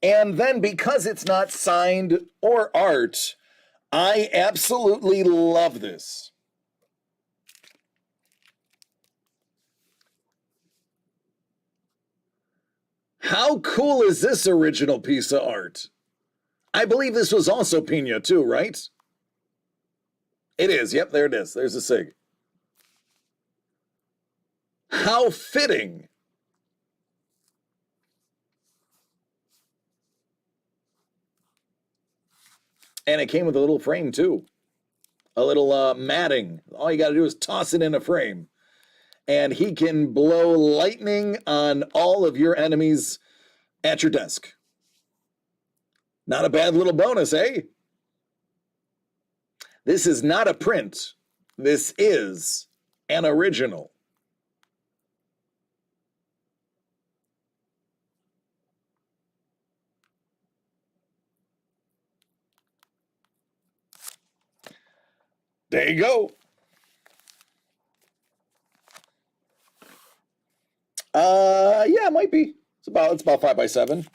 And then because it's not signed or art, I absolutely love this. How cool is this original piece of art? I believe this was also Pina too, right? It is. Yep, there it is. There's a sig. How fitting. And it came with a little frame too. A little matting. All you got to do is toss it in a frame. And he can blow lightning on all of your enemies at your desk. Not a bad little bonus, eh? This is not a print. This is an original. There you go. Yeah, it might be. It's about 5x7.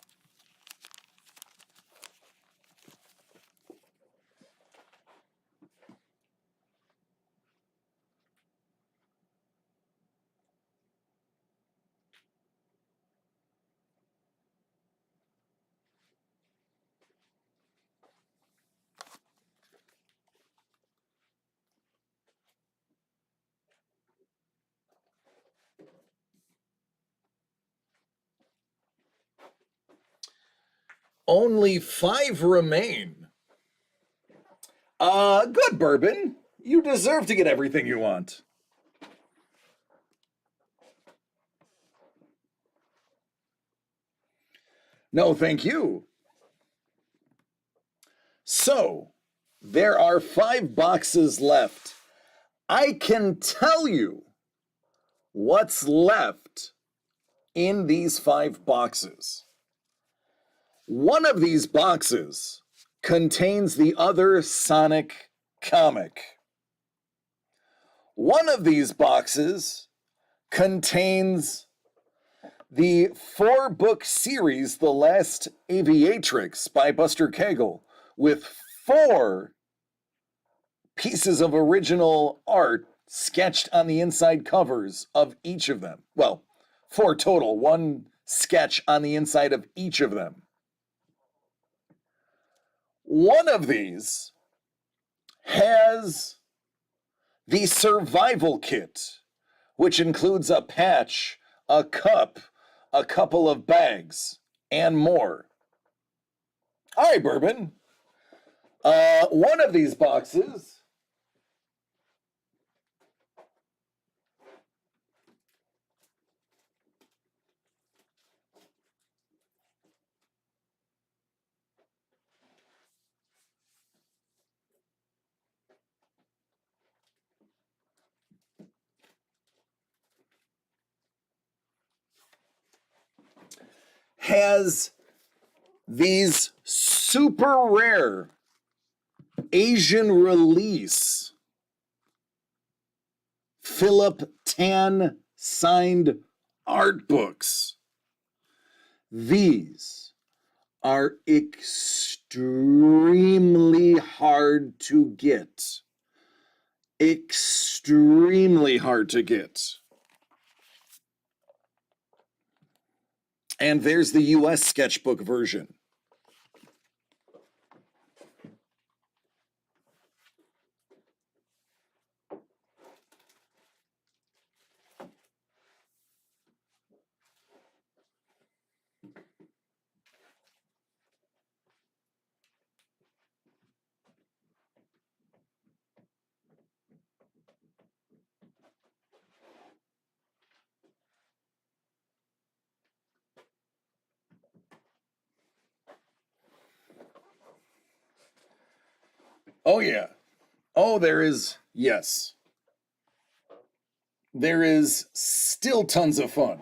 Only 5 remain. Good, Bourbon. You deserve to get everything you want. No, thank you. So, there are 5 boxes left. I can tell you what's left in these 5 boxes. One of these boxes contains the other Sonic comic. One of these boxes contains the 4-book series, The Last Aviatrix by Buster Cagle, with 4 pieces of original art sketched on the inside covers of each of them. Well, 4 total, 1 sketch on the inside of each of them. One of these has the survival kit, which includes a patch, a cup, a couple of bags, and more. All right, Bourbon. One of these boxes has these super rare Asian release Philip Tan signed art books. These are extremely hard to get. Extremely hard to get. And there's the US sketchbook version. Oh, yeah. Oh, there is, yes. There is still tons of fun.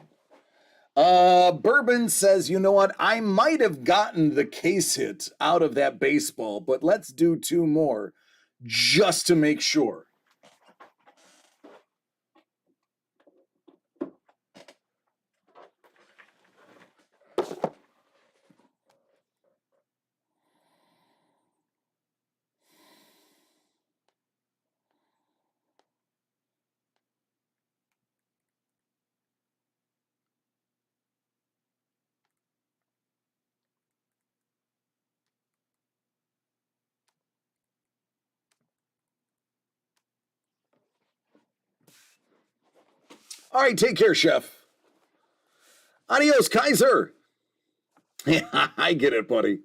Bourbon says, you know what? I might have gotten the case hit out of that baseball, but let's do 2 more just to make sure. All right, take care, Chef. Adios, Kaiser. Yeah, I get it, buddy.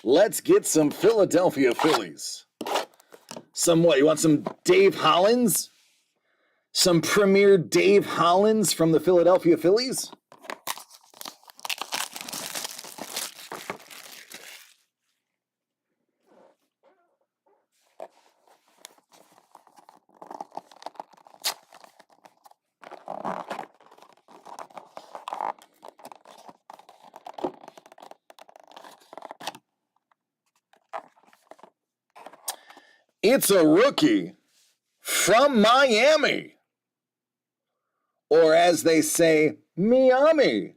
Let's get some Philadelphia Phillies. Some what? You want some Dave Hollins? Some premier Dave Hollins from the Philadelphia Phillies? It's a rookie from Miami. Or as they say, Miami.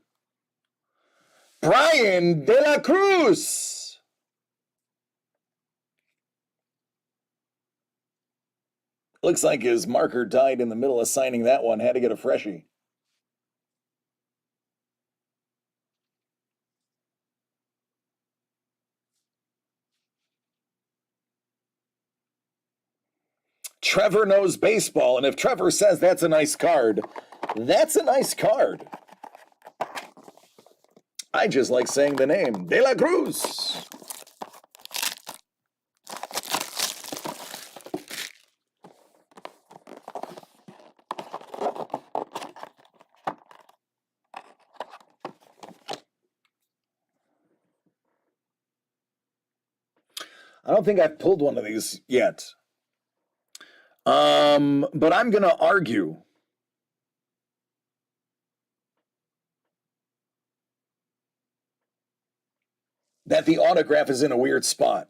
Brian De La Cruz. Looks like his marker died in the middle of signing that one. Had to get a freshie. Trevor knows baseball, and if Trevor says that's a nice card, that's a nice card. I just like saying the name, De La Cruz. I don't think I've pulled one of these yet. But I'm going to argue that the autograph is in a weird spot.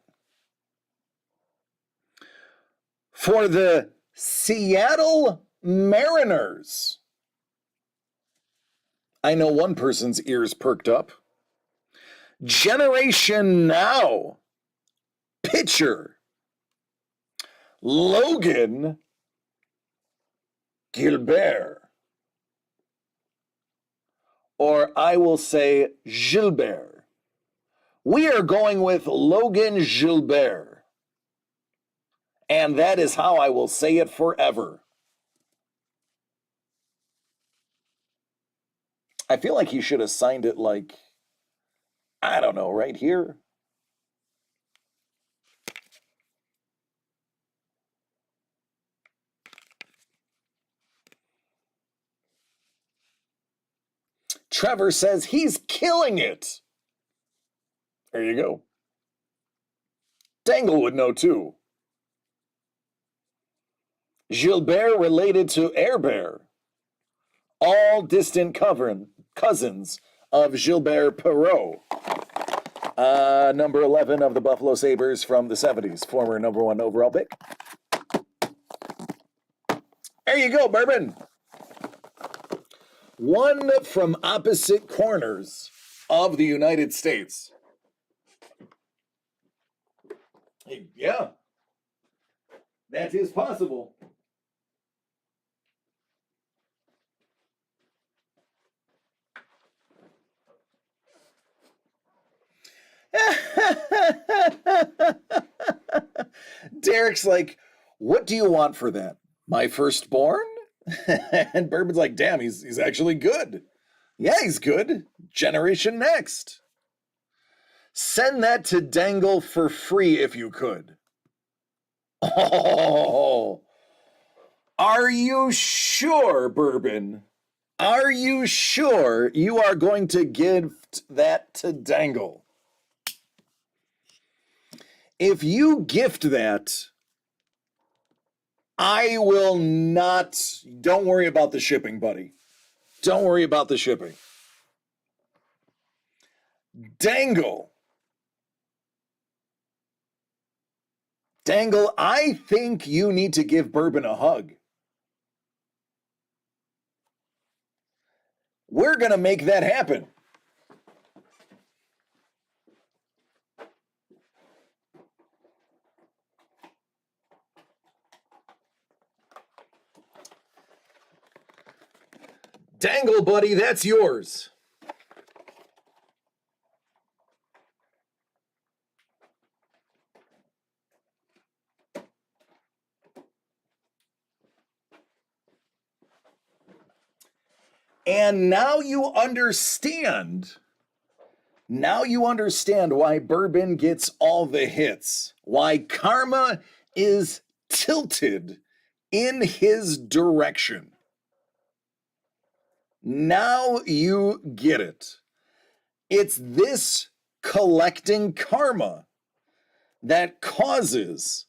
For the Seattle Mariners, I know one person's ears perked up. Generation Now pitcher Logan Gilbert, or I will say Gilbert. We are going with Logan Gilbert, and that is how I will say it forever. I feel like he should have signed it like, I don't know, right here. Trevor says he's killing it. There you go. Dangle would know too. Gilbert related to Air Bear. All distant cousins of Gilbert Perreault. Number 11 of the Buffalo Sabres from the 70s. Former number 1 overall pick. There you go, Bourbon. One from opposite corners of the United States. Yeah, that is possible. Derek's like, what do you want for that? My firstborn? And Bourbon's like, damn, he's actually good. Yeah, he's good. Generation Next. Send that to Dangle for free if you could. Oh, are you sure, Bourbon? Are you sure you are going to gift that to Dangle? If you gift that, I will not. Don't worry about the shipping, buddy. Don't worry about the shipping. Dangle. Dangle, I think you need to give Bourbon a hug. We're going to make that happen. Dangle, buddy, that's yours. And now you understand. Now you understand why bourbon gets all the hits, why karma is tilted in his direction. Now you get it. It's this collecting karma that causes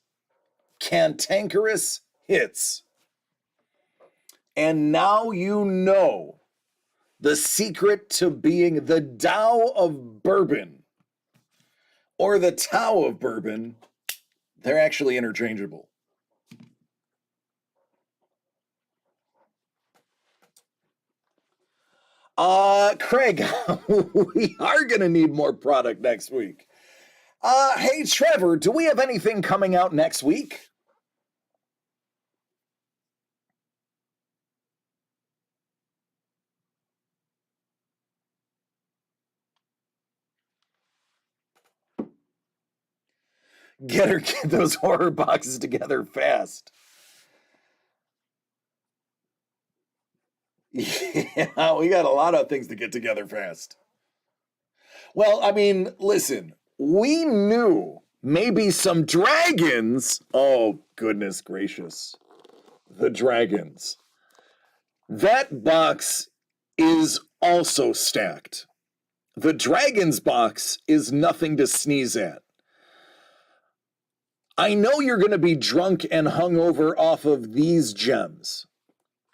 cantankerous hits. And now you know the secret to being the Tao of bourbon or the Tao of bourbon. They're actually interchangeable. Craig, we are going to need more product next week. Hey, Trevor, do we have anything coming out next week? Get those horror boxes together fast. Yeah, we got a lot of things to get together fast. Well, I mean, listen, we knew maybe some dragons. Oh, goodness gracious. The dragons. That box is also stacked. The dragons box is nothing to sneeze at. I know you're going to be drunk and hungover off of these gems,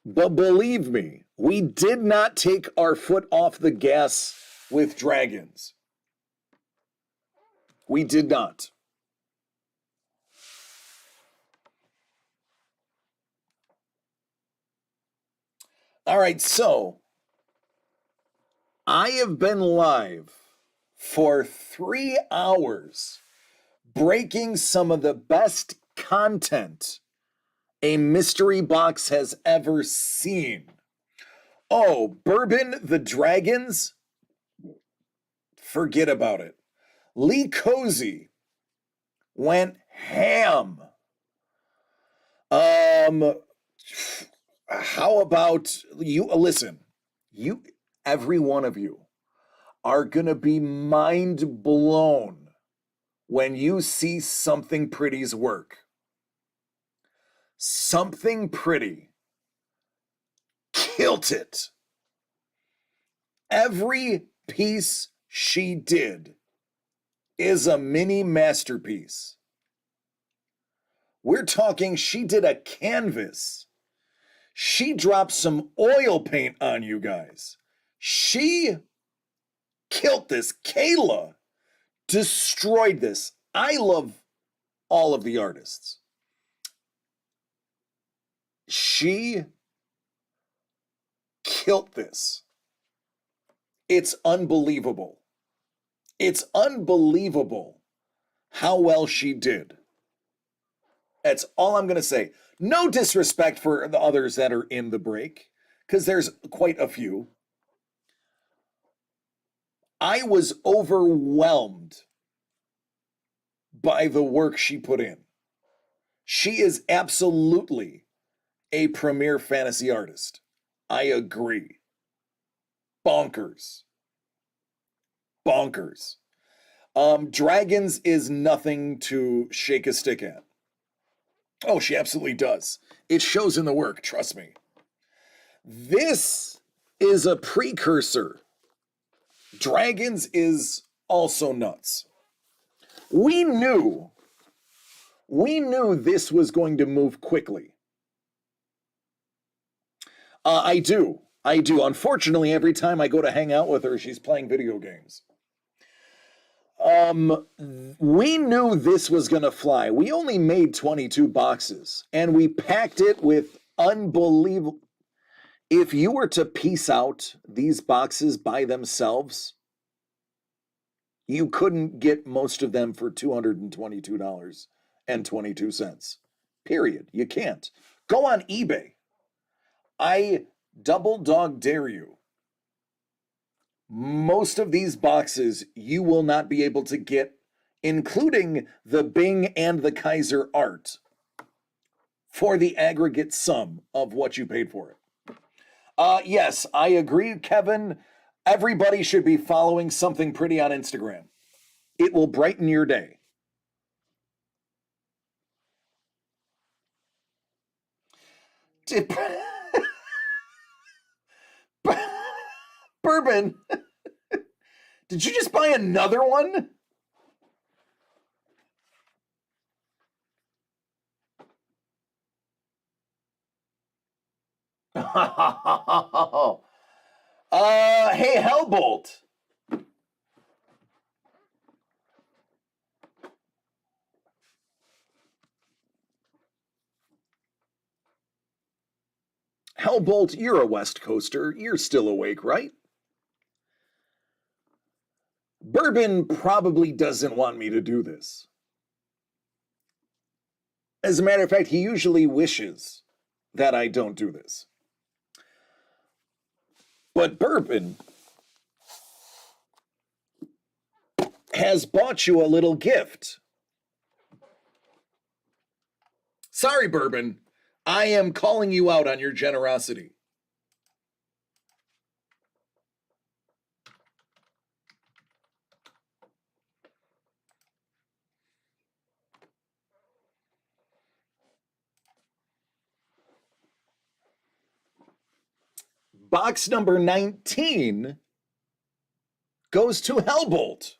but believe me, we did not take our foot off the gas with dragons. We did not. All right, so I have been live for 3 hours breaking some of the best content a mystery box has ever seen. Oh, Bourbon the Dragons? Forget about it. Lee Cozy went ham. How about you? Listen, every one of you are gonna be mind blown when you see Something Pretty's work. Something Pretty killed it. Every piece she did is a mini masterpiece. We're talking, she did a canvas. She dropped some oil paint on you guys. She killed this. Kayla destroyed this. I love all of the artists. She killed this. It's unbelievable. It's unbelievable how well she did. That's all I'm going to say. No disrespect for the others that are in the break, because there's quite a few. I was overwhelmed by the work she put in. She is absolutely a premier fantasy artist. I agree. Bonkers. Bonkers. Dragons is nothing to shake a stick at. Oh, she absolutely does. It shows in the work, trust me. This is a precursor. Dragons is also nuts. We knew this was going to move quickly. I do. Unfortunately, every time I go to hang out with her, she's playing video games. We knew this was going to fly. We only made 22 boxes, and we packed it with unbelievable. If you were to piece out these boxes by themselves, you couldn't get most of them for $222.22. Period. You can't. Go on eBay. I double dog dare you. Most of these boxes you will not be able to get, including the Bing and the Kaiser art, for the aggregate sum of what you paid for it. Yes, I agree, Kevin. Everybody should be following something pretty on Instagram. It will brighten your day. Bourbon, did you just buy another one? Hey, Hellbolt. Hellbolt, you're a West Coaster. You're still awake, right? Bourbon probably doesn't want me to do this. As a matter of fact, he usually wishes that I don't do this. But Bourbon has bought you a little gift. Sorry, Bourbon. I am calling you out on your generosity. Box number 19 goes to Hellbolt.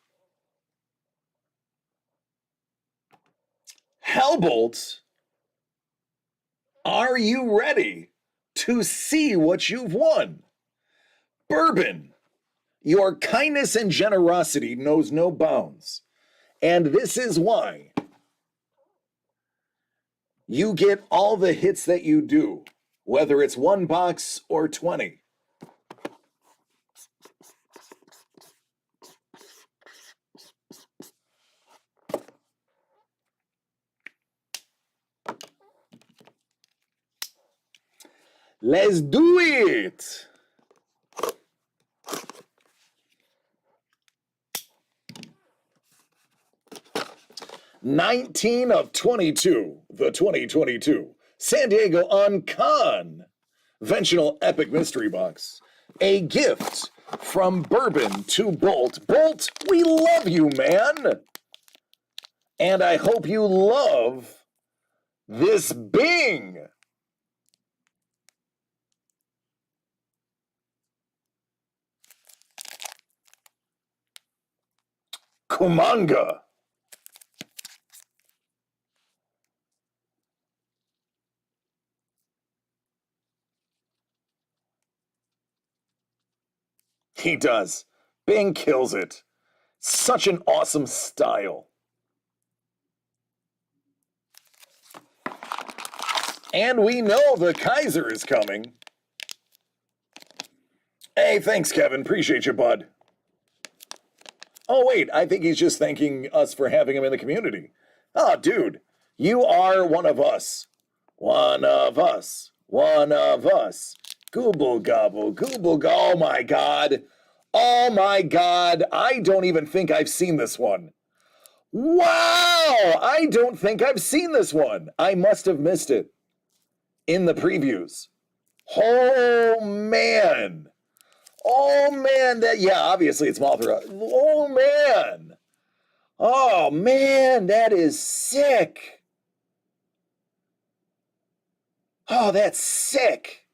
Hellbolt, are you ready to see what you've won? Bourbon, your kindness and generosity knows no bounds. And this is why you get all the hits that you do, whether it's one box or 20. Let's do it! "19 of 22, the 2022 San Diego unCONventional Epic Mystery Box. A gift from Bourbon to Bolt. Bolt, we love you, man! And I hope you love this Bing! Kumanga. He does. Bing kills it. Such an awesome style. And we know the Kaiser is coming. Hey, thanks, Kevin. Appreciate you, bud. Oh, wait, I think he's just thanking us for having him in the community. Oh, dude, you are one of us. One of us. One of us. Gooble gobble, gooble go. Oh, my God. Oh, my God. I don't even think I've seen this one. Wow! I don't think I've seen this one. I must have missed it in the previews. Oh, man. Oh, man. Yeah, obviously it's Mothra. Oh, man. Oh, man, that is sick. Oh, that's sick.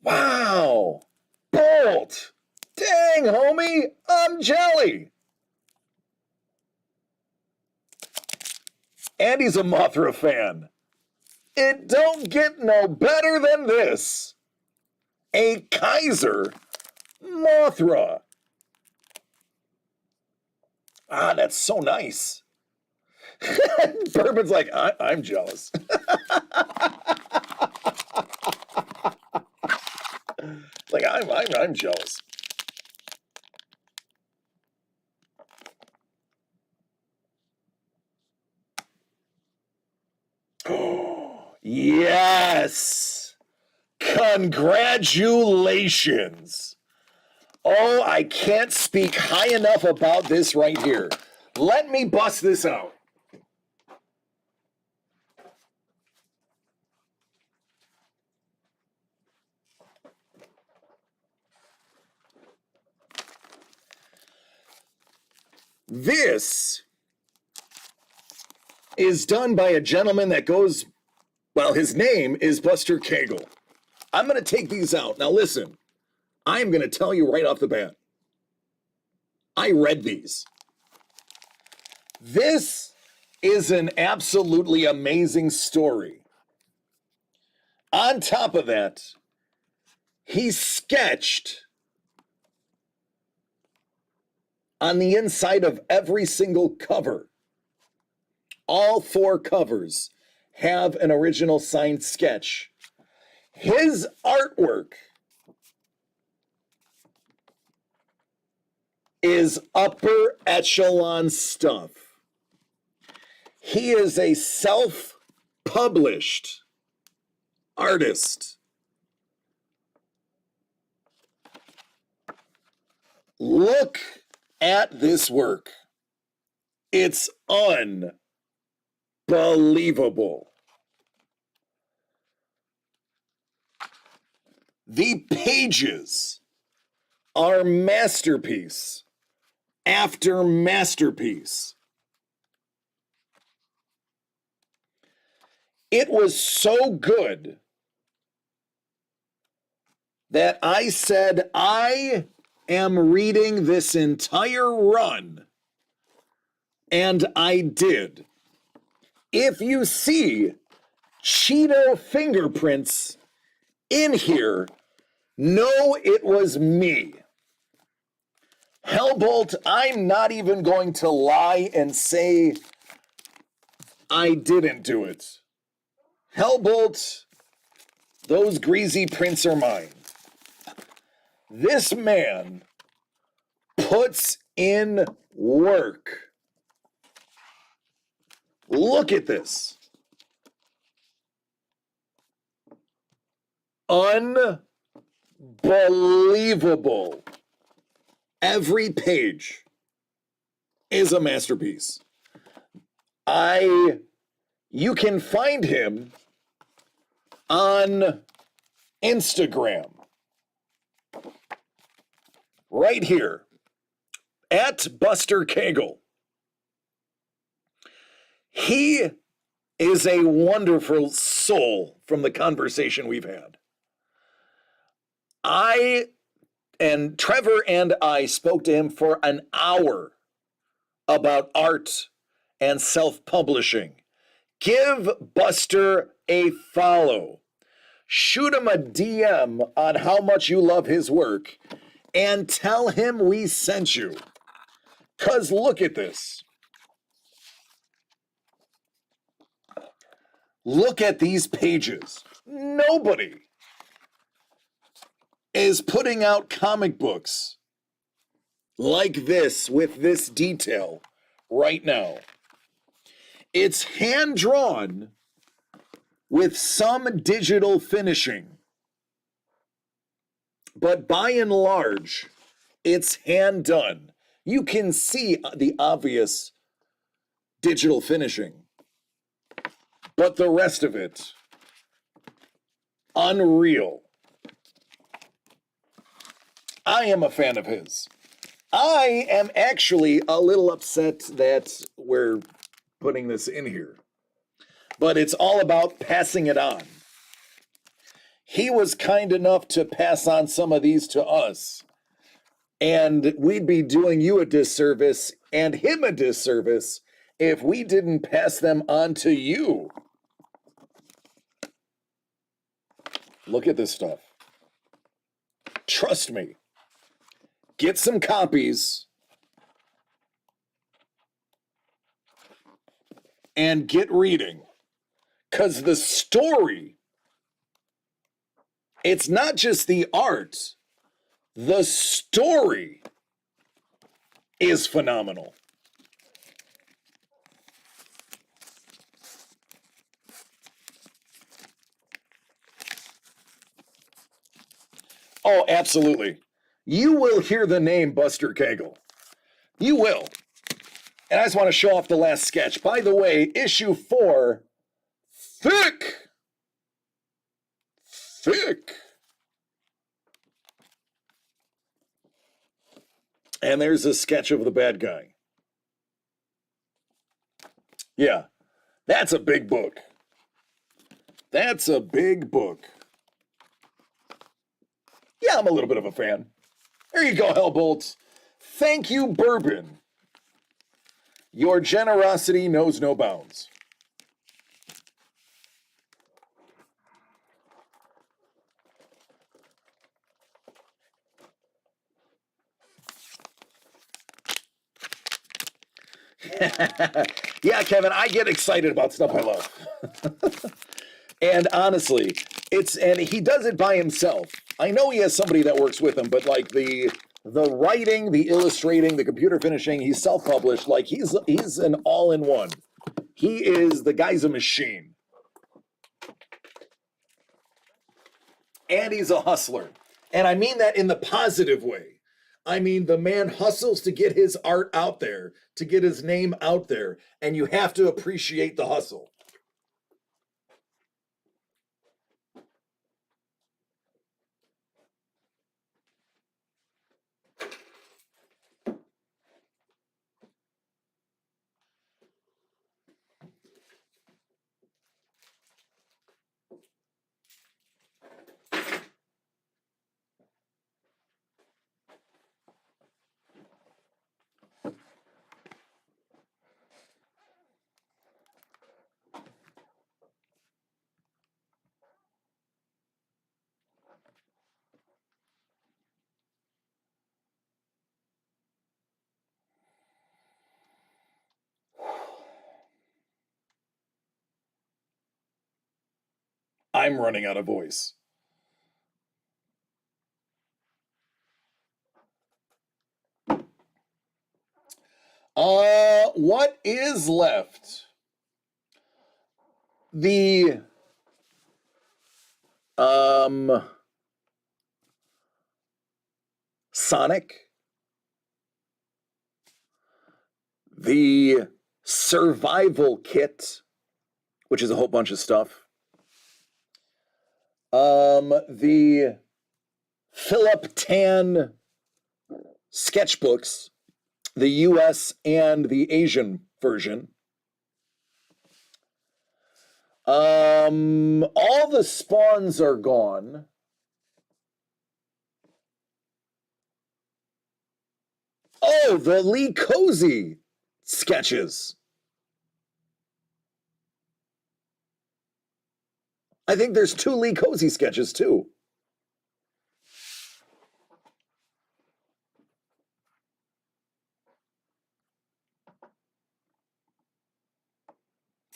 Wow. Bolt. Dang, homie, I'm jelly. And he's a Mothra fan. It don't get no better than this. A Kaiser Mothra. Ah, that's so nice. Bourbon's like, I'm jealous. Like, I'm jealous. Yes! Congratulations! Oh, I can't speak high enough about this right here. Let me bust this out. This is done by a gentleman that goes, well, his name is Buster Cagle. I'm going to take these out. Now listen, I'm going to tell you right off the bat. I read these. This is an absolutely amazing story. On top of that, he sketched on the inside of every single cover. All 4 covers have an original signed sketch. His artwork is upper echelon stuff. He is a self-published artist. Look at this work. It's unbelievable. The pages are masterpiece after masterpiece. It was so good that I said I am reading this entire run, and I did. If you see Cheeto fingerprints in here, know it was me. Hellbolt, I'm not even going to lie and say I didn't do it. Hellbolt, those greasy prints are mine. This man puts in work. Look at this. Unbelievable. Every page is a masterpiece. You can find him on Instagram. Right here. At Buster Cagle. He is a wonderful soul from the conversation we've had. Trevor and I spoke to him for an hour about art and self-publishing. Give Buster a follow. Shoot him a DM on how much you love his work and tell him we sent you. 'Cause look at this. Look at these pages. Nobody is putting out comic books like this with this detail right now. It's hand-drawn with some digital finishing, but by and large, it's hand-done. You can see the obvious digital finishing, but the rest of it, unreal. I am a fan of his. I am actually a little upset that we're putting this in here, but it's all about passing it on. He was kind enough to pass on some of these to us, and we'd be doing you a disservice and him a disservice if we didn't pass them on to you. Look at this stuff. Trust me. Get some copies and get reading. 'Cause the story, it's not just the art, the story is phenomenal. Oh, absolutely. You will hear the name Buster Cagle. You will. And I just want to show off the last sketch. By the way, issue 4, thick. And there's a sketch of the bad guy. Yeah, that's a big book. That's a big book. Yeah, I'm a little bit of a fan. There you go, Hellbolt. Thank you, Bourbon. Your generosity knows no bounds. Yeah, Kevin, I get excited about stuff I love. And honestly, and he does it by himself. I know he has somebody that works with him, but like the writing, the illustrating, the computer finishing, he's self-published. Like he's an all-in-one. The guy's a machine. And he's a hustler. And I mean that in the positive way. I mean, the man hustles to get his art out there, to get his name out there, and you have to appreciate the hustle. I'm running out of voice. What is left? The Sonic, the survival kit, which is a whole bunch of stuff. The Philip Tan sketchbooks, the US and the Asian version. All the spawns are gone. Oh, the Lee Cozy sketches. I think there's 2 Lee Cozy sketches too.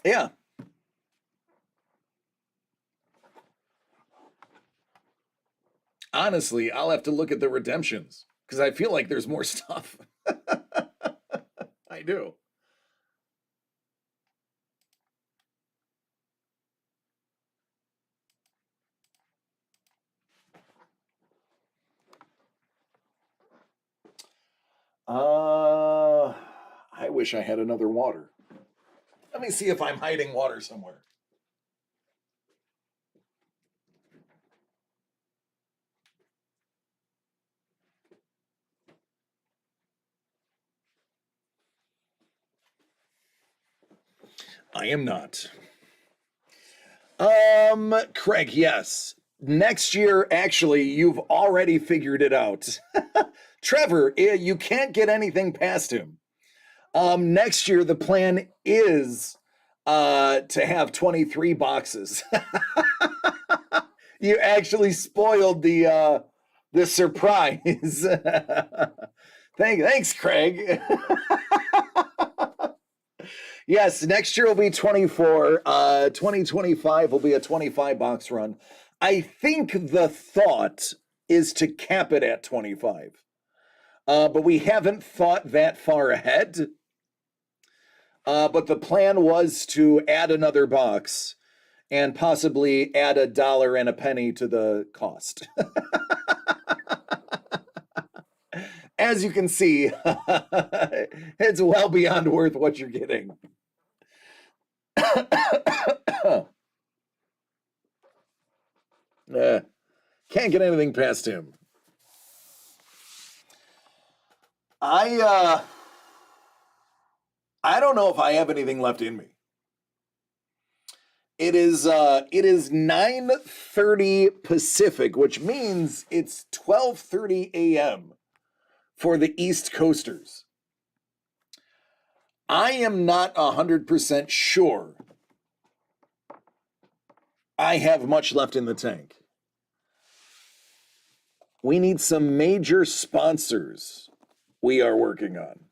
Yeah. Honestly, I'll have to look at the redemptions because I feel like there's more stuff. I do. I wish I had another water. Let me see if I'm hiding water somewhere. I am not. Craig, yes. Next year, actually, you've already figured it out. Trevor, you can't get anything past him. Next year, the plan is to have 23 boxes. You actually spoiled the surprise. Thanks, Craig. Yes, next year will be 24. 2025 will be a 25 box run. I think the thought is to cap it at 25. But we haven't thought that far ahead. But the plan was to add another box and possibly add $1 and a penny to the cost. As you can see, it's well beyond worth what you're getting. Can't get anything past him. I I don't know if I have anything left in me. It is 9:30 Pacific, which means it's 12:30 a.m. for the East Coasters. I am not 100% sure I have much left in the tank. We need some major sponsors we are working on.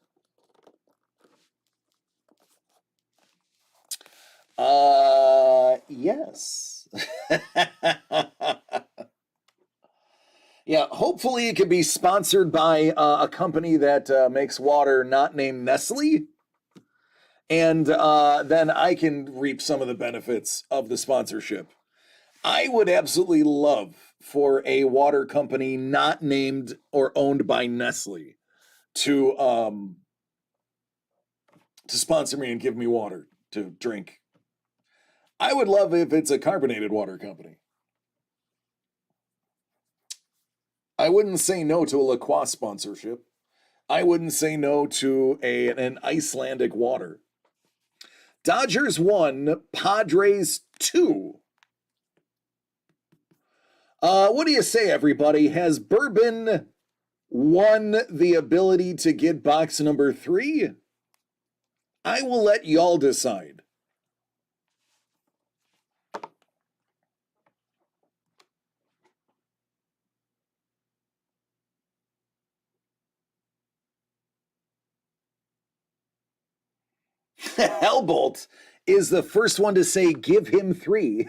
Yes. Yeah, hopefully it could be sponsored by a company that makes water not named Nestle. And then I can reap some of the benefits of the sponsorship. I would absolutely love for a water company not named or owned by Nestle to sponsor me and give me water to drink. I would love if it's a carbonated water company. I wouldn't say no to a La Croix sponsorship. I wouldn't say no to an Icelandic water. Dodgers 1, Padres 2. What do you say, everybody? Has bourbon won the ability to get box number 3? I will let y'all decide. Hellbolt is the first one to say, give him 3.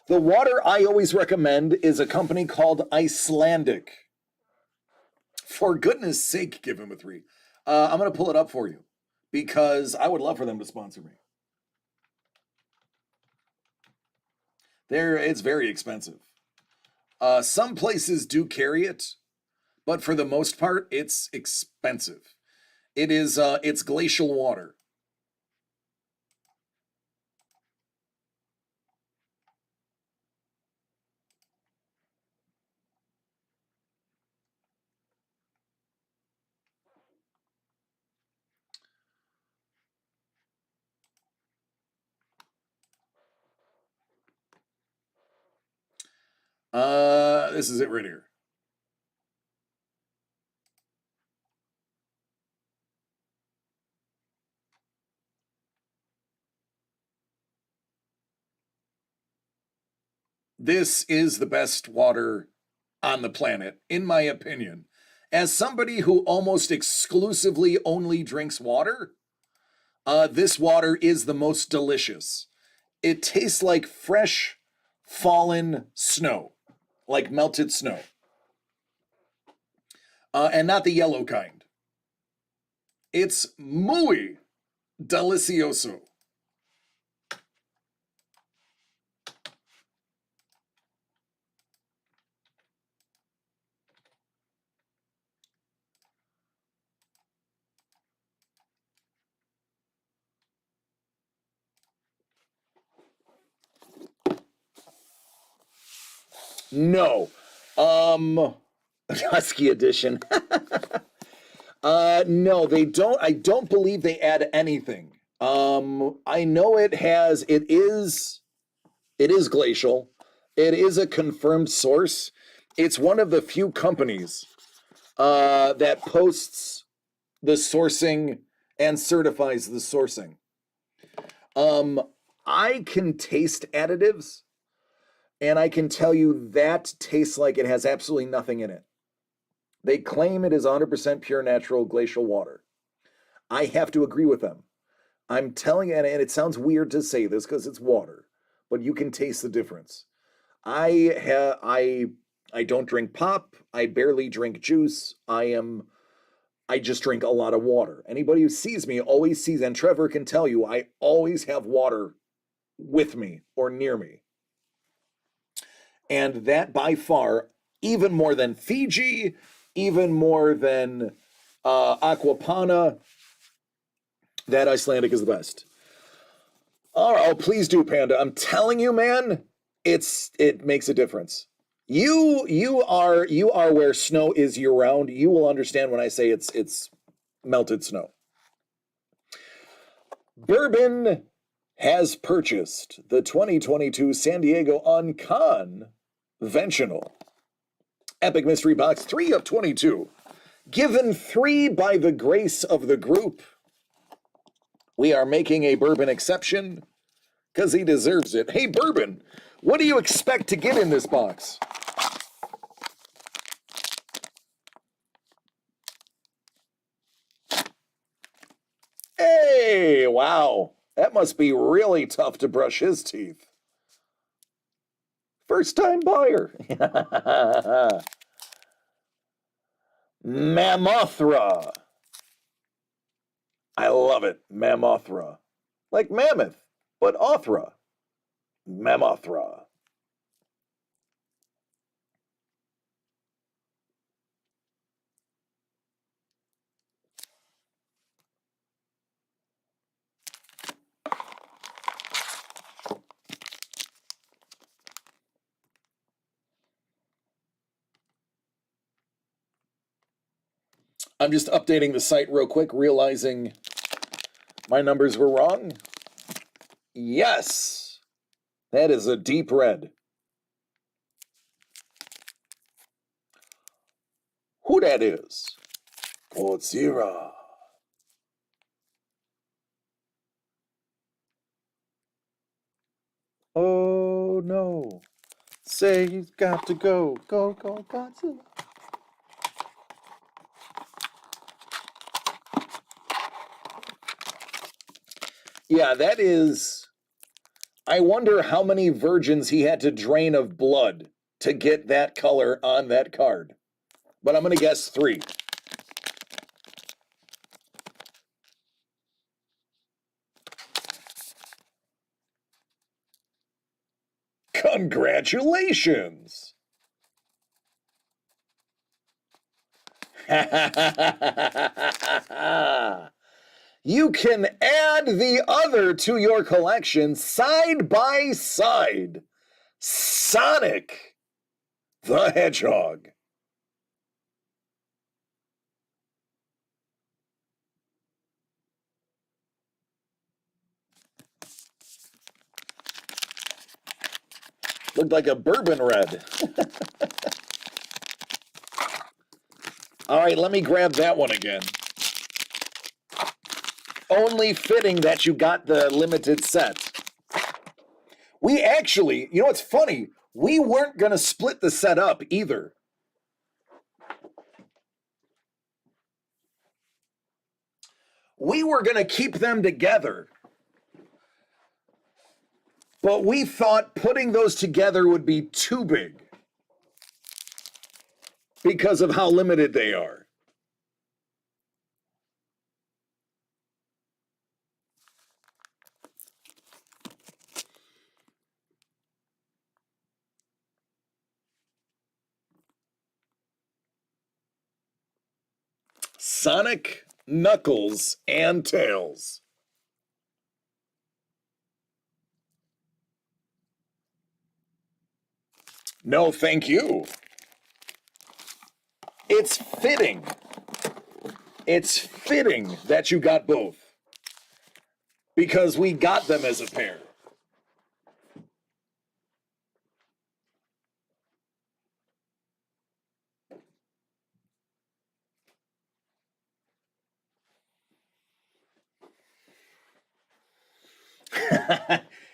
The water I always recommend is a company called Icelandic. For goodness sake, give him a 3. I'm going to pull it up for you because I would love for them to sponsor me. It's very expensive. Some places do carry it, but for the most part, it's expensive. It's glacial water. This is it right here. This is the best water on the planet, in my opinion. As somebody who almost exclusively only drinks water, this water is the most delicious. It tastes like fresh fallen snow, like melted snow. And not the yellow kind. It's muy delicioso. No. Husky edition. No, they don't. I don't believe they add anything. I know it is glacial. It is a confirmed source. It's one of the few companies that posts the sourcing and certifies the sourcing. I can taste additives, and I can tell you that tastes like it has absolutely nothing in it. They claim it is 100% pure natural glacial water. I have to agree with them. I'm telling you, and it sounds weird to say this because it's water, but you can taste the difference. I don't drink pop. I barely drink juice. I just drink a lot of water. Anybody who sees me always sees, and Trevor can tell you, I always have water with me or near me. And that by far, even more than Fiji, even more than Aquapana, that Icelandic is the best. All right, oh, please do, Panda. I'm telling you, man, it makes a difference. You are where snow is year round. You will understand when I say it's melted snow. Bourbon has purchased the 2022 San Diego unCONventional Epic Mystery Box 3 of 22. Given 3 by the grace of the group. We are making a Bourbon exception because he deserves it. Hey, Bourbon, what do you expect to get in this box? Hey, wow. That must be really tough to brush his teeth. First time buyer. Mammothra. I love it. Mammothra. Like mammoth, but Othra. Mammothra. I'm just updating the site real quick, realizing my numbers were wrong. Yes, that is a deep red. Who that is? Godzilla. Oh no. Say he's got to go. Go, Godzilla. Yeah, that is... I wonder how many virgins he had to drain of blood to get that color on that card. But I'm going to guess 3. Congratulations! You can add the other to your collection side by side. Sonic the Hedgehog. Looked like a bourbon red. All right, let me grab that one again. Only fitting that you got the limited set. We actually, you know what's funny? We weren't going to split the set up either. We were going to keep them together. But we thought putting those together would be too big because of how limited they are. Sonic, Knuckles, and Tails. No, thank you. It's fitting. It's fitting that you got both. Because we got them as a pair.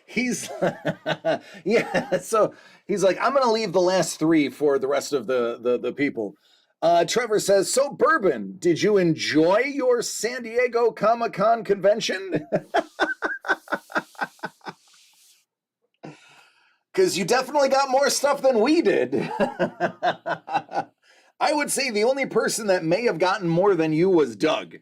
He's yeah, so he's like, I'm gonna leave the last 3 for the rest of the people. Trevor says, so Bourbon, did you enjoy your San Diego Comic-Con convention? Because you definitely got more stuff than we did. I would say the only person that may have gotten more than you was Doug.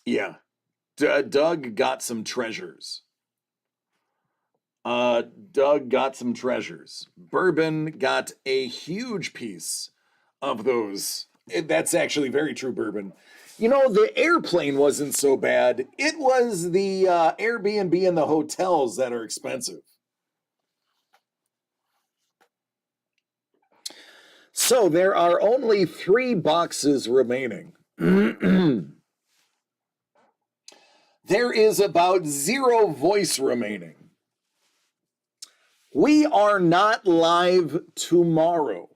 Yeah. Doug got some treasures. Doug got some treasures. Bourbon got a huge piece of those. That's actually very true, Bourbon. You know, the airplane wasn't so bad. It was the Airbnb and the hotels that are expensive. So there are only 3 boxes remaining. There is about 0 voice remaining. We are not live tomorrow.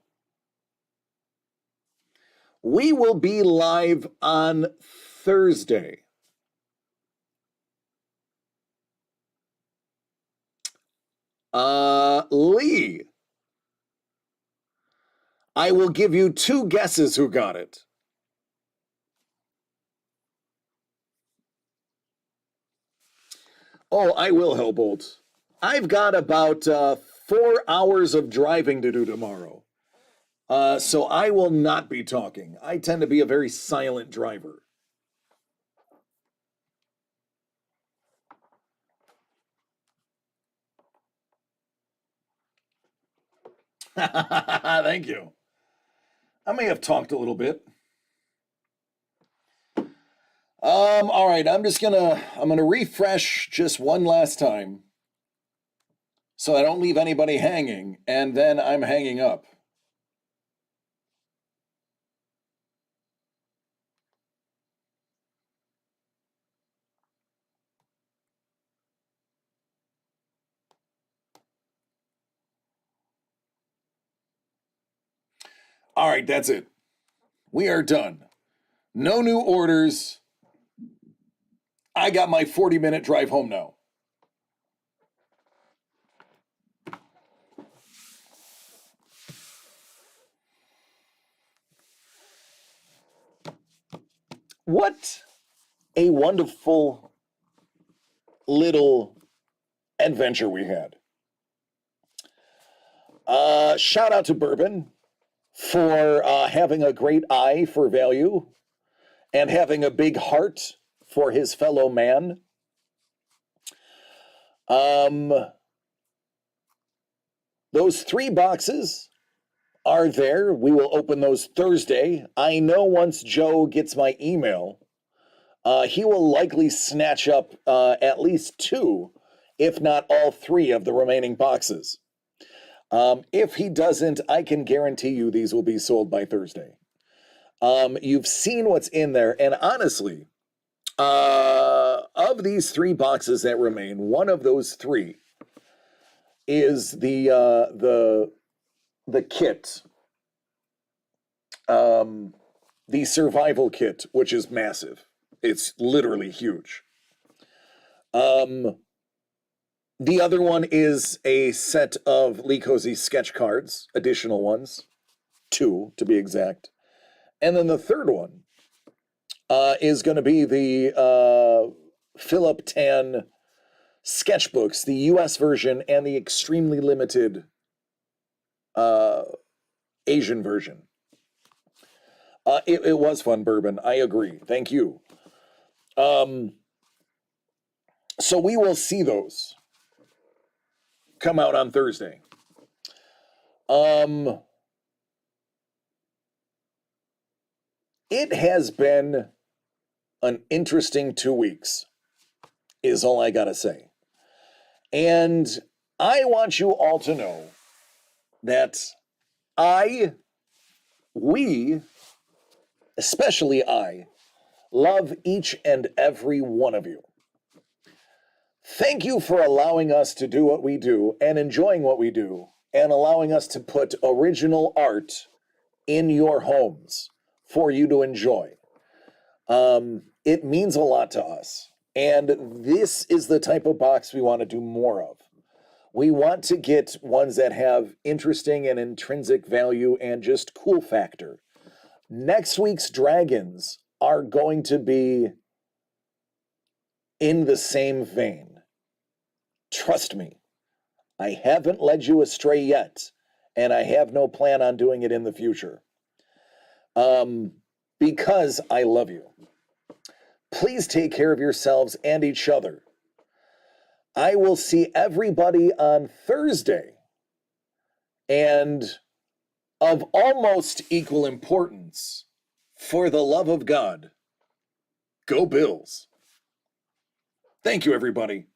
We will be live on Thursday. Lee, I will give you 2 guesses who got it. Oh, I will, Hellbolt. I've got about 4 hours of driving to do tomorrow. So I will not be talking. I tend to be a very silent driver. Thank you. I may have talked a little bit. All right, I'm gonna refresh just one last time so I don't leave anybody hanging, and then I'm hanging up. All right, that's it. We are done. No new orders. I got my 40-minute drive home now. What a wonderful little adventure we had. Shout out to Bourbon for having a great eye for value and having a big heart for his fellow man. Those 3 boxes are there. We will open those Thursday. I know once Joe gets my email, he will likely snatch up at least 2, if not all 3 of the remaining boxes. If he doesn't, I can guarantee you these will be sold by Thursday. You've seen what's in there, and honestly, of these 3 boxes that remain, one of those 3 is the kit, the survival kit, which is massive. It's literally huge. The other one is a set of Lee Cozy sketch cards, additional ones, 2 to be exact. And then the third one is going to be the Philip Tan sketchbooks, the US version and the extremely limited Asian version. It was fun, Bourbon. I agree. Thank you. So we will see those come out on Thursday. It has been an interesting 2 weeks, is all I gotta say. And I want you all to know that we, especially I, love each and every one of you. Thank you for allowing us to do what we do and enjoying what we do and allowing us to put original art in your homes for you to enjoy. It means a lot to us. And this is the type of box we want to do more of. We want to get ones that have interesting and intrinsic value and just cool factor. Next week's dragons are going to be in the same vein. Trust me, I haven't led you astray yet, and I have no plan on doing it in the future. Because I love you. Please take care of yourselves and each other. I will see everybody on Thursday. And of almost equal importance, for the love of God, Go Bills. Thank you, everybody.